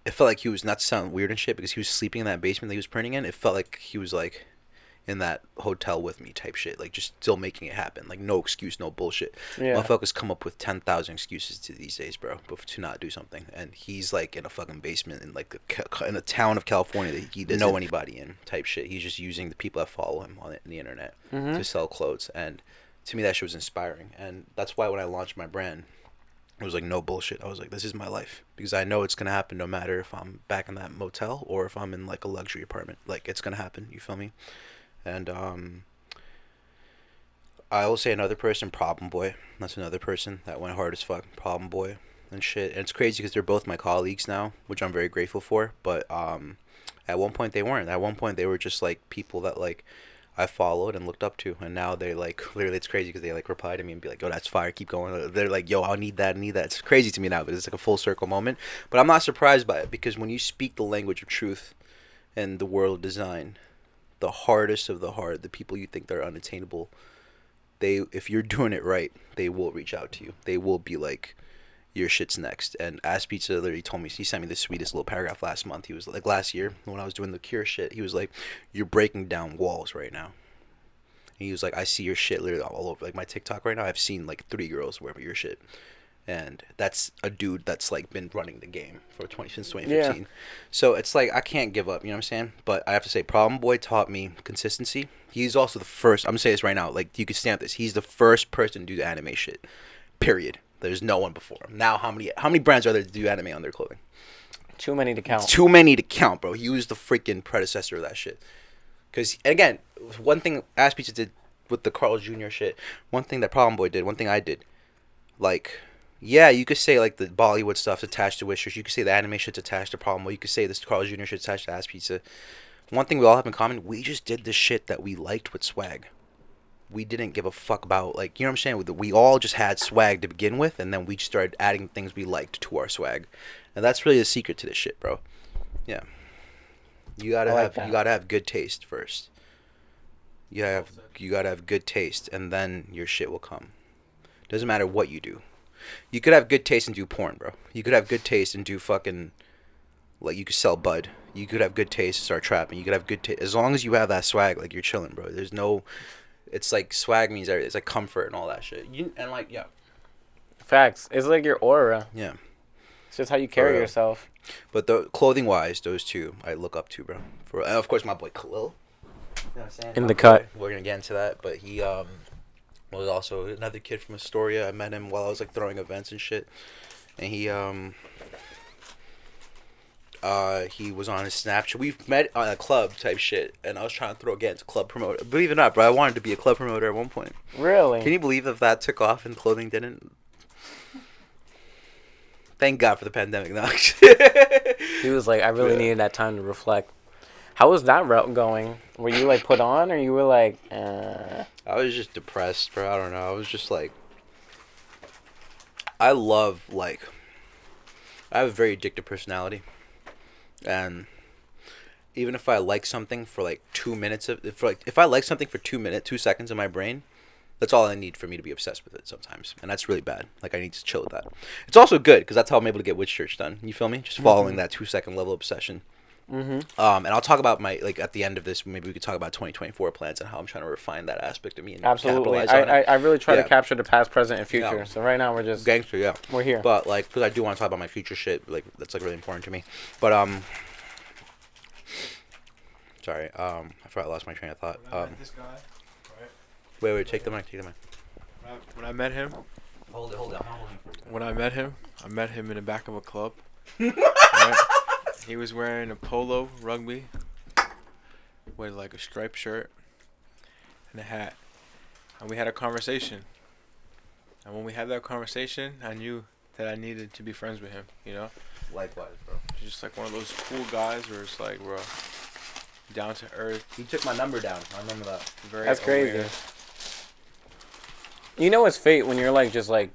[SPEAKER 3] it felt like he was, not to sound weird and shit, because he was sleeping in that basement that he was printing in. It felt like he was like in that hotel with me type shit, like just still making it happen, like no excuse, no bullshit. Motherfuckers come up with 10,000 excuses to these days, bro, but to not do something. And he's like in a fucking basement in like in a town of California that he doesn't know anybody in type shit. He's just using the people that follow him on the internet to sell clothes. And to me that shit was inspiring. And that's why when I launched my brand, it was like no bullshit. I was like, this is my life, because I know it's gonna happen no matter if I'm back in that motel or if I'm in like a luxury apartment. Like it's gonna happen, you feel me? And I will say another person, Problem Boy. That's another person that went hard as fuck. Problem Boy and shit. And it's crazy because they're both my colleagues now, which I'm very grateful for. But at one point they weren't. At one point they were just like people that like I followed and looked up to. And now they like, literally it's crazy because they like reply to me and be like, yo, that's fire, keep going. They're like, yo, I need that. It's crazy to me now, but it's like a full circle moment. But I'm not surprised by it, because when you speak the language of truth and the world of design, the hardest of the hard, the people you think they're unattainable, if you're doing it right, they will reach out to you. They will be like, your shit's next. And Ass Pizza literally told me, he sent me the sweetest little paragraph last year when I was doing the Cure shit. He was like, you're breaking down walls right now. He was like, I see your shit literally all over. Like, my TikTok right now, I've seen, like, 3 girls wear your shit. And that's a dude that's, like, been running the game since 2015. Yeah. So it's like, I can't give up, you know what I'm saying? But I have to say, Problem Boy taught me consistency. He's also the first, I'm going to say this right now, like, you can stamp this. He's the first person to do the anime shit. Period. There's no one before him. Now, how many brands are there to do anime on their clothing?
[SPEAKER 2] Too many to count.
[SPEAKER 3] Too many to count, bro. He was the freaking predecessor of that shit. Because, again, one thing Ass Pizza did with the Carl Jr. shit, one thing that Problem Boy did, one thing I did, like, yeah, you could say, like, the Bollywood stuff's attached to Wishers. You could say the anime shit's attached to Problem Boy. You could say this Carl Jr. shit's attached to Ass Pizza. One thing we all have in common, we just did the shit that we liked with swag. We didn't give a fuck about, like, you know what I'm saying? We all just had swag to begin with, and then we just started adding things we liked to our swag. And that's really the secret to this shit, bro. Yeah. You gotta have good taste first. You gotta have good taste, and then your shit will come. Doesn't matter what you do. You could have good taste and do porn, bro. You could have good taste and do fucking, like, you could sell bud. You could have good taste and start trapping. You could have good taste. As long as you have that swag, like, you're chilling, bro. There's no, it's like swag means everything. It's like comfort and all that shit. And like, yeah.
[SPEAKER 2] Facts. It's like your aura.
[SPEAKER 3] Yeah.
[SPEAKER 2] It's just how you carry yourself.
[SPEAKER 3] But the clothing wise, those two I look up to, bro. And of course, my boy Khalil. You know what I'm saying?
[SPEAKER 2] In the cut.
[SPEAKER 3] We're gonna get into that, but he was also another kid from Astoria. I met him while I was like throwing events and shit, and he was on his Snapchat. We've met on a club type shit, and I was trying to throw against club promoter. Believe it or not, bro, I wanted to be a club promoter at one point.
[SPEAKER 2] Really?
[SPEAKER 3] Can you believe that took off and clothing didn't? Thank God for the pandemic, though.
[SPEAKER 2] He was like, I really needed that time to reflect. How was that route going? Were you like put on, or you were like?
[SPEAKER 3] I was just depressed, bro. I don't know. I was just like, I love, like, I have a very addictive personality, and even if I like something for like 2 minutes if I like something for 2 seconds in my brain, that's all I need for me to be obsessed with it sometimes. And that's really bad. Like, I need to chill with that. It's also good, because that's how I'm able to get witch church done. You feel me? Just following that 2-second level obsession. And I'll talk about my, like, at the end of this, maybe we could talk about 2024 plans and how I'm trying to refine that aspect of me and
[SPEAKER 2] absolutely.
[SPEAKER 3] capitalize on it.
[SPEAKER 2] I really try to capture the past, present, and future.
[SPEAKER 3] Yeah.
[SPEAKER 2] So right now we're just
[SPEAKER 3] gangster, yeah.
[SPEAKER 2] We're here.
[SPEAKER 3] But, like, because I do want to talk about my future shit, like, that's, like, really important to me. But, sorry, I forgot I lost my train of thought.
[SPEAKER 4] When I met this guy, right?
[SPEAKER 3] Wait, take the mic.
[SPEAKER 4] When I met him,
[SPEAKER 3] Hold it. I'm not holding it for you.
[SPEAKER 4] when I met him in the back of a club. Right? He was wearing a polo rugby with like a striped shirt and a hat, and we had a conversation. And when we had that conversation, I knew that I needed to be friends with him. You know.
[SPEAKER 3] Likewise, bro.
[SPEAKER 4] He's just like one of those cool guys where it's like, bro, down to earth.
[SPEAKER 3] He took my number down. I remember that.
[SPEAKER 4] Very
[SPEAKER 2] That's crazy.
[SPEAKER 4] aware.
[SPEAKER 2] You know it's fate when you're like just like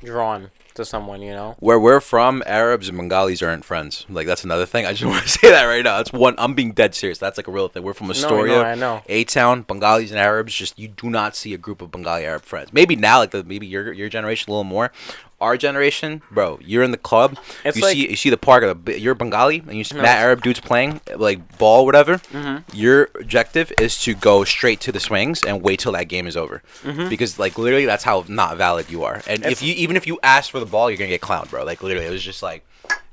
[SPEAKER 2] drawn to someone, you know?
[SPEAKER 3] Where we're from, Arabs and Bengalis aren't friends. Like, that's another thing. I just want to say that right now. That's one. I'm being dead serious. That's like a real thing. We're from Astoria,
[SPEAKER 2] No, I know.
[SPEAKER 3] A-Town, Bengalis and Arabs. Just, you do not see a group of Bengali Arab friends. Maybe now, like maybe your generation a little more. Our generation, bro, you're in the club.
[SPEAKER 2] It's
[SPEAKER 3] you
[SPEAKER 2] like,
[SPEAKER 3] see the park. You're Bengali, and you see Matt Arab dudes playing like ball, whatever.
[SPEAKER 2] Mm-hmm.
[SPEAKER 3] Your objective is to go straight to the swings and wait till that game is over, because like literally that's how not valid you are. And even if you ask for the ball, you're gonna get clowned, bro. Like literally, it was just like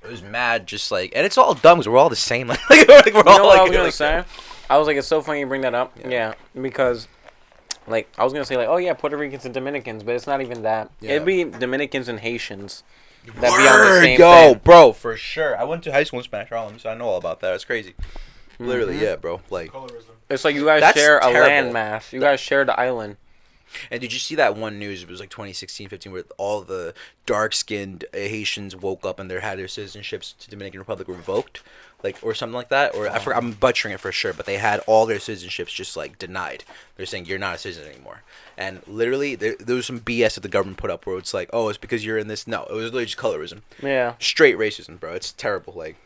[SPEAKER 3] it was mad, just like, and it's all dumb because we're all the same. Like we're all
[SPEAKER 2] you know what
[SPEAKER 3] like,
[SPEAKER 2] I was gonna say? I was like, it's so funny you bring that up. Yeah, because. Like, I was going to say, like, oh, yeah, Puerto Ricans and Dominicans, but it's not even that. Yeah. It'd be Dominicans and Haitians that be on the same thing.
[SPEAKER 3] Bro, for sure. I went to high school in Spanish Harlem, so I know all about that. It's crazy. Literally, yeah, bro. Like,
[SPEAKER 4] Colorism.
[SPEAKER 2] It's like you guys share a landmass. You guys share the island.
[SPEAKER 3] And did you see that one news? It was like 2016, 15, where all the dark-skinned Haitians woke up and had their citizenships to Dominican Republic revoked, like, or something like that. Or I forgot, I'm butchering it for sure, but they had all their citizenships just like denied. They're saying you're not a citizen anymore. And literally, there was some BS that the government put up where it's like, oh, it's because you're in this. No, it was literally just colorism.
[SPEAKER 2] Yeah.
[SPEAKER 3] Straight racism, bro. It's terrible. Like,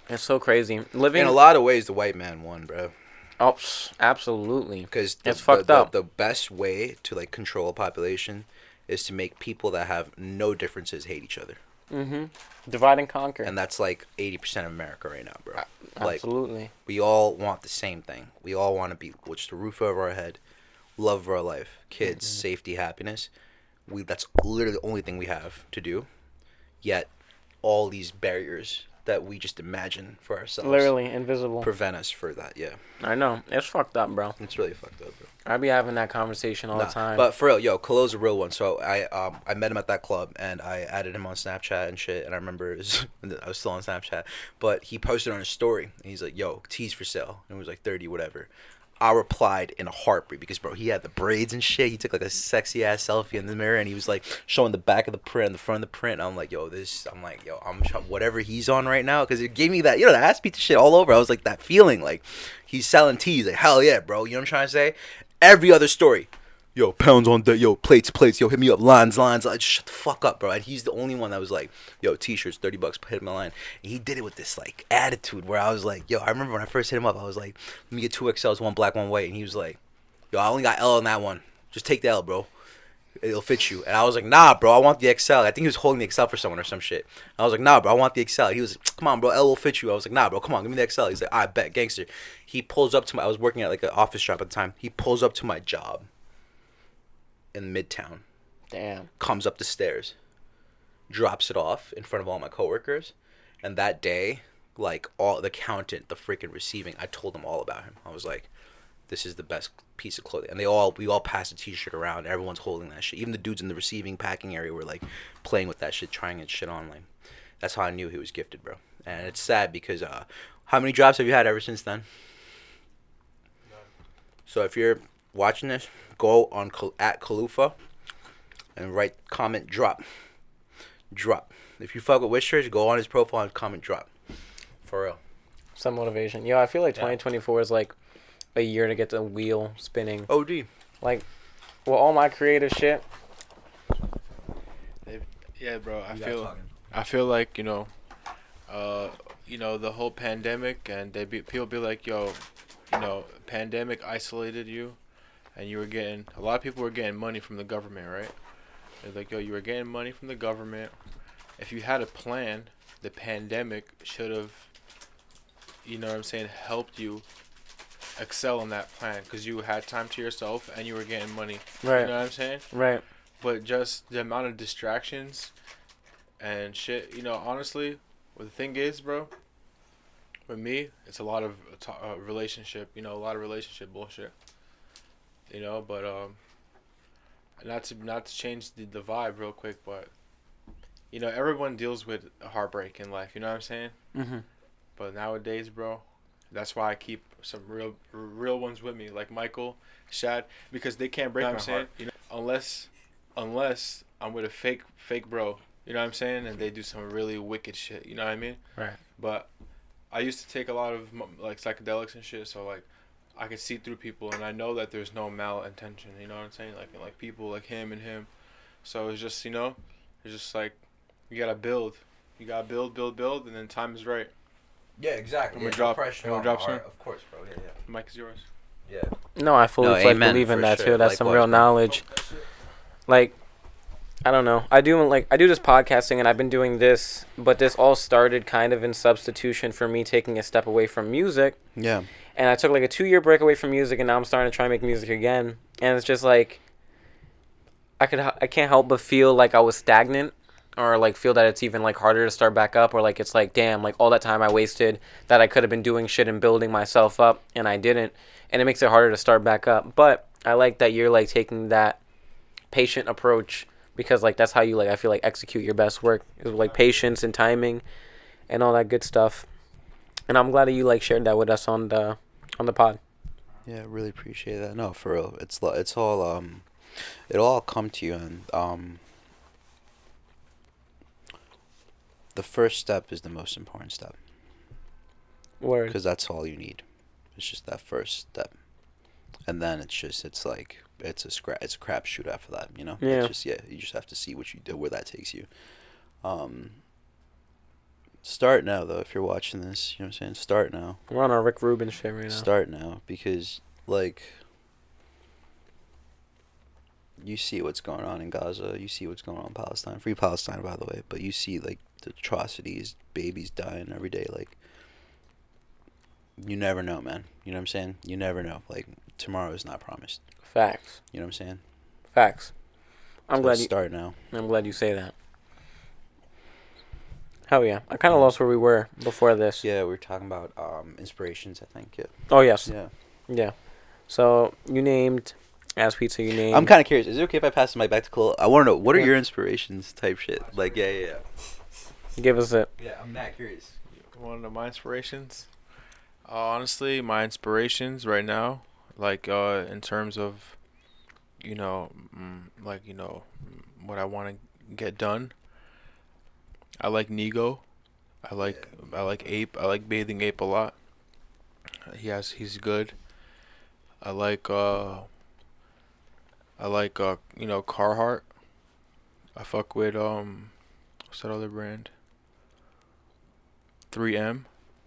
[SPEAKER 2] it's so crazy. Living
[SPEAKER 3] in a lot of ways, the white man won, bro.
[SPEAKER 2] Oh, absolutely.
[SPEAKER 3] Because
[SPEAKER 2] it's fucked up.
[SPEAKER 3] The best way to like control a population is to make people that have no differences hate each other.
[SPEAKER 2] Mm-hmm. Divide and conquer.
[SPEAKER 3] And that's like 80% of America right now, bro.
[SPEAKER 2] Absolutely.
[SPEAKER 3] Like, we all want the same thing. We all want to be, just the roof over our head. love of our life, kids, safety, happiness. That's literally the only thing we have to do. Yet, all these barriers that we just imagine for ourselves,
[SPEAKER 2] Literally invisible,
[SPEAKER 3] prevent us for that. Yeah,
[SPEAKER 2] I know. It's fucked up, bro.
[SPEAKER 3] it's really fucked up, bro.
[SPEAKER 2] I be having that conversation all the time.
[SPEAKER 3] But for real, yo, Khalil's a real one. So I met him at that club and I added him on Snapchat and shit. And I remember I was still on Snapchat, but he posted on his story and he's like, "Yo, tees for sale." And it was like 30, whatever. I replied in a heartbeat because, bro, he had the braids and shit. He took like a sexy ass selfie in the mirror and he was like showing the back of the print and the front of the print. And I'm like, yo, I'm whatever he's on right now, because it gave me that, that ass beat shit all over. I was like, that feeling, like he's selling tees, like hell yeah, bro. You know what I'm trying to say? Every other story, yo, pounds on that, yo, plates, yo, hit me up, lines, like, shut the fuck up, bro. And he's the only one that was like, yo, t-shirts, $30, hit my line. And he did it with this like attitude where I was like, yo, I remember when I first hit him up, I was like, let me get 2 XLs, one black, one white. And he was like, yo, I only got L on that one. Just take the L, bro. It'll fit you. And I was like, nah, bro, I want the XL. I think he was holding the XL for someone or some shit. I was like, nah, bro, I want the XL. He was like, come on, bro, L will fit you. I was like, nah, bro, come on, give me the XL. He's like, I bet, gangster. He pulls up to I was working at like an office shop at the time. He pulls up to my job in Midtown.
[SPEAKER 2] Damn.
[SPEAKER 3] Comes up the stairs, drops it off in front of all my coworkers. And that day, like all the accountant, the freaking receiving, I told them all about him. I was like, this is the best piece of clothing. And we all passed a t-shirt around. Everyone's holding that shit. Even the dudes in the receiving packing area were like playing with that shit, trying it shit on. Like, that's how I knew he was gifted, bro. And it's sad because how many drops have you had ever since then? None. So if you're watching this, go on at Kalufa and write comment drop. If you fuck with Wishers, go on his profile and comment drop. For real.
[SPEAKER 2] Some motivation. Yo, I feel like 2024 is like a year to get the wheel spinning.
[SPEAKER 3] OD.
[SPEAKER 2] Like, well, all my creative shit.
[SPEAKER 4] Yeah, bro. I feel like the whole pandemic, and people be like, yo, pandemic isolated you, and a lot of people were getting money from the government, right? They're like, yo, you were getting money from the government. If you had a plan, the pandemic should have, helped you excel in that plan, because you had time to yourself and you were getting money.
[SPEAKER 2] Right.
[SPEAKER 4] You know what I'm saying?
[SPEAKER 2] Right.
[SPEAKER 4] But just the amount of distractions and shit, honestly, what the thing is, bro, with me, it's a lot of relationship, a lot of relationship bullshit. But not to change the vibe real quick, but everyone deals with a heartbreak in life, you know what I'm saying?
[SPEAKER 2] Mm-hmm.
[SPEAKER 4] But nowadays, bro, that's why I keep some real ones with me, like Michael, Shad, because they can't break my heart. Unless I'm with a fake bro, you know what I'm saying, and they do some really wicked shit, you know what I mean?
[SPEAKER 2] Right.
[SPEAKER 4] But I used to take a lot of like psychedelics and shit, so like I could see through people, and I know that there's no malintention, you know what I'm saying? Like people like him and him. So it's just, it's just like you gotta build, and then time is right.
[SPEAKER 3] Yeah, exactly.
[SPEAKER 4] I'm gonna drop some.
[SPEAKER 3] Of course, bro. Yeah.
[SPEAKER 4] Mike is yours.
[SPEAKER 3] Yeah.
[SPEAKER 2] No, I fully believe in that too. That's some real knowledge. Like, I don't know. I do this podcasting, and I've been doing this, but this all started kind of in substitution for me taking a step away from music.
[SPEAKER 3] Yeah.
[SPEAKER 2] And I took like a 2-year break away from music, and now I'm starting to try and make music again. And it's just like I can't help but feel like I was stagnant, or like feel that it's even like harder to start back up, or like it's like, damn, like all that time I wasted that I could have been doing shit and building myself up, and I didn't. And it makes it harder to start back up. But I like that you're like taking that patient approach, because like that's how you like, I feel like, execute your best work, is like patience and timing and all that good stuff. And I'm glad that you like shared that with us on the pod.
[SPEAKER 3] Yeah, really appreciate that. No, for real. It's all it'll all come to you, and the first step is the most important step.
[SPEAKER 2] Word.
[SPEAKER 3] Because that's all you need. It's just that first step, and then it's a crapshoot after that.
[SPEAKER 2] Yeah.
[SPEAKER 3] It's just, you just have to see what you do, where that takes you. Start now, though. If you're watching this, you know what I'm saying. Start now.
[SPEAKER 2] We're on our Rick Rubin shit right now.
[SPEAKER 3] Start now, because like you see what's going on in Gaza. You see what's going on in Palestine. Free Palestine, by the way. But you see like the atrocities, babies dying every day. Like, you never know, man. You know what I'm saying? You never know. Like, tomorrow is not promised.
[SPEAKER 2] Facts.
[SPEAKER 3] You know what I'm saying?
[SPEAKER 2] Facts. I'm
[SPEAKER 3] So
[SPEAKER 2] glad
[SPEAKER 3] let's
[SPEAKER 2] you
[SPEAKER 3] start now.
[SPEAKER 2] I'm glad you say that. Hell yeah. I kind of lost where we were before this.
[SPEAKER 3] Yeah, we were talking about inspirations, I think. Yeah.
[SPEAKER 2] Oh, yes.
[SPEAKER 3] Yeah.
[SPEAKER 2] Yeah. So, you named, Ass Pizza, you named.
[SPEAKER 3] I'm kind of curious. Is it okay if I pass the mic back to Cole? I want to know, what are
[SPEAKER 2] Yeah.
[SPEAKER 3] your inspirations type shit? Like, yeah.
[SPEAKER 2] Give us it.
[SPEAKER 3] Yeah, I'm that curious.
[SPEAKER 4] One of my inspirations. Honestly, my inspirations right now, like in terms of, what I want to get done. I like Nego. I like Ape. I like Bathing Ape a lot. He's good. I like Carhartt. I fuck with what's that other brand? 3M.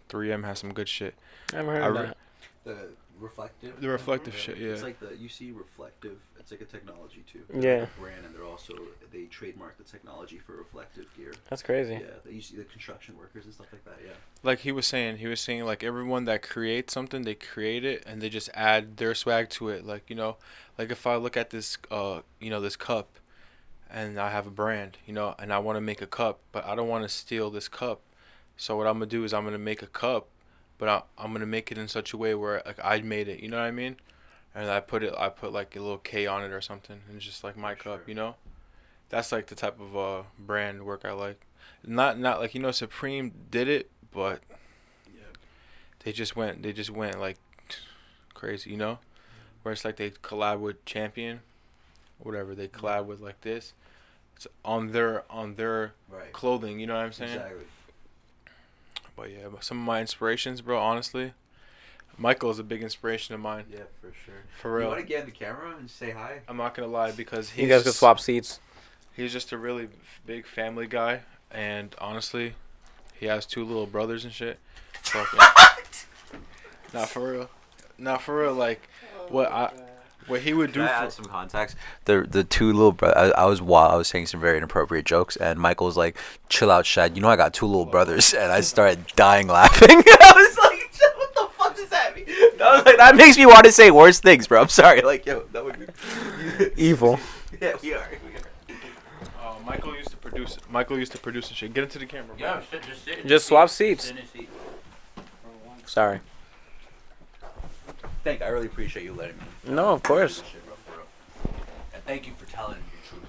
[SPEAKER 4] 3M has some good shit.
[SPEAKER 2] I haven't heard of that.
[SPEAKER 3] The reflective.
[SPEAKER 4] The reflective shit, yeah.
[SPEAKER 3] It's like you see reflective. It's like a technology too.
[SPEAKER 2] Yeah.
[SPEAKER 3] Like a brand, and they trademark the technology for reflective gear.
[SPEAKER 2] That's crazy.
[SPEAKER 3] Yeah, you see the construction workers and stuff like that. Yeah.
[SPEAKER 4] Like he was saying like everyone that creates something, they create it and they just add their swag to it. Like, like if I look at this this cup and I have a brand, and I want to make a cup, but I don't want to steal this cup. So what I'm going to do is I'm going to make a cup, but I'm going to make it in such a way where like I made it, you know what I mean? And I put like a little K on it or something, and it's just like my cup, That's like the type of brand work I like. Not like Supreme did it, but they just went like crazy, Where it's like they collab with Champion, whatever they collab with like this. It's on their
[SPEAKER 3] Right.
[SPEAKER 4] clothing, you know what I'm saying?
[SPEAKER 3] Exactly.
[SPEAKER 4] But yeah, some of my inspirations, bro, honestly, Michael is a big inspiration of mine.
[SPEAKER 3] Yeah, for sure.
[SPEAKER 4] For real.
[SPEAKER 3] You want to get in the camera and say hi?
[SPEAKER 4] I'm not gonna lie, because
[SPEAKER 2] You guys could swap seats.
[SPEAKER 4] He's just a really big family guy, and honestly, he has 2 little brothers and shit. Fucking. Not for real. Like, what he would do.
[SPEAKER 3] Can I add some context? The 2 little brothers. I was saying some very inappropriate jokes, and Michael was like, "Chill out, Shad. You know I got 2 little brothers," and I started dying laughing. I was like, "What the fuck does that mean?" I was like, that makes me want to say worse things, bro. I'm sorry. Like, yo, that would be
[SPEAKER 2] Evil.
[SPEAKER 3] Yeah, we are.
[SPEAKER 4] Michael used to produce and shit. Get into the camera, bro.
[SPEAKER 3] Yeah, shit, just sit.
[SPEAKER 2] Just swap seats. Sorry.
[SPEAKER 3] I really appreciate you letting me.
[SPEAKER 2] No, of course.
[SPEAKER 3] Shit, bro, for real. And thank you for telling your truth.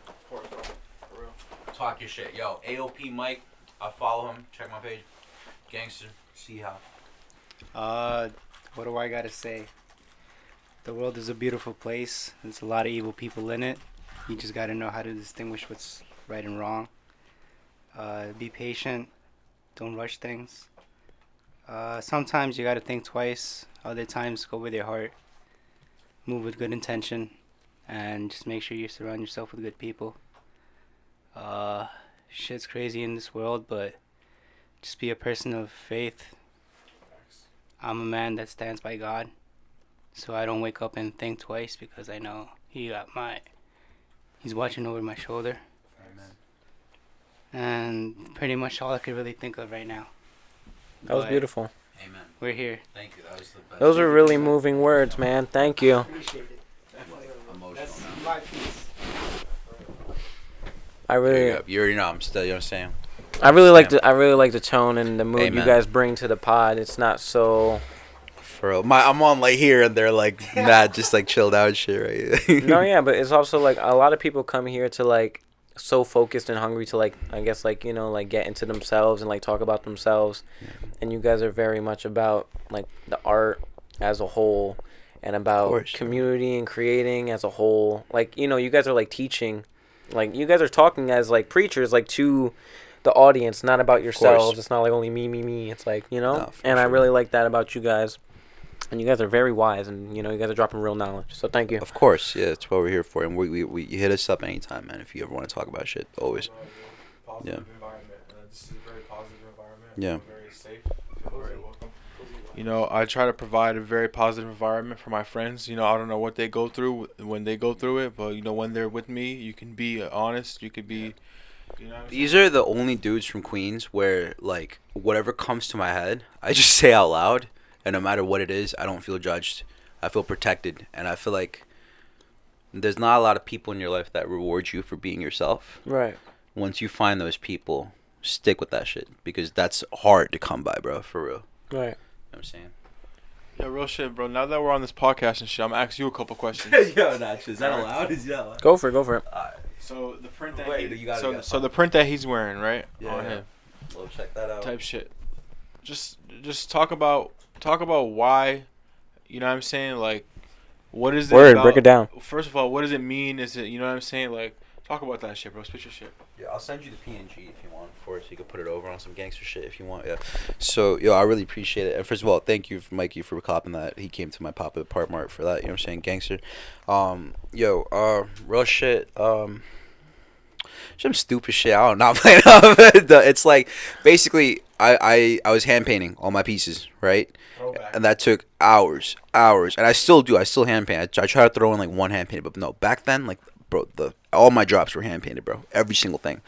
[SPEAKER 4] Of course, bro. For real.
[SPEAKER 3] Talk your shit. Yo, AOP Mike, I follow him. Check my page. Gangster, see how.
[SPEAKER 5] What do I gotta say? The world is a beautiful place. There's a lot of evil people in it. You just gotta know how to distinguish what's right and wrong. Be patient. Don't rush things. Sometimes you gotta think twice. Other times, go with your heart. Move with good intention. And just make sure you surround yourself with good people. Shit's crazy in this world, but just be a person of faith. I'm a man that stands by God. So I don't wake up and think twice, because I know He's watching over my shoulder.
[SPEAKER 3] Amen.
[SPEAKER 5] And pretty much all I could really think of right now.
[SPEAKER 2] That was
[SPEAKER 5] But
[SPEAKER 2] beautiful.
[SPEAKER 3] Amen.
[SPEAKER 5] We're here.
[SPEAKER 3] Thank you. That was the best.
[SPEAKER 2] Those were really moving words, man. Thank you.
[SPEAKER 5] Appreciate it.
[SPEAKER 3] Emotional.
[SPEAKER 5] That's
[SPEAKER 3] now.
[SPEAKER 5] my piece.
[SPEAKER 2] I really,
[SPEAKER 3] You already know. I'm still. You know what I'm saying?
[SPEAKER 2] I really like the tone and the mood
[SPEAKER 3] Amen.
[SPEAKER 2] you guys bring to the pod. It's not so.
[SPEAKER 3] For real. I'm on like here, and they're like not just like chilled out shit, right?
[SPEAKER 2] No, yeah, but it's also like a lot of people come here to like so focused and hungry to like, I guess, like, like get into themselves and like talk about themselves. And you guys are very much about like the art as a whole and about community and creating as a whole. Like, you guys are like teaching, like you guys are talking as like preachers, like to the audience, not about yourselves. It's not like only me. It's like,
[SPEAKER 3] No,
[SPEAKER 2] and I
[SPEAKER 3] sure.
[SPEAKER 2] really like that about you guys. And you guys are very wise, and you guys are dropping real knowledge. So thank you.
[SPEAKER 3] Of course, yeah, that's what we're here for. And we you hit us up anytime, man. If you ever want to talk about shit, always.
[SPEAKER 4] Positive environment. This is a very positive environment.
[SPEAKER 3] Yeah.
[SPEAKER 4] Very safe. Feel very welcome. I try to provide a very positive environment for my friends. I don't know what they go through when they go through it, but when they're with me, you can be honest. You could be.
[SPEAKER 3] These are the only dudes from Queens where like whatever comes to my head, I just say out loud. and no matter what it is, I don't feel judged. I feel protected, and I feel like there's not a lot of people in your life that reward you for being yourself.
[SPEAKER 2] Right.
[SPEAKER 3] Once you find those people, stick with that shit, because that's hard to come by, bro, for real.
[SPEAKER 2] Right.
[SPEAKER 3] You know what I'm saying?
[SPEAKER 4] Yeah, real shit, bro. Now that we're on this podcast and shit, I'm gonna ask you a couple questions.
[SPEAKER 3] Yo, Natch, is that allowed? Is that allowed?
[SPEAKER 2] Go for it. Go for it.
[SPEAKER 4] So the print that
[SPEAKER 3] Wait, you gotta
[SPEAKER 4] so the print that he's wearing, right?
[SPEAKER 3] Yeah.
[SPEAKER 4] On him.
[SPEAKER 3] Well, check that out.
[SPEAKER 4] Type shit. Just talk about why, you know what I'm saying? Like, what is it
[SPEAKER 2] Word.
[SPEAKER 4] about,
[SPEAKER 2] Break it down.
[SPEAKER 4] First of all, what does it mean? Is it, you know what I'm saying? Like, talk about that shit, bro. Spit your shit.
[SPEAKER 3] Yeah, I'll send you the PNG if you want for it, so you can put it over on some gangster shit if you want. Yeah. So, yo, I really appreciate it. And first of all, thank you, Mikey, for copping that. He came to my pop-up part mark for that. You know what I'm saying, gangster. Real shit. Some stupid shit. I don't know. It's like basically I was hand painting all my pieces, right? And that took hours, and I still do. I still hand paint. I try to throw in like one hand painted, but no. Back then, like, bro, all my drops were hand painted, bro. Every single thing.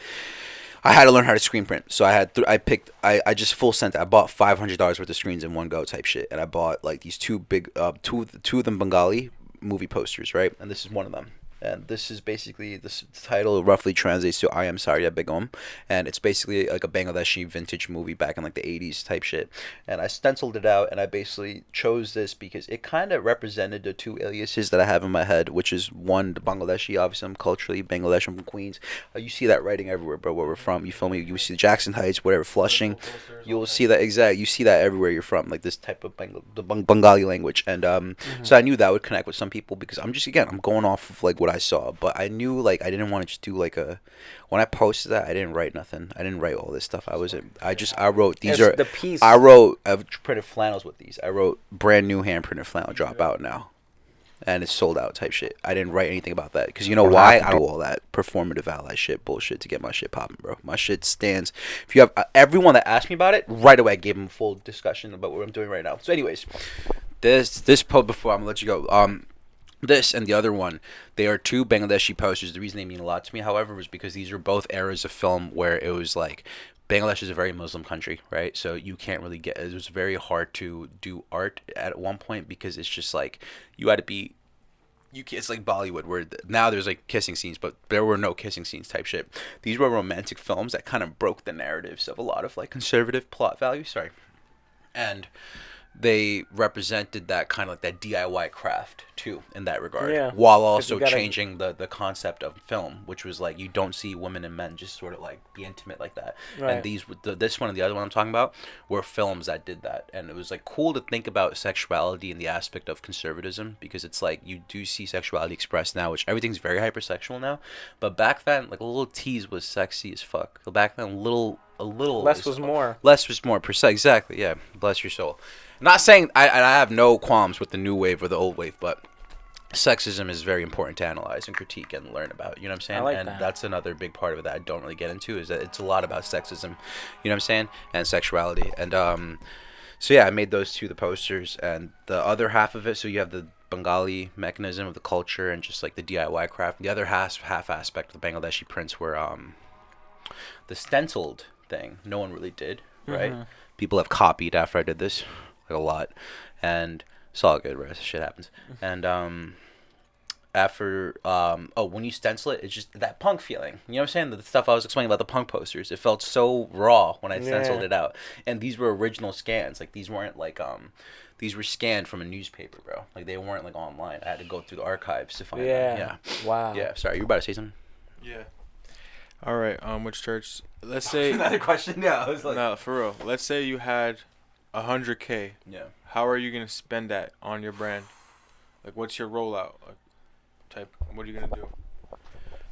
[SPEAKER 3] I had to learn how to screen print, so I just full sent. I bought $500 worth of screens in one go, type shit, and I bought like these two big, two of them Bengali movie posters, right? And this is one of them. And this is basically, this title roughly translates to I Am Sorry Begum. And it's basically like a Bangladeshi vintage movie back in like the 80s type shit. And I stenciled it out, and I basically chose this because it kind of represented the two aliases that I have in my head, which is one, the Bangladeshi. Obviously, I'm culturally Bangladesh. I'm from Queens. You see that writing everywhere, bro, where we're from. You feel me? You see Jackson Heights, whatever, Flushing. You'll see that, exact. You see that everywhere you're from, like this type of the Bengali language. And so I knew that would connect with some people because I'm going off of like what I saw, but I knew like I didn't want to just do like when I posted that, I didn't write nothing. I didn't write all this stuff. I wrote these
[SPEAKER 2] It's
[SPEAKER 3] are
[SPEAKER 2] the piece.
[SPEAKER 3] I've printed flannels with these. I wrote brand new hand printed flannel, drop out now, and it's sold out type shit. I didn't write anything about that because you know why? I do all that performative ally shit bullshit to get my shit popping, bro. My shit stands. If you have everyone that asked me about it right away, I gave them full discussion about what I'm doing right now. So anyways, this before I'm gonna let you go. This and the other one, they are two Bangladeshi posters. The reason they mean a lot to me, however, was because these are both eras of film where it was like, Bangladesh is a very Muslim country, right? So you can't really it was very hard to do art at one point because it's just like, you had to be, it's like Bollywood where now there's like kissing scenes, but there were no kissing scenes type shit. These were romantic films that kind of broke the narratives of a lot of like conservative plot values, and they represented that kind of like that DIY craft too in that regard, while also changing the concept of film, which was like you don't see women and men just sort of like be intimate like that. And this one and the other one I'm talking about were films that did that, and it was like cool to think about sexuality in the aspect of conservatism, because it's like you do see sexuality expressed now, which everything's very hypersexual now, but back then like a little tease was sexy as fuck. Back then a little
[SPEAKER 2] less was more.
[SPEAKER 3] Less was more. Exactly. Yeah. Bless your soul. I'm not saying I have no qualms with the new wave or the old wave, but sexism is very important to analyze and critique and learn about. You know what I'm saying?
[SPEAKER 2] I like
[SPEAKER 3] and
[SPEAKER 2] that.
[SPEAKER 3] That's another big part of it that I don't really get into, is that it's a lot about sexism. You know what I'm saying? And sexuality. And so yeah, I made those two the posters, and the other half of it. So you have the Bengali mechanism of the culture and just like the DIY craft. The other half aspect of the Bangladeshi prints were the stenciled thing. No one really did, right?
[SPEAKER 2] Mm-hmm.
[SPEAKER 3] People have copied after I did this, like a lot, and it's all good, right? Shit happens. And after when you stencil it, it's just that punk feeling. You know what I'm saying? The stuff I was explaining about the punk posters, it felt so raw when I stenciled it out. And these were original scans. Like these weren't like these were scanned from a newspaper, bro. Like they weren't like online. I had to go through the archives to find them. Yeah.
[SPEAKER 2] Wow.
[SPEAKER 3] Yeah. Sorry, you were about to say something?
[SPEAKER 4] Yeah. All right. Which church? Let's say.
[SPEAKER 3] Another question. Yeah. I was like.
[SPEAKER 4] No, for real. Let's say you had $100K.
[SPEAKER 3] Yeah.
[SPEAKER 4] How are you gonna spend that on your brand? Like, what's your rollout? Like, what are you gonna do?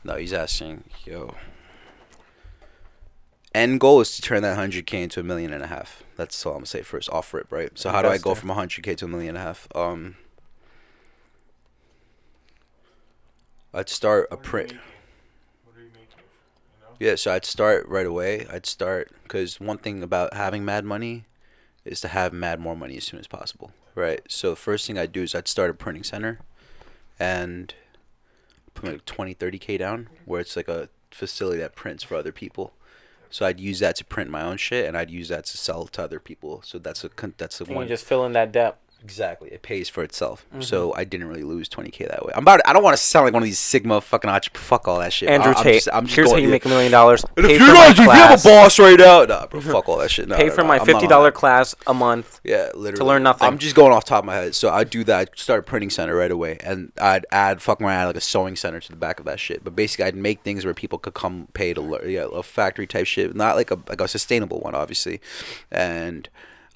[SPEAKER 3] No, he's asking, yo. End goal is to turn that 100K into $1.5 million. That's all I'm gonna say first, off rip, right? So how do I go from 100K to $1.5 million? I'd start a print.
[SPEAKER 4] What are you making?
[SPEAKER 3] Yeah, so I'd start right away. Because one thing about having mad money is to have mad more money as soon as possible, right? So the first thing I'd do is I'd start a printing center and put like 20, 30K down, where it's like a facility that prints for other people. So I'd use that to print my own shit, and I'd use that to sell to other people. So that's a
[SPEAKER 2] And
[SPEAKER 3] one.
[SPEAKER 2] you just fill in that debt.
[SPEAKER 3] Exactly, it pays for itself. So I didn't really lose 20K that way. I don't want to sound like one of these Sigma fucking fuck all that shit.
[SPEAKER 2] Andrew Tate.
[SPEAKER 3] I'm just
[SPEAKER 2] Here's how
[SPEAKER 3] going,
[SPEAKER 2] you make $1 million.
[SPEAKER 3] And
[SPEAKER 2] Pay
[SPEAKER 3] if
[SPEAKER 2] for
[SPEAKER 3] you're
[SPEAKER 2] my
[SPEAKER 3] not, if you have
[SPEAKER 2] class.
[SPEAKER 3] a boss right now, nah, bro, fuck all that shit. No,
[SPEAKER 2] Pay
[SPEAKER 3] no,
[SPEAKER 2] for
[SPEAKER 3] no,
[SPEAKER 2] my
[SPEAKER 3] I'm not on
[SPEAKER 2] $50
[SPEAKER 3] that.
[SPEAKER 2] class a month.
[SPEAKER 3] Yeah, literally.
[SPEAKER 2] To learn nothing.
[SPEAKER 3] I'm just going off the top of my head. So I do that. I start a printing center right away, and I'd add like a sewing center to the back of that shit. But basically, I'd make things where people could come pay to learn. Yeah, a factory type shit, not like a sustainable one, obviously, and.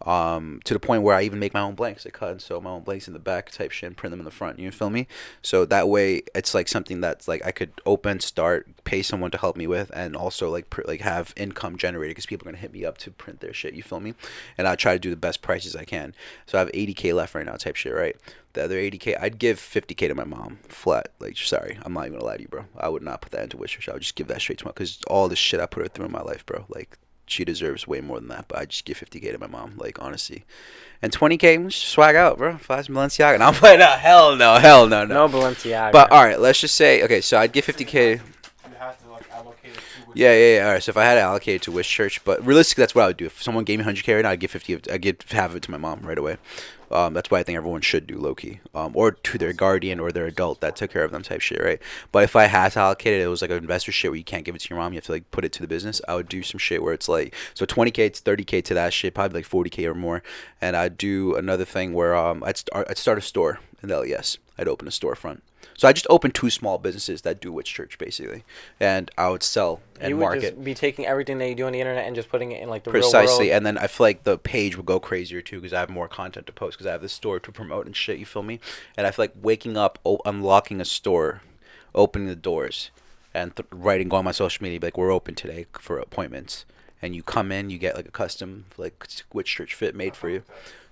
[SPEAKER 3] To the point where I even make my own blanks. I cut and sew my own blanks in the back type shit and print them in the front. You feel me? So that way, it's like something that's like I could start, pay someone to help me with, and also like have income generated because people are gonna hit me up to print their shit. You feel me? And I try to do the best prices I can. So I have 80K left right now type shit, right? The other 80K, I'd give 50K to my mom flat. Like, sorry, I'm not even gonna lie to you, bro. I would not put that into Wish. I would just give that straight to my, because all the shit I put her through in my life, bro. Like. She deserves way more than that, but I just give 50K to my mom, like, honestly. And 20K, swag out, bro. 5 Balenciaga. And I'm like, no, hell no.
[SPEAKER 2] No Balenciaga.
[SPEAKER 3] But, all right, let's just say, okay, so I'd give 50K.
[SPEAKER 4] You have to like allocate it to Wish.
[SPEAKER 3] Yeah. All right, so if I had to allocate it to Wish Church, but realistically, that's what I would do. If someone gave me 100K right now, I'd give 50, I'd give half of it to my mom right away. That's why I think everyone should do low-key. Or to their guardian or their adult that took care of them type shit, right? But if I had to allocate it was like an investor shit where you can't give it to your mom. You have to, like, put it to the business. I would do some shit where it's like, so 20K to 30K to that shit, probably like 40K or more. And I'd do another thing where I'd start a store in the LES. I'd open a storefront. So I just opened 2 small businesses that do Witch Church, basically. And I would sell and
[SPEAKER 2] you would
[SPEAKER 3] market.
[SPEAKER 2] just be taking everything that you do on the internet and just putting it in like the
[SPEAKER 3] Precisely,
[SPEAKER 2] real world.
[SPEAKER 3] and then I feel like the page would go crazier too because I have more content to post because I have this store to promote and shit. You feel me? And I feel like waking up, unlocking a store, opening the doors, and writing on my social media like we're open today for appointments. And you come in, you get like a custom like Witch Church fit made for you.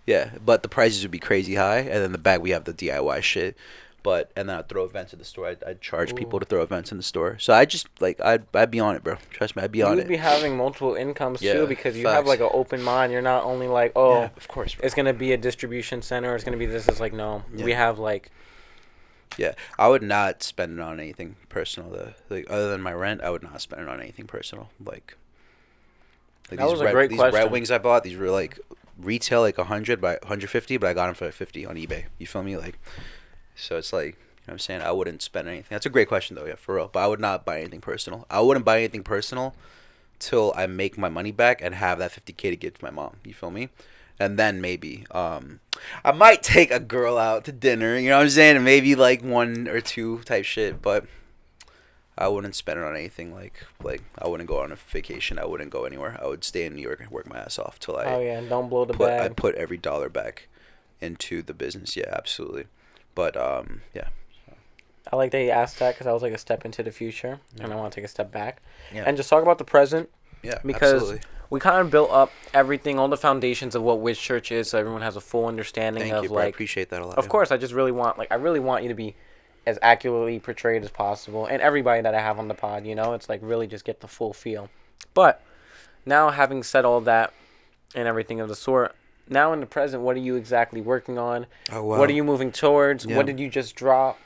[SPEAKER 3] Yeah, but the prices would be crazy high, and then the back we have the DIY shit. And then I'd throw events at the store. I'd charge people to throw events in the store. So I just like I'd be on it, bro. Trust me, I'd be on it.
[SPEAKER 2] You'd be having multiple incomes
[SPEAKER 3] Yeah,
[SPEAKER 2] too because you
[SPEAKER 3] facts.
[SPEAKER 2] have like an open mind. You're not only like,
[SPEAKER 3] Yeah, of course, bro.
[SPEAKER 2] it's gonna be a distribution center. Or it's gonna be this. It's like no,
[SPEAKER 3] Yeah.
[SPEAKER 2] we have like.
[SPEAKER 3] Yeah, I would not spend it on anything personal though. Like other than my rent, I would not spend it on anything personal. Like
[SPEAKER 2] That was a great
[SPEAKER 3] these
[SPEAKER 2] question.
[SPEAKER 3] Red Wings I bought. These were like retail like 100 by 150, but I got them for like 50 on eBay. You feel me? Like, so it's like. You know what I'm saying? I wouldn't spend anything. That's a great question, though, yeah, for real. But I would not buy anything personal. I wouldn't buy anything personal till I make my money back and have that 50K to give to my mom. You feel me? And then maybe I might take a girl out to dinner. You know what I'm saying? And maybe like 1 or 2 type shit. But I wouldn't spend it on anything like I wouldn't go on a vacation. I wouldn't go anywhere. I would stay in New York and work my ass off till I.
[SPEAKER 2] Oh yeah, and don't blow the bag.
[SPEAKER 3] I put every dollar back into the business. Yeah, absolutely. But yeah.
[SPEAKER 2] I like that you asked that because I was like a step into the future, and I want to take a step back,
[SPEAKER 3] Yeah.
[SPEAKER 2] and just talk about the present.
[SPEAKER 3] Yeah,
[SPEAKER 2] because
[SPEAKER 3] absolutely.
[SPEAKER 2] we kind of built up everything, all the foundations of what Wiz Church is, so everyone has a full understanding
[SPEAKER 3] Thank
[SPEAKER 2] of
[SPEAKER 3] you, bro. I
[SPEAKER 2] like.
[SPEAKER 3] appreciate that a lot.
[SPEAKER 2] Of course, I just really want I really want you to be as accurately portrayed as possible, and everybody that I have on the pod, you know, it's like really just get the full feel. But now, having said all that and everything of the sort, now in the present, what are you exactly working on?
[SPEAKER 3] Oh, wow.
[SPEAKER 2] What are you moving towards?
[SPEAKER 3] Yeah.
[SPEAKER 2] What did you just drop?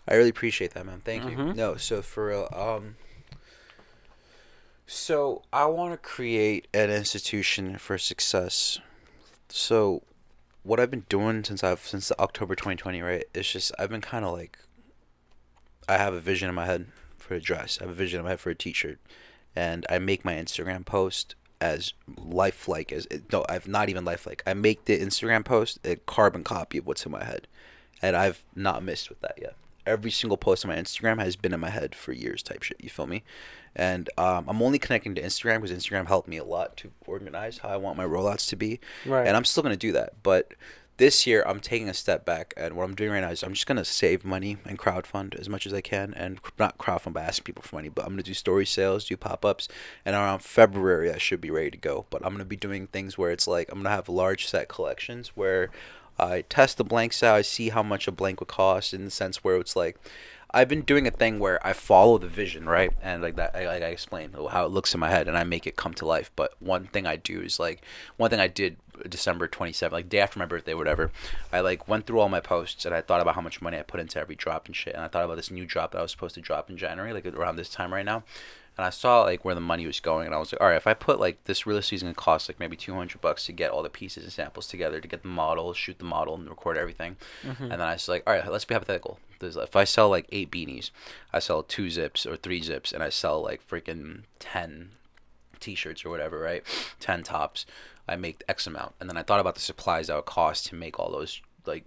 [SPEAKER 3] I really appreciate that, man. Thank you.
[SPEAKER 2] Mhm.
[SPEAKER 3] No, so for real, so I want to create an institution for success. So what I've been doing since October 2020, right? It's just I've been kind of like I have a vision in my head for a dress. I have a vision in my head for a t-shirt, and I make my Instagram post as lifelike as no, I've not even lifelike. I make the Instagram post a carbon copy of what's in my head, and I've not missed with that yet. Every single post on my Instagram has been in my head for years type shit. You feel me? And I'm only connecting to Instagram because Instagram helped me a lot to organize how I want my rollouts to be.
[SPEAKER 2] Right.
[SPEAKER 3] And I'm still going to do that. But this year, I'm taking a step back. And what I'm doing right now is I'm just going to save money and crowdfund as much as I can. And not crowdfund by asking people for money, but I'm going to do story sales, do pop-ups. And around February, I should be ready to go. But I'm going to be doing things where it's like I'm going to have large set collections where I test the blanks out. I see how much a blank would cost in the sense where it's like I've been doing a thing where I follow the vision, right? And like that, I explain how it looks in my head and I make it come to life. But one thing I do is like one thing I did December 27th, like day after my birthday, whatever. I like went through all my posts and I thought about how much money I put into every drop and shit. And I thought about this new drop that I was supposed to drop in January, like around this time right now. and I saw like where the money was going, and I was like, all right, if I put like this realistically is gonna cost like maybe $200 to get all the pieces and samples together, to get the model, shoot the model, and record everything, and then I was like, all right, let's be hypothetical. If I sell like 8 beanies, I sell 2 zips or 3 zips, and I sell like freaking 10 t-shirts or whatever, right? 10 tops. I make X amount, and then I thought about the supplies that would cost to make all those like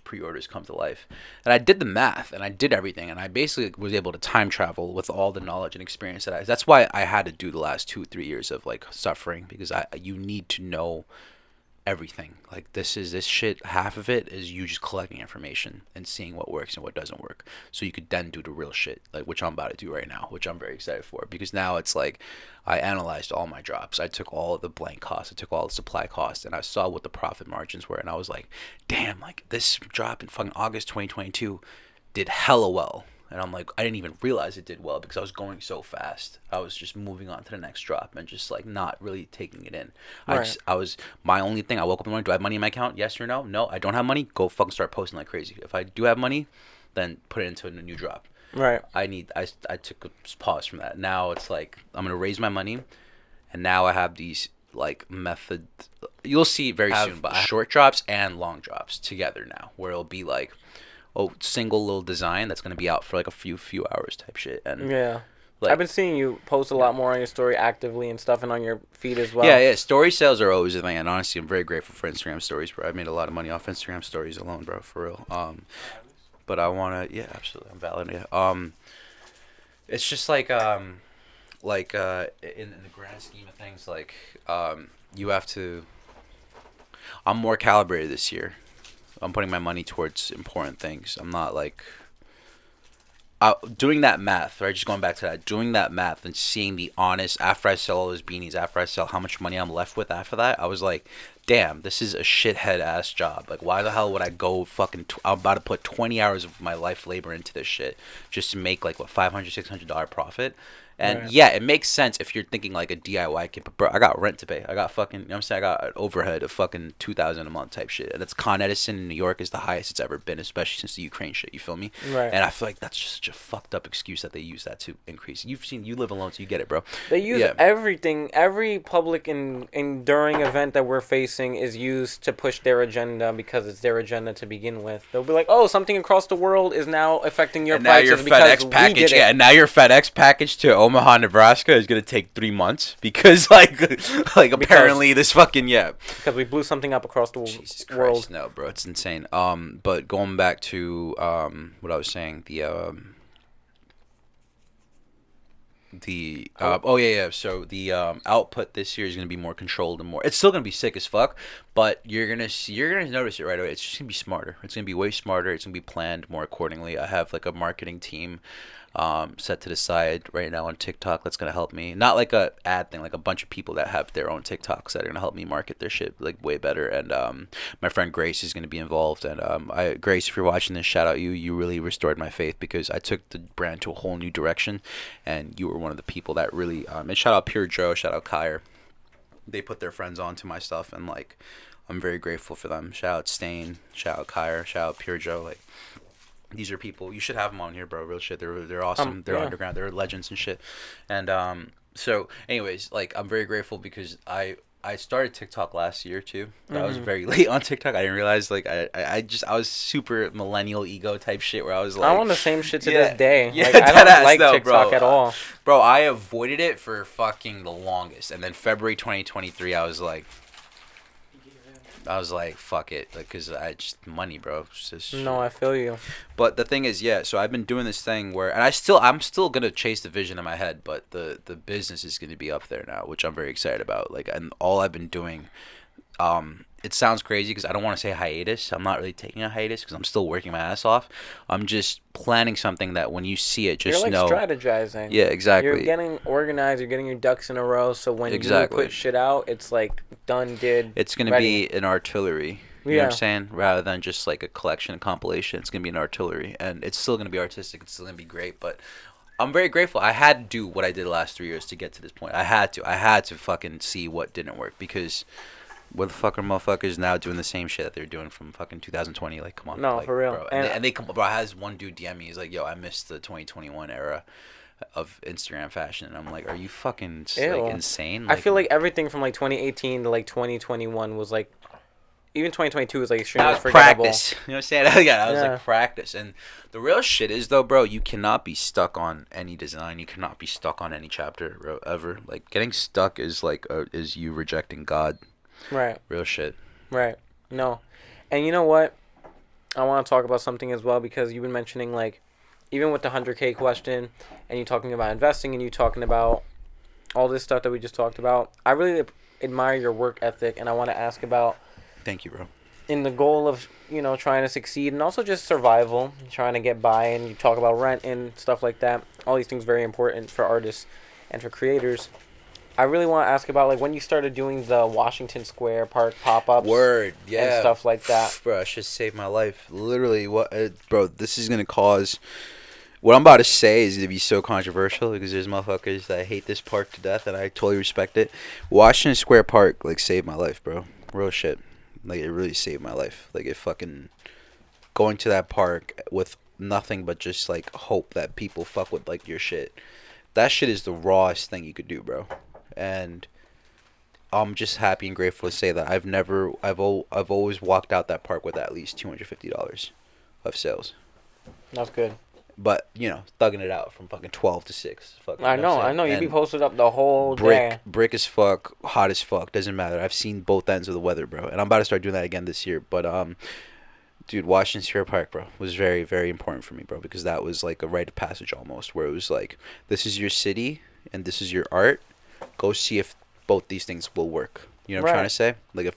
[SPEAKER 3] pre-orders come to life, and I did the math and I did everything, and I basically was able to time travel with all the knowledge and experience that's why I had to do the last 2-3 years of like suffering, because you need to know everything. Like this shit, half of it is you just collecting information and seeing what works and what doesn't work, so you could then do the real shit, like which I'm about to do right now, which I'm very excited for, because now it's like I analyzed all my drops. I took all the blank costs, I took all the supply costs, and I saw what the profit margins were, and I was like, damn, like this drop in fucking August 2022 did hella well. And I'm like, I didn't even realize it did well because I was going so fast. I was just moving on to the next drop and just like not really taking it in.
[SPEAKER 2] Right.
[SPEAKER 3] I was my only thing. I woke up in the morning. Do I have money in my account? Yes or no? No, I don't have money. Go fucking start posting like crazy. If I do have money, then put it into a new drop.
[SPEAKER 2] Right.
[SPEAKER 3] I took a pause from that. Now it's like I'm gonna raise my money, and now I have these like method. You'll see very soon, but I have short drops and long drops together now, where it'll be like single little design that's gonna be out for like a few hours type shit. And
[SPEAKER 2] Yeah.
[SPEAKER 3] like,
[SPEAKER 2] I've been seeing you post a lot more on your story actively and stuff, and on your feed as well.
[SPEAKER 3] yeah. Story sales are always a thing, and honestly, I'm very grateful for Instagram stories, bro. I made a lot of money off Instagram stories alone, bro, for real. But I wanna, yeah, absolutely, I'm valid. Yeah. It's just like in the grand scheme of things, like you have to. I'm more calibrated this year. I'm putting my money towards important things. I'm not like doing that math, right? Just going back to that, doing that math and seeing the honest, after I sell all those beanies, after I sell how much money I'm left with after that, I was like, damn, this is a shithead ass job. Like, why the hell would I go fucking, I'm about to put 20 hours of my life labor into this shit just to make like, what, $500, $600 profit? And
[SPEAKER 2] Right.
[SPEAKER 3] yeah, it makes sense if you're thinking like a DIY kid, but bro, I got rent to pay. I got fucking, you know what I'm saying? I got an overhead of fucking $2,000 a month type shit. And it's Con Edison in New York is the highest it's ever been, especially since the Ukraine shit, you feel me?
[SPEAKER 2] Right.
[SPEAKER 3] And I feel like that's just such a fucked up excuse that they use that to increase. You live alone, so you get it, bro.
[SPEAKER 2] They use everything. Every public and enduring event that we're facing is used to push their agenda because it's their agenda to begin with. They'll be like, "Oh, something across the world is now affecting your
[SPEAKER 3] And now
[SPEAKER 2] prices
[SPEAKER 3] your
[SPEAKER 2] because
[SPEAKER 3] FedEx package,
[SPEAKER 2] we did it."
[SPEAKER 3] and now your FedEx package to Omaha, Nebraska is gonna take 3 months because like apparently this fucking
[SPEAKER 2] because we blew something up across the
[SPEAKER 3] Jesus
[SPEAKER 2] world.
[SPEAKER 3] Christ, no, bro, it's insane. But going back to what I was saying, So the output this year is gonna be more controlled and more. It's still gonna be sick as fuck, but you're gonna notice it right away. It's just gonna be smarter. It's gonna be way smarter. It's gonna be planned more accordingly. I have like a marketing team set to the side right now on TikTok that's gonna help me. Not like a ad thing, like a bunch of people that have their own TikToks that are gonna help me market their shit like way better. And my friend Grace is gonna be involved. And Grace, if you're watching this, shout out you. You really restored my faith because I took the brand to a whole new direction, and you were one of the people that really. And shout out Pure Joe, shout out Kyer. They put their friends onto my stuff, and like I'm very grateful for them. Shout out Stain, shout out Kyer, shout out Pure Joe. Like, these are people you should have them on here, bro. Real shit. They're awesome. They're underground. They're legends and shit. And so anyways, like I'm very grateful because I started TikTok last year too. I was very late on TikTok. I didn't realize like I was super millennial ego type shit where I was like
[SPEAKER 2] I'm on the same shit to this day.
[SPEAKER 3] Yeah,
[SPEAKER 2] Like, I don't
[SPEAKER 3] deadass,
[SPEAKER 2] like
[SPEAKER 3] no,
[SPEAKER 2] TikTok
[SPEAKER 3] bro.
[SPEAKER 2] at all.
[SPEAKER 3] Bro, I avoided it for fucking the longest, and then February 2023, I was like, fuck it, like, cause I just money, bro. It's just
[SPEAKER 2] No, I feel you.
[SPEAKER 3] But the thing is, so I've been doing this thing where, and I'm still gonna chase the vision in my head, but the business is gonna be up there now, which I'm very excited about. Like, and all I've been doing, it sounds crazy because I don't want to say hiatus. I'm not really taking a hiatus because I'm still working my ass off. I'm just planning something that when you see it, just
[SPEAKER 2] You're like
[SPEAKER 3] know.
[SPEAKER 2] strategizing.
[SPEAKER 3] Yeah, exactly.
[SPEAKER 2] You're getting organized. You're getting your ducks in a row. So when you put shit out, it's like done, did.
[SPEAKER 3] It's gonna be an artillery. You know what I'm saying? Rather than just like a collection, a compilation, it's gonna be an artillery, and it's still gonna be artistic. It's still gonna be great, but I'm very grateful. I had to do what I did the last 3 years to get to this point. I had to fucking see what didn't work because. What the fuck are motherfuckers now doing the same shit that they're doing from fucking 2020? Like, come on.
[SPEAKER 2] No,
[SPEAKER 3] like,
[SPEAKER 2] for real.
[SPEAKER 3] Bro. And they come, bro, I had this one dude DM me. He's like, yo, I missed the 2021 era. of Instagram fashion, and I'm like, are you fucking
[SPEAKER 2] Ew.
[SPEAKER 3] like insane?
[SPEAKER 2] I feel like everything from like 2018 to like 2021 was like, even 2022 was like
[SPEAKER 3] that
[SPEAKER 2] extremely
[SPEAKER 3] was
[SPEAKER 2] forgettable.
[SPEAKER 3] practice. You know what I'm saying? Yeah, that was
[SPEAKER 2] Yeah.
[SPEAKER 3] like practice. And the real shit is though, bro, you cannot be stuck on any design. You cannot be stuck on any chapter, bro, ever. Like getting stuck is like is you rejecting God.
[SPEAKER 2] Right.
[SPEAKER 3] Real shit.
[SPEAKER 2] Right. No. And you know what? I want to talk about something as well, because you've been mentioning, like, even with the 100K question, and you talking about investing, and you talking about all this stuff that we just talked about. I really admire your work ethic, and I want to ask about,
[SPEAKER 3] Thank you, bro.
[SPEAKER 2] in the goal of, you know, trying to succeed, and also just survival, trying to get by, and you talk about rent and stuff like that. All these things very important for artists and for creators. I really want to ask about, like, when you started doing the Washington Square Park pop-ups.
[SPEAKER 3] Word, yeah.
[SPEAKER 2] And stuff like that.
[SPEAKER 3] Bro, I should save my life. Literally, bro, this is going to cause... What I'm about to say is going to be so controversial because there's motherfuckers that hate this park to death, and I totally respect it. Washington Square Park, like, saved my life, bro. Real shit. Like, it really saved my life. Like, it fucking... Going to that park with nothing but just, like, hope that people fuck with, like, your shit. That shit is the rawest thing you could do, bro. And I'm just happy and grateful to say that I've always walked out that park with at least $250 of sales.
[SPEAKER 2] That's good.
[SPEAKER 3] But, you know, thugging it out from fucking 12 to 6. Fucking,
[SPEAKER 2] I know. You be posted up the whole day.
[SPEAKER 3] Brick as fuck, hot as fuck, doesn't matter. I've seen both ends of the weather, bro. And I'm about to start doing that again this year. But, dude, Washington Square Park, bro, was very, very important for me, bro. Because that was like a rite of passage almost. Where it was like, this is your city and this is your art. Go see if both these things will work. You know what I'm trying to say? Like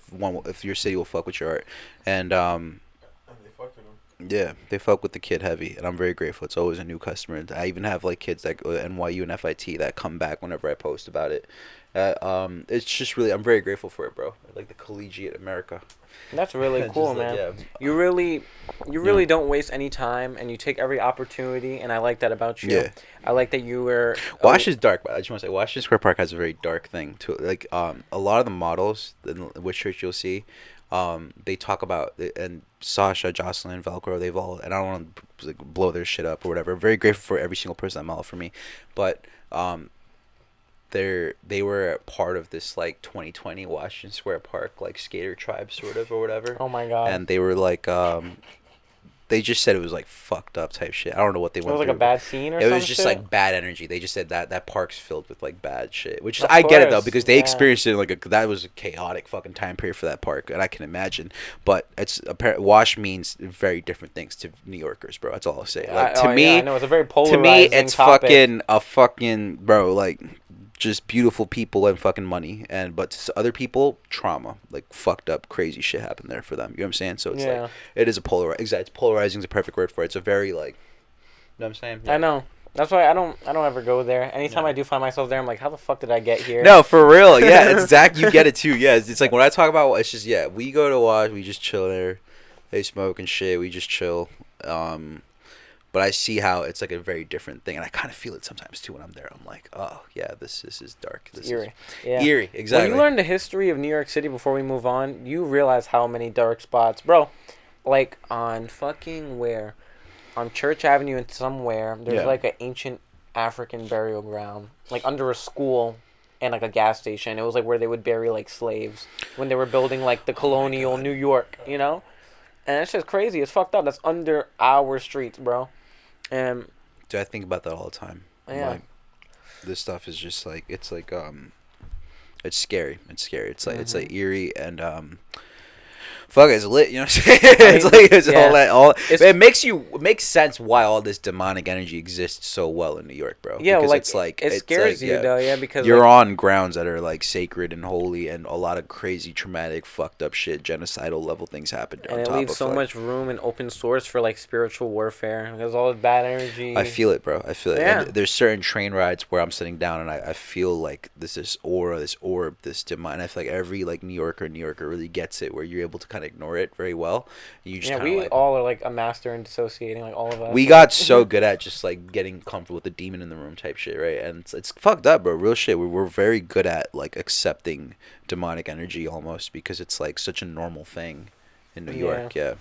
[SPEAKER 3] if your city will fuck with your art, and
[SPEAKER 4] They fucked with him.
[SPEAKER 3] yeah, they fuck with the kid heavy, and I'm very grateful. It's always a new customer. I even have like kids that go to NYU and FIT that come back whenever I post about it. It's just really, I'm very grateful for it, bro. Like the collegiate America.
[SPEAKER 2] That's really cool,
[SPEAKER 3] Just, like,
[SPEAKER 2] man.
[SPEAKER 3] yeah.
[SPEAKER 2] You really don't waste any time, and you take every opportunity, and I like that about you.
[SPEAKER 3] Yeah.
[SPEAKER 2] I like that you were...
[SPEAKER 3] Wash is dark, but I just want to say Washington Square Park has a very dark thing to it. Like a lot of the models in which church you'll see, they talk about, and Sasha, Jocelyn, Velcro, they've all, and I don't want to like blow their shit up or whatever. I'm very grateful for every single person that modeled for me, but they were part of this like 2020 Washington Square Park like skater tribe sort of or whatever.
[SPEAKER 2] Oh my god.
[SPEAKER 3] And they were like they just said it was like fucked up type shit. I don't know what they
[SPEAKER 2] It
[SPEAKER 3] went
[SPEAKER 2] was like
[SPEAKER 3] through.
[SPEAKER 2] a bad scene or
[SPEAKER 3] It
[SPEAKER 2] something?
[SPEAKER 3] was just like bad energy. They just said that park's filled with like bad shit, which is,
[SPEAKER 2] Of
[SPEAKER 3] I get it though
[SPEAKER 2] course,
[SPEAKER 3] because they
[SPEAKER 2] yeah.
[SPEAKER 3] experienced it like that was a chaotic fucking time period for that park, and I can imagine. But it's Wash means very different things to New Yorkers, bro. That's all I'll say. Like to me,
[SPEAKER 2] I know it's a very
[SPEAKER 3] to
[SPEAKER 2] polarizing
[SPEAKER 3] me, it's
[SPEAKER 2] topic.
[SPEAKER 3] fucking bro, like just beautiful people and fucking money, but to other people, trauma, like fucked up, crazy shit happened there for them. You know what I'm saying? So it's like it is a it's polarizing is a perfect word for it. It's a very like, you know what I'm saying? Yeah.
[SPEAKER 2] I know. That's why I don't ever go there. Anytime I do find myself there, I'm like, how the fuck did I get here?
[SPEAKER 3] No, for real. Yeah, it's Zach. You get it too. Yeah, it's like when I talk about it's just we go to Wash, we just chill there. They smoke and shit. We just chill. But I see how it's like a very different thing, and I kind of feel it sometimes too when I'm there. I'm like, oh yeah, this is dark. This
[SPEAKER 2] eerie.
[SPEAKER 3] Is eerie. Exactly.
[SPEAKER 2] When you learn the history of New York City before we move on, you realize how many dark spots, bro. Like on fucking where, on Church Avenue and somewhere, there's like an ancient African burial ground, like under a school and like a gas station. It was like where they would bury like slaves when they were building like the colonial New York, you know. And it's just crazy. It's fucked up. That's under our streets, bro.
[SPEAKER 3] Dude, I think about that all the time.
[SPEAKER 2] Yeah.
[SPEAKER 3] Like, this stuff is just like it's like it's scary. It's scary. It's like it's like eerie and fuck, it's lit. You know what I'm saying? It's like it's all that. It makes sense why all this demonic energy exists so well in New York, bro.
[SPEAKER 2] Yeah,
[SPEAKER 3] because
[SPEAKER 2] like
[SPEAKER 3] it's like
[SPEAKER 2] it scares you though, yeah, because
[SPEAKER 3] you're
[SPEAKER 2] like,
[SPEAKER 3] on grounds that are like sacred and holy, and a lot of crazy, traumatic, fucked up shit, genocidal level things happen.
[SPEAKER 2] And it leaves so much room and open source for like spiritual warfare. There's all this bad energy.
[SPEAKER 3] I feel it, bro. I feel it.
[SPEAKER 2] Yeah.
[SPEAKER 3] And there's certain train rides where I'm sitting down and I feel like this aura, this orb, this demon. I feel like every like New Yorker really gets it, where you're able to kind of ignore it very well. You just
[SPEAKER 2] we
[SPEAKER 3] like,
[SPEAKER 2] all are like a master in dissociating, like all of us.
[SPEAKER 3] we got so good at just like getting comfortable with the demon in the room type shit, right? And it's fucked up, bro. Real shit. We're very good at like accepting demonic energy almost because it's like such a normal thing in New York. Yeah.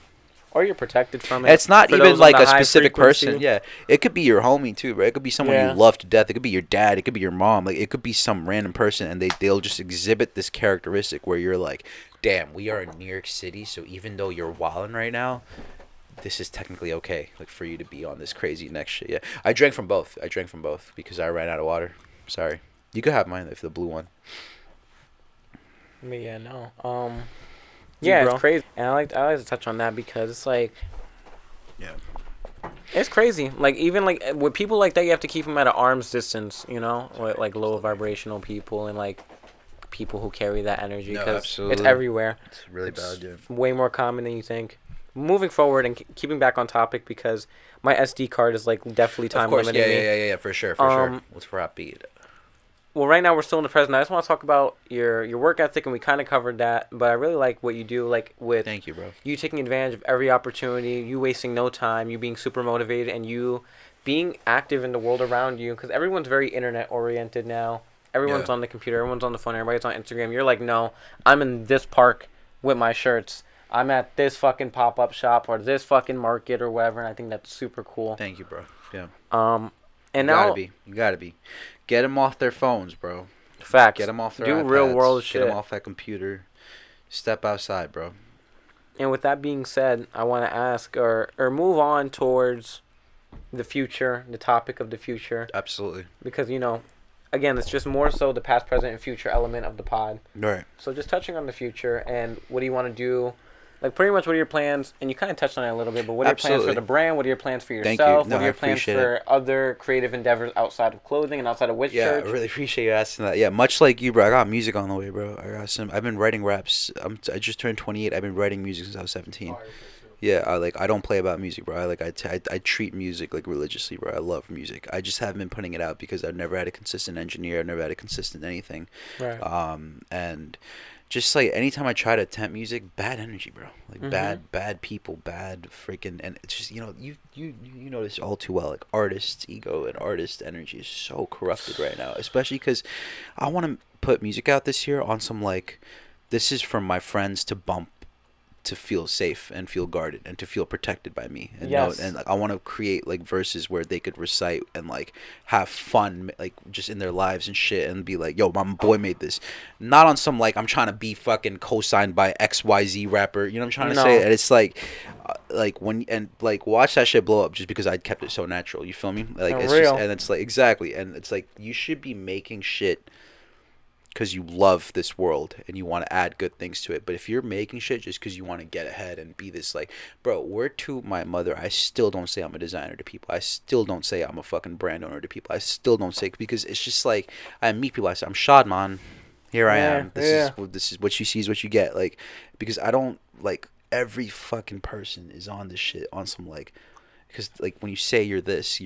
[SPEAKER 2] or you're protected from it.
[SPEAKER 3] It's not
[SPEAKER 2] For
[SPEAKER 3] even
[SPEAKER 2] those on
[SPEAKER 3] like
[SPEAKER 2] the
[SPEAKER 3] a
[SPEAKER 2] high
[SPEAKER 3] specific person.
[SPEAKER 2] frequency.
[SPEAKER 3] Yeah, it could be your homie too, bro. It could be someone
[SPEAKER 2] Yeah.
[SPEAKER 3] you love to death. It could be your dad. It could be your mom. Like it could be some random person, and they'll just exhibit this characteristic where you're like, damn, we are in New York City, so even though you're wilding right now, this is technically okay, like for you to be on this crazy next shit. Yeah, I drank from both. Because I ran out of water. Sorry, you could have mine if the blue one.
[SPEAKER 2] But yeah, no. Yeah, it's crazy, and I like to touch on that because it's like,
[SPEAKER 3] Yeah.
[SPEAKER 2] it's crazy. Like even like with people like that, you have to keep them at an arm's distance. You know, with like low vibrational people and like people who carry that energy
[SPEAKER 3] No,
[SPEAKER 2] because
[SPEAKER 3] absolutely.
[SPEAKER 2] it's everywhere.
[SPEAKER 3] It's really bad, yeah.
[SPEAKER 2] Way more common than you think. Moving forward and keeping back on topic because my SD card is like definitely time
[SPEAKER 3] Of course,
[SPEAKER 2] limiting me.
[SPEAKER 3] yeah, for sure, for sure. Let's wrap it.
[SPEAKER 2] Well, right now we're still in the present. I just want to talk about your work ethic, and we kind of covered that. But I really like what you do, like with
[SPEAKER 3] Thank you, bro.
[SPEAKER 2] you taking advantage of every opportunity, you wasting no time, you being super motivated, and you being active in the world around you. Because everyone's very internet oriented now. Everyone's
[SPEAKER 3] Yeah.
[SPEAKER 2] on the computer, everyone's on the phone, everybody's on Instagram. You're like, no, I'm in this park with my shirts. I'm at this fucking pop-up shop or this fucking market or whatever, and I think that's super cool.
[SPEAKER 3] Thank you, bro. Yeah.
[SPEAKER 2] And
[SPEAKER 3] You
[SPEAKER 2] now
[SPEAKER 3] gotta be. Get them off their phones, bro.
[SPEAKER 2] facts.
[SPEAKER 3] Get them off their
[SPEAKER 2] do
[SPEAKER 3] iPads.
[SPEAKER 2] real world
[SPEAKER 3] Get
[SPEAKER 2] shit.
[SPEAKER 3] them off that computer. Step outside, bro.
[SPEAKER 2] And with that being said, I want to ask or move on towards the future, the topic of the future,
[SPEAKER 3] Absolutely.
[SPEAKER 2] because again, it's just more so the past, present, and future element of the pod.
[SPEAKER 3] Right.
[SPEAKER 2] So just touching on the future and what do you want to do? Like pretty much what are your plans? And you kind of touched on it a little bit, but what are your plans
[SPEAKER 3] Absolutely.
[SPEAKER 2] for the brand? What are your plans for
[SPEAKER 3] Thank you.
[SPEAKER 2] yourself?
[SPEAKER 3] No,
[SPEAKER 2] What are
[SPEAKER 3] I
[SPEAKER 2] your plans
[SPEAKER 3] appreciate
[SPEAKER 2] for other creative endeavors outside of clothing and outside of Witch
[SPEAKER 3] Yeah,
[SPEAKER 2] Church?
[SPEAKER 3] I really appreciate you asking that. Yeah, much like you, bro. I got music on the way, bro. I've been writing raps. I just turned 28. I've been writing music since I was 17. Yeah, I don't play about music, bro. I treat music like religiously, bro. I love music. I just haven't been putting it out because I've never had a consistent engineer. I've never had a consistent anything.
[SPEAKER 2] Right.
[SPEAKER 3] And just like anytime I try to attempt music, bad energy, bro. Like
[SPEAKER 2] Mhm.
[SPEAKER 3] bad people, bad freaking, and it's just you know this all too well. Like artists' ego and artist energy is so corrupted right now, especially because I want to put music out this year on some like, this is for my friends to bump, to feel safe and feel guarded and to feel protected by me, and
[SPEAKER 2] Yes.
[SPEAKER 3] and like, I want to create like verses where they could recite and like have fun, like just in their lives and shit, and be like, yo, my boy made this, not on some like I'm trying to be fucking co-signed by XYZ rapper, you know what I'm trying to
[SPEAKER 2] No.
[SPEAKER 3] say? And it's like when, and like watch that shit blow up just because I kept it so natural, you feel me? Like
[SPEAKER 2] And
[SPEAKER 3] it's
[SPEAKER 2] real.
[SPEAKER 3] just, and it's like exactly, and it's like you should be making shit because you love this world and you want to add good things to it. But if you're making shit just because you want to get ahead and be this like, bro, word to my mother, I still don't say I'm a designer to people. I still don't say I'm a fucking brand owner to people. I still don't say, because it's just like, I meet people, I say, I'm Shad, man. Here I
[SPEAKER 2] Yeah,
[SPEAKER 3] am. This is what you see is what you get. Like, because I don't like, every fucking person is on this shit on some like, because like when you say you're this,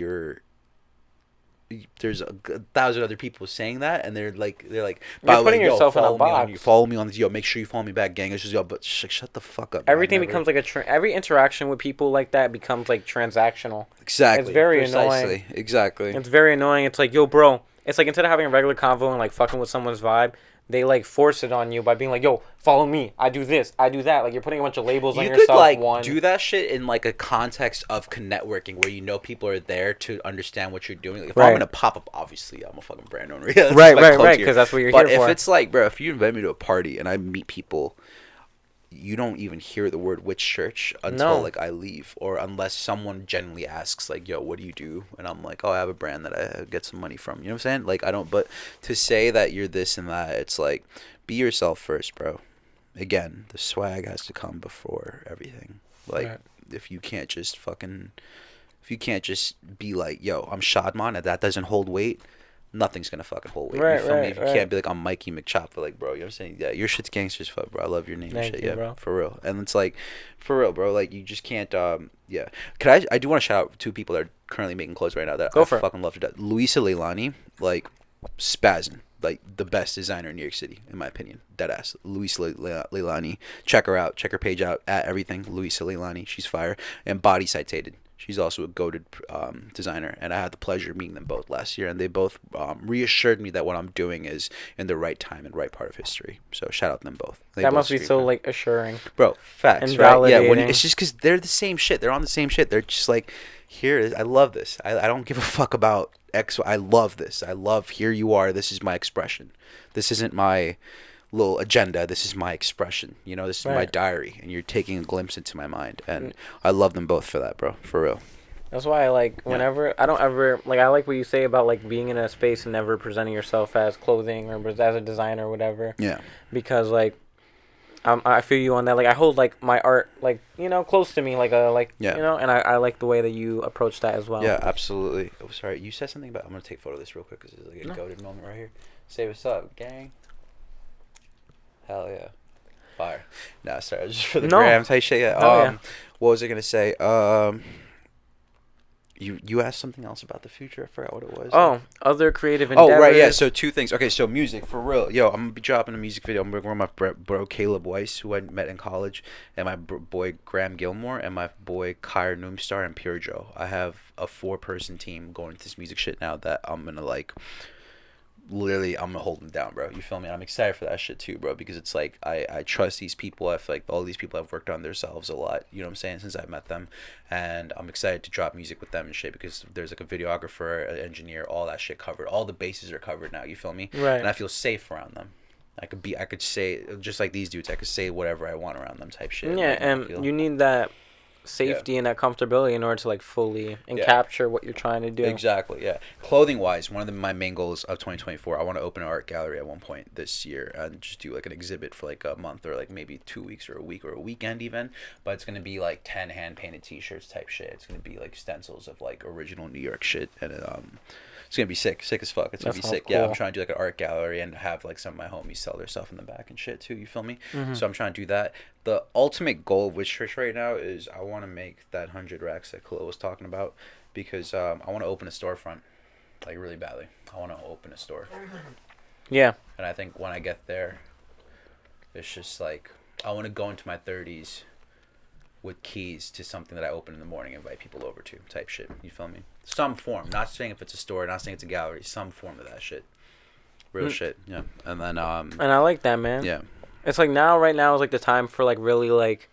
[SPEAKER 3] there's a thousand other people saying that, and they're like
[SPEAKER 2] You're
[SPEAKER 3] by the way,
[SPEAKER 2] putting
[SPEAKER 3] yo,
[SPEAKER 2] yourself in a
[SPEAKER 3] follow me on-
[SPEAKER 2] box.
[SPEAKER 3] you follow me on this, yo, make sure you follow me back, gang. It's just, yo, but shut the fuck up, man.
[SPEAKER 2] Everything
[SPEAKER 3] Never-
[SPEAKER 2] becomes like every interaction with people like that becomes like transactional.
[SPEAKER 3] exactly,
[SPEAKER 2] it's very
[SPEAKER 3] precisely,
[SPEAKER 2] annoying.
[SPEAKER 3] exactly.
[SPEAKER 2] It's very annoying. It's like, yo, bro. It's like instead of having a regular convo and like fucking with someone's vibe, they like force it on you by being like, yo, follow me. I do this. I do that. Like you're putting a bunch of labels on
[SPEAKER 3] You
[SPEAKER 2] yourself.
[SPEAKER 3] could like
[SPEAKER 2] one.
[SPEAKER 3] do that shit in like a context of networking where you know people are there to understand what you're doing. Like, if
[SPEAKER 2] Right.
[SPEAKER 3] I'm gonna pop up, obviously I'm a fucking brand owner. Yeah, that's
[SPEAKER 2] Right,
[SPEAKER 3] my
[SPEAKER 2] right,
[SPEAKER 3] cloak
[SPEAKER 2] right,
[SPEAKER 3] here.
[SPEAKER 2] 'cause that's what you're
[SPEAKER 3] but
[SPEAKER 2] here
[SPEAKER 3] if
[SPEAKER 2] for.
[SPEAKER 3] it's like, bro, if you invite me to a party and I meet people, you don't even hear the word Witch Church until
[SPEAKER 2] No.
[SPEAKER 3] like I leave, or unless someone genuinely asks like, yo, what do you do? And I'm like, oh, I have a brand that I get some money from. You know what I'm saying? Like, I don't, but to say that you're this and that, it's like, be yourself first, bro. Again, the swag has to come before everything. Like,
[SPEAKER 2] Right.
[SPEAKER 3] if you can't just be like, yo, I'm Shadman, and that doesn't hold weight, nothing's gonna fucking hold weight.
[SPEAKER 2] Right,
[SPEAKER 3] You feel me?
[SPEAKER 2] right,
[SPEAKER 3] If you
[SPEAKER 2] right.
[SPEAKER 3] can't be like, I'm Mikeymcchoppa, like, bro, you know what I'm saying? Yeah, your shit's gangster as fuck, bro. I love your name
[SPEAKER 2] Thank
[SPEAKER 3] and shit.
[SPEAKER 2] you,
[SPEAKER 3] Yeah,
[SPEAKER 2] bro.
[SPEAKER 3] for real. And it's like, for real, bro. Like, you just can't. Yeah. I do want to shout out two people that are currently making clothes right now that
[SPEAKER 2] Go
[SPEAKER 3] I
[SPEAKER 2] for it.
[SPEAKER 3] fucking love to death. Luisa Leilani, like, spazzing. Like, the best designer in New York City, in my opinion. Deadass. Luisa Leilani. Check her out. Check her page out at everything. Luisa Leilani. She's fire. And Body Citated. She's also a goated designer, and I had the pleasure of meeting them both last year, and they both reassured me that what I'm doing is in the right time and right part of history. So shout out to them both. They
[SPEAKER 2] That
[SPEAKER 3] both
[SPEAKER 2] must be
[SPEAKER 3] screamed
[SPEAKER 2] so
[SPEAKER 3] it.
[SPEAKER 2] like assuring.
[SPEAKER 3] Bro, facts,
[SPEAKER 2] and
[SPEAKER 3] right? Yeah,
[SPEAKER 2] validating.
[SPEAKER 3] it's just because they're the same shit. They're on the same shit. They're just like, here it is. I love this. I don't give a fuck about X. I love this. I love, here you are. This is my expression. This isn't my little agenda. This is my expression. You know, this is my
[SPEAKER 2] Right.
[SPEAKER 3] diary, and you're taking a glimpse into my mind. And I love them both for that, bro. For real.
[SPEAKER 2] That's why I like whenever I don't ever like I like what you say about like being in a space and never presenting yourself as clothing or as a designer or whatever.
[SPEAKER 3] Yeah.
[SPEAKER 2] Because like I feel you on that. Like I hold like my art like you know close to me like
[SPEAKER 3] Yeah.
[SPEAKER 2] you know, and I like the way that you approach that as well.
[SPEAKER 3] Yeah, absolutely. Oh, sorry. You said something about. I'm gonna take a photo of this real quick because it's like a goated moment right here. Say what's up, gang. Hell yeah. Fire. No, sorry. Just for the gram type shit. Yeah.
[SPEAKER 2] Oh, yeah.
[SPEAKER 3] What was I gonna say? You asked something else about the future. I forgot what it was.
[SPEAKER 2] Oh, other creative endeavors.
[SPEAKER 3] Oh, right, yeah. So two things. Okay, so music, for real. Yo, I'm going to be dropping a music video. I'm working with my bro Caleb Weiss, who I met in college, and my boy Graham Gilmore, and my boy Kyra Noomstar and Pure Joe. I have a 4-person team going to this music shit now that I'm going to, like, literally, I'm going to hold them down, bro. You feel me? I'm excited for that shit, too, bro, because it's like, I trust these people. I feel like all these people have worked on themselves a lot, you know what I'm saying, since I've met them. And I'm excited to drop music with them and shit because there's like a videographer, an engineer, all that shit covered. All the bases are covered now, you feel me?
[SPEAKER 2] Right.
[SPEAKER 3] And I feel safe around them. I could say, just like these dudes, I could say whatever I want around them type shit.
[SPEAKER 2] Yeah,
[SPEAKER 3] Like,
[SPEAKER 2] and you need that safety and that comfortability in order to like fully capture what you're trying to do.
[SPEAKER 3] Exactly, yeah. Clothing wise, one of my main goals of 2024, I want to open an art gallery at one point this year and just do like an exhibit for like a month or like maybe 2 weeks or a week or a weekend even. But it's gonna be like 10 hand painted t-shirts type shit. It's gonna be like stencils of like original New York shit, and it's gonna be sick as fuck. It's gonna be sick.
[SPEAKER 2] Cool.
[SPEAKER 3] Yeah, I'm trying to do like an art gallery and have like some of my homies sell their stuff in the back and shit too. You feel me?
[SPEAKER 2] Mm-hmm.
[SPEAKER 3] So I'm trying to do that. The ultimate goal of Church right now is I want to make that 100 racks that Khalil was talking about, because I want to open a storefront, like really badly. I want to open a store.
[SPEAKER 2] Yeah.
[SPEAKER 3] And I think when I get there, it's just like I want to go into my 30s with keys to something that I open in the morning and invite people over to type shit. You feel me? Some form. Not saying if it's a store, not saying it's a gallery. Some form of that shit. Real shit. Yeah. And then
[SPEAKER 2] And I like that, man.
[SPEAKER 3] yeah.
[SPEAKER 2] It's like right now is like the time for like really like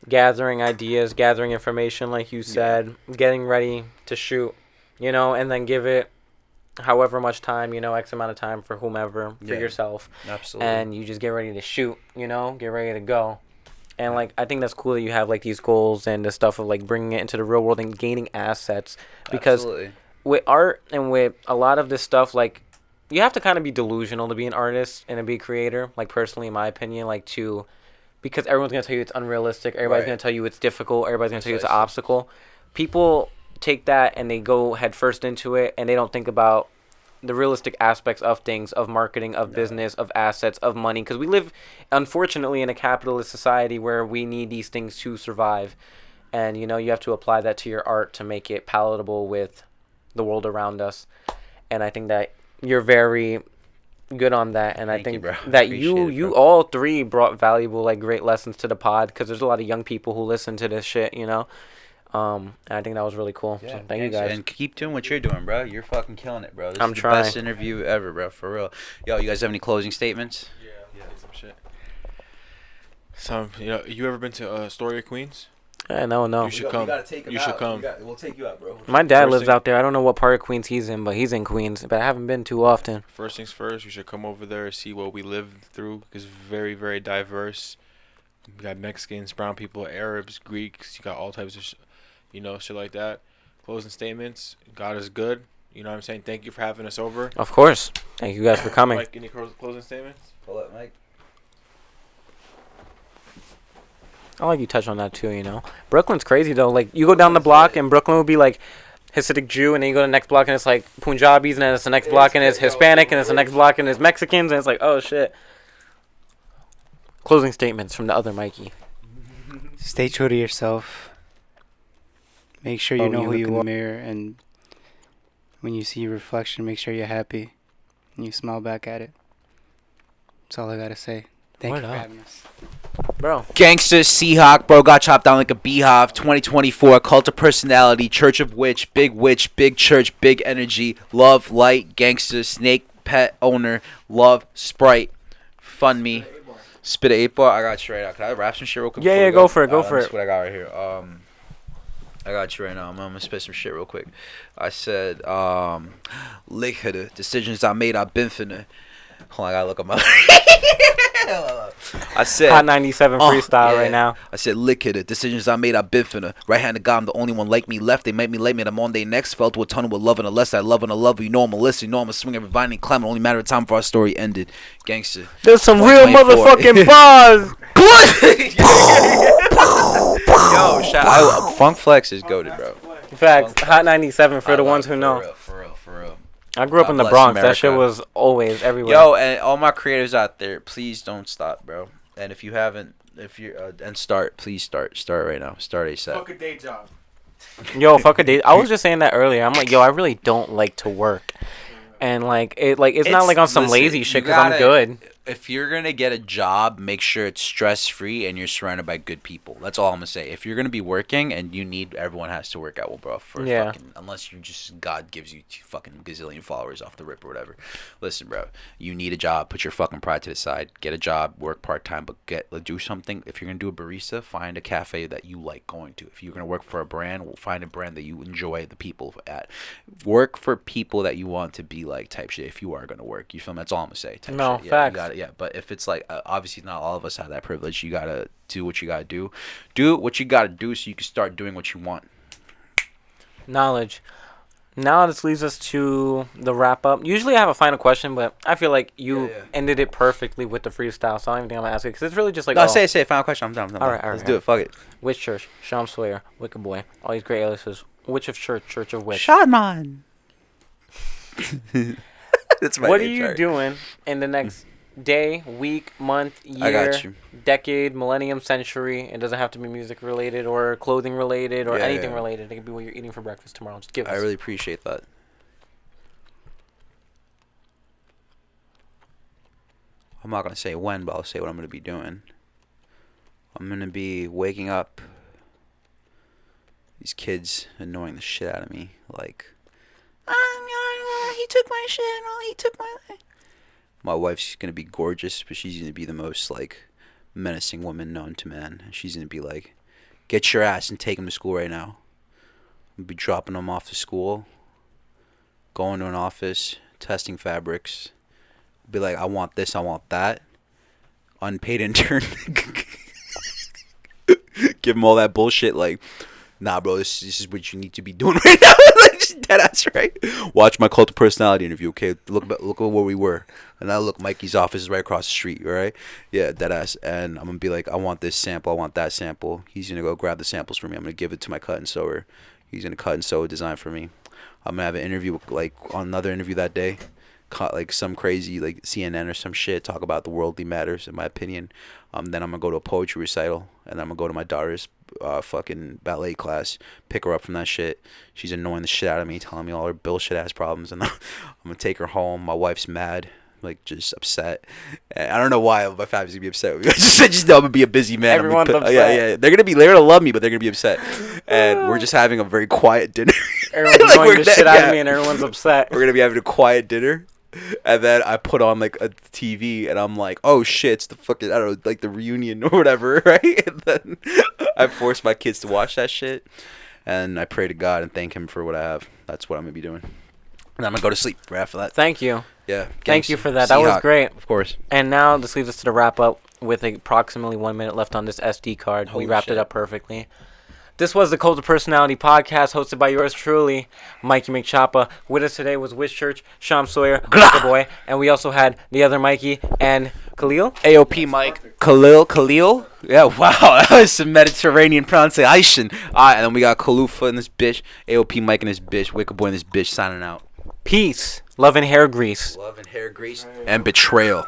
[SPEAKER 2] gathering ideas, gathering information, like you said, getting ready to shoot, you know, and then give it however much time, you know, X amount of time for whomever, for yourself.
[SPEAKER 3] Absolutely.
[SPEAKER 2] And you just get ready to shoot, you know, get ready to go. And like I think that's cool that you have like these goals and the stuff of like bringing it into the real world and gaining assets, because with art and with a lot of this stuff, like you have to kind of be delusional to be an artist and to be a creator, like personally in my opinion, like because everyone's going to tell you it's unrealistic, everybody's going to tell you it's difficult, everybody's going to tell you it's an obstacle. People take that and they go head first into it, and they don't think about the realistic aspects of things, of marketing, of business, of assets, of money, because we live unfortunately in a capitalist society where we need these things to survive. And you know, you have to apply that to your art to make it palatable with the world around us. And I think that you're very good on that, and I think that you all three brought valuable, like, great lessons to the pod, because there's a lot of young people who listen to this shit, you know. And I think that was really cool. So thank you guys.
[SPEAKER 3] And keep doing what you're doing, bro. You're fucking killing it, bro. This
[SPEAKER 2] I'm
[SPEAKER 3] is the
[SPEAKER 2] trying.
[SPEAKER 3] best interview ever, bro. For real. Yo, you guys have any closing statements?
[SPEAKER 4] Yeah, some shit. You ever been to Astoria, Queens?
[SPEAKER 2] No.
[SPEAKER 4] You should come. You should come.
[SPEAKER 3] We'll take you out, bro.
[SPEAKER 2] My dad
[SPEAKER 4] First
[SPEAKER 2] lives
[SPEAKER 4] thing-
[SPEAKER 2] out there. I don't know what part of Queens he's in, but he's in Queens. But I haven't been too often.
[SPEAKER 4] First things first, you should come over there, see what we live through, because very, very diverse. You got Mexicans, brown people, Arabs, Greeks. You got all types of, shit like that. Closing statements. God is good. You know what I'm saying? Thank you for having us over.
[SPEAKER 2] Of course. Thank you guys for coming.
[SPEAKER 4] Mike, any closing statements?
[SPEAKER 3] Pull up, Mike.
[SPEAKER 2] I like you touch on that too, you know. Brooklyn's crazy though. Like you go down the block and Brooklyn will be like Hasidic Jew, and then you go to the next block and it's like Punjabis, and then it's the next block and it's Hispanic, and it's the next block and it's Mexicans, and it's like, oh shit. Closing statements from the other Mikey.
[SPEAKER 5] Stay true to yourself. Make sure you know who you are in the mirror, and when you see your reflection, make sure you're happy and you smile back at it. That's all I gotta say. Thank you for having us.
[SPEAKER 2] Bro.
[SPEAKER 3] Gangster Seahawk, bro, got chopped down like a beehive. 2024, cult of personality, church of witch, big church, big energy, love, light, gangster, snake, pet owner, love, Sprite, fund me, spit a 8-bar. I got you right now. Can I rap some shit real quick?
[SPEAKER 2] Yeah, go for it. Go for it.
[SPEAKER 3] That's what I got right here. I got you right now. I'm gonna spit some shit real quick. I said, lick hitter, decisions I made, I've been finna. Hold on, I gotta look up my. I said
[SPEAKER 2] Hot 97 freestyle right now.
[SPEAKER 3] I said lick hitter, decisions I made, I've been finna. Right-handed guy, I'm the only one like me left. They make me late, man. I'm on their next. Fell to a tunnel with love and a less. I love and a love. You know I'm a list. You know I'm a swing every vine and climb. Only matter of time before our story ended. Gangster.
[SPEAKER 2] There's some real motherfucking bars.
[SPEAKER 3] Yo, Funk Flex is goated, bro.
[SPEAKER 2] Facts. Hot 97 for the ones who know.
[SPEAKER 3] For real.
[SPEAKER 2] I grew up in the Bronx. America. That shit was always everywhere.
[SPEAKER 3] Yo, and all my creators out there, please don't stop, bro. And if you haven't, please start right now. Start ASAP.
[SPEAKER 4] Fuck a day job.
[SPEAKER 2] Yo, fuck a day. I was just saying that earlier. I'm like, yo, I really don't like to work, and it's not like on some lazy shit because I'm good.
[SPEAKER 3] If you're gonna get a job, make sure it's stress free and you're surrounded by good people. That's all I'm gonna say. If you're gonna be working and everyone has to work out, well, bro, unless you just God gives you fucking gazillion followers off the rip or whatever. Listen, bro, you need a job. Put your fucking pride to the side. Get a job. Work part time, but do something. If you're gonna do a barista, find a cafe that you like going to. If you're gonna work for a brand, find a brand that you enjoy the people at. Work for people that you want to be like type shit. If you are gonna work, you feel me? That's all I'm gonna say.
[SPEAKER 2] No,
[SPEAKER 3] shit.
[SPEAKER 2] facts.
[SPEAKER 3] Yeah, but if it's like obviously not all of us have that privilege. You gotta do what you gotta do. Do what you gotta do so you can start doing what you want.
[SPEAKER 2] Knowledge. Now this leads us to the wrap up. Usually I have a final question, but I feel like you ended it perfectly with the freestyle, so I don't even think I'm gonna ask it because it's really just like.
[SPEAKER 3] No, say final question. I'm done.
[SPEAKER 2] All right.
[SPEAKER 3] Let's do it. Fuck it.
[SPEAKER 2] Which church? Shohm Sawyer, Wicked Boy, all these great aliases. Which of church? Church of which?
[SPEAKER 3] Shotman.
[SPEAKER 2] What are you doing in the next day, week, month, year, decade, millennium, century? It doesn't have to be music related or clothing related or anything related. It could be what you're eating for breakfast tomorrow. Just give us.
[SPEAKER 3] I really appreciate that. I'm not going to say when, but I'll say what I'm going to be doing. I'm going to be waking up these kids annoying the shit out of me. Like, he took my shit. Oh, he took my... My wife's going to be gorgeous, but she's going to be the most, like, menacing woman known to man. She's going to be like, get your ass and take him to school right now. I'm going to be dropping him off to school, going to an office, testing fabrics. Be like, I want this, I want that. Unpaid intern. Give him all that bullshit, like, nah, bro, this is what you need to be doing right now. Like, just dead ass, right? Watch my cult of personality interview, okay? Look at where we were. And now look, Mikey's office is right across the street, all right? Yeah, dead ass. And I'm going to be like, I want this sample, I want that sample. He's going to go grab the samples for me. I'm going to give it to my cut and sewer. He's going to cut and sew a design for me. I'm going to have an interview, like, on another interview that day. Like some crazy, like, CNN or some shit, talk about the worldly matters, in my opinion. Then I'm going to go to a poetry recital. And then I'm going to go to my daughter's fucking ballet class, pick her up from that shit. She's annoying the shit out of me, telling me all her bullshit ass problems, and I'm gonna take her home. My wife's mad, like, just upset. And I don't know why my family's gonna be upset with me. I just know I'm gonna be a busy man.
[SPEAKER 2] Everyone's upset.
[SPEAKER 3] Yeah. They're gonna love me, but they're gonna be upset. And we're just having a very quiet dinner.
[SPEAKER 2] Everyone's like, annoying the shit out of me, and everyone's upset.
[SPEAKER 3] We're gonna be having a quiet dinner. And then I put on, like, a TV, and I'm like, oh shit, it's the fucking, I don't know, like, the reunion or whatever, right? And then I force my kids to watch that shit, and I pray to God and thank him for what I have. That's what I'm gonna be doing. And I'm gonna go to sleep right after that.
[SPEAKER 2] Thank you.
[SPEAKER 3] Yeah.
[SPEAKER 2] Thank you for that. That was great.
[SPEAKER 3] Of course.
[SPEAKER 2] And now this leads us to the wrap up with approximately 1 minute left on this SD card. We wrapped it up perfectly. This was the Cult of Personality podcast hosted by yours truly, Mikeymcchoppa. With us today was Wish Church, Shohm Sawyer, Wicked Boy, and we also had the other Mikey and Khalil.
[SPEAKER 3] AOP Mike. Khalil. Yeah, wow, that was some Mediterranean pronunciation. Alright, and then we got Kalufa in this bitch, AOP Mike in this bitch, Wicked Boy in this bitch, signing out.
[SPEAKER 2] Peace, love and hair grease.
[SPEAKER 3] Love and hair grease. And betrayal.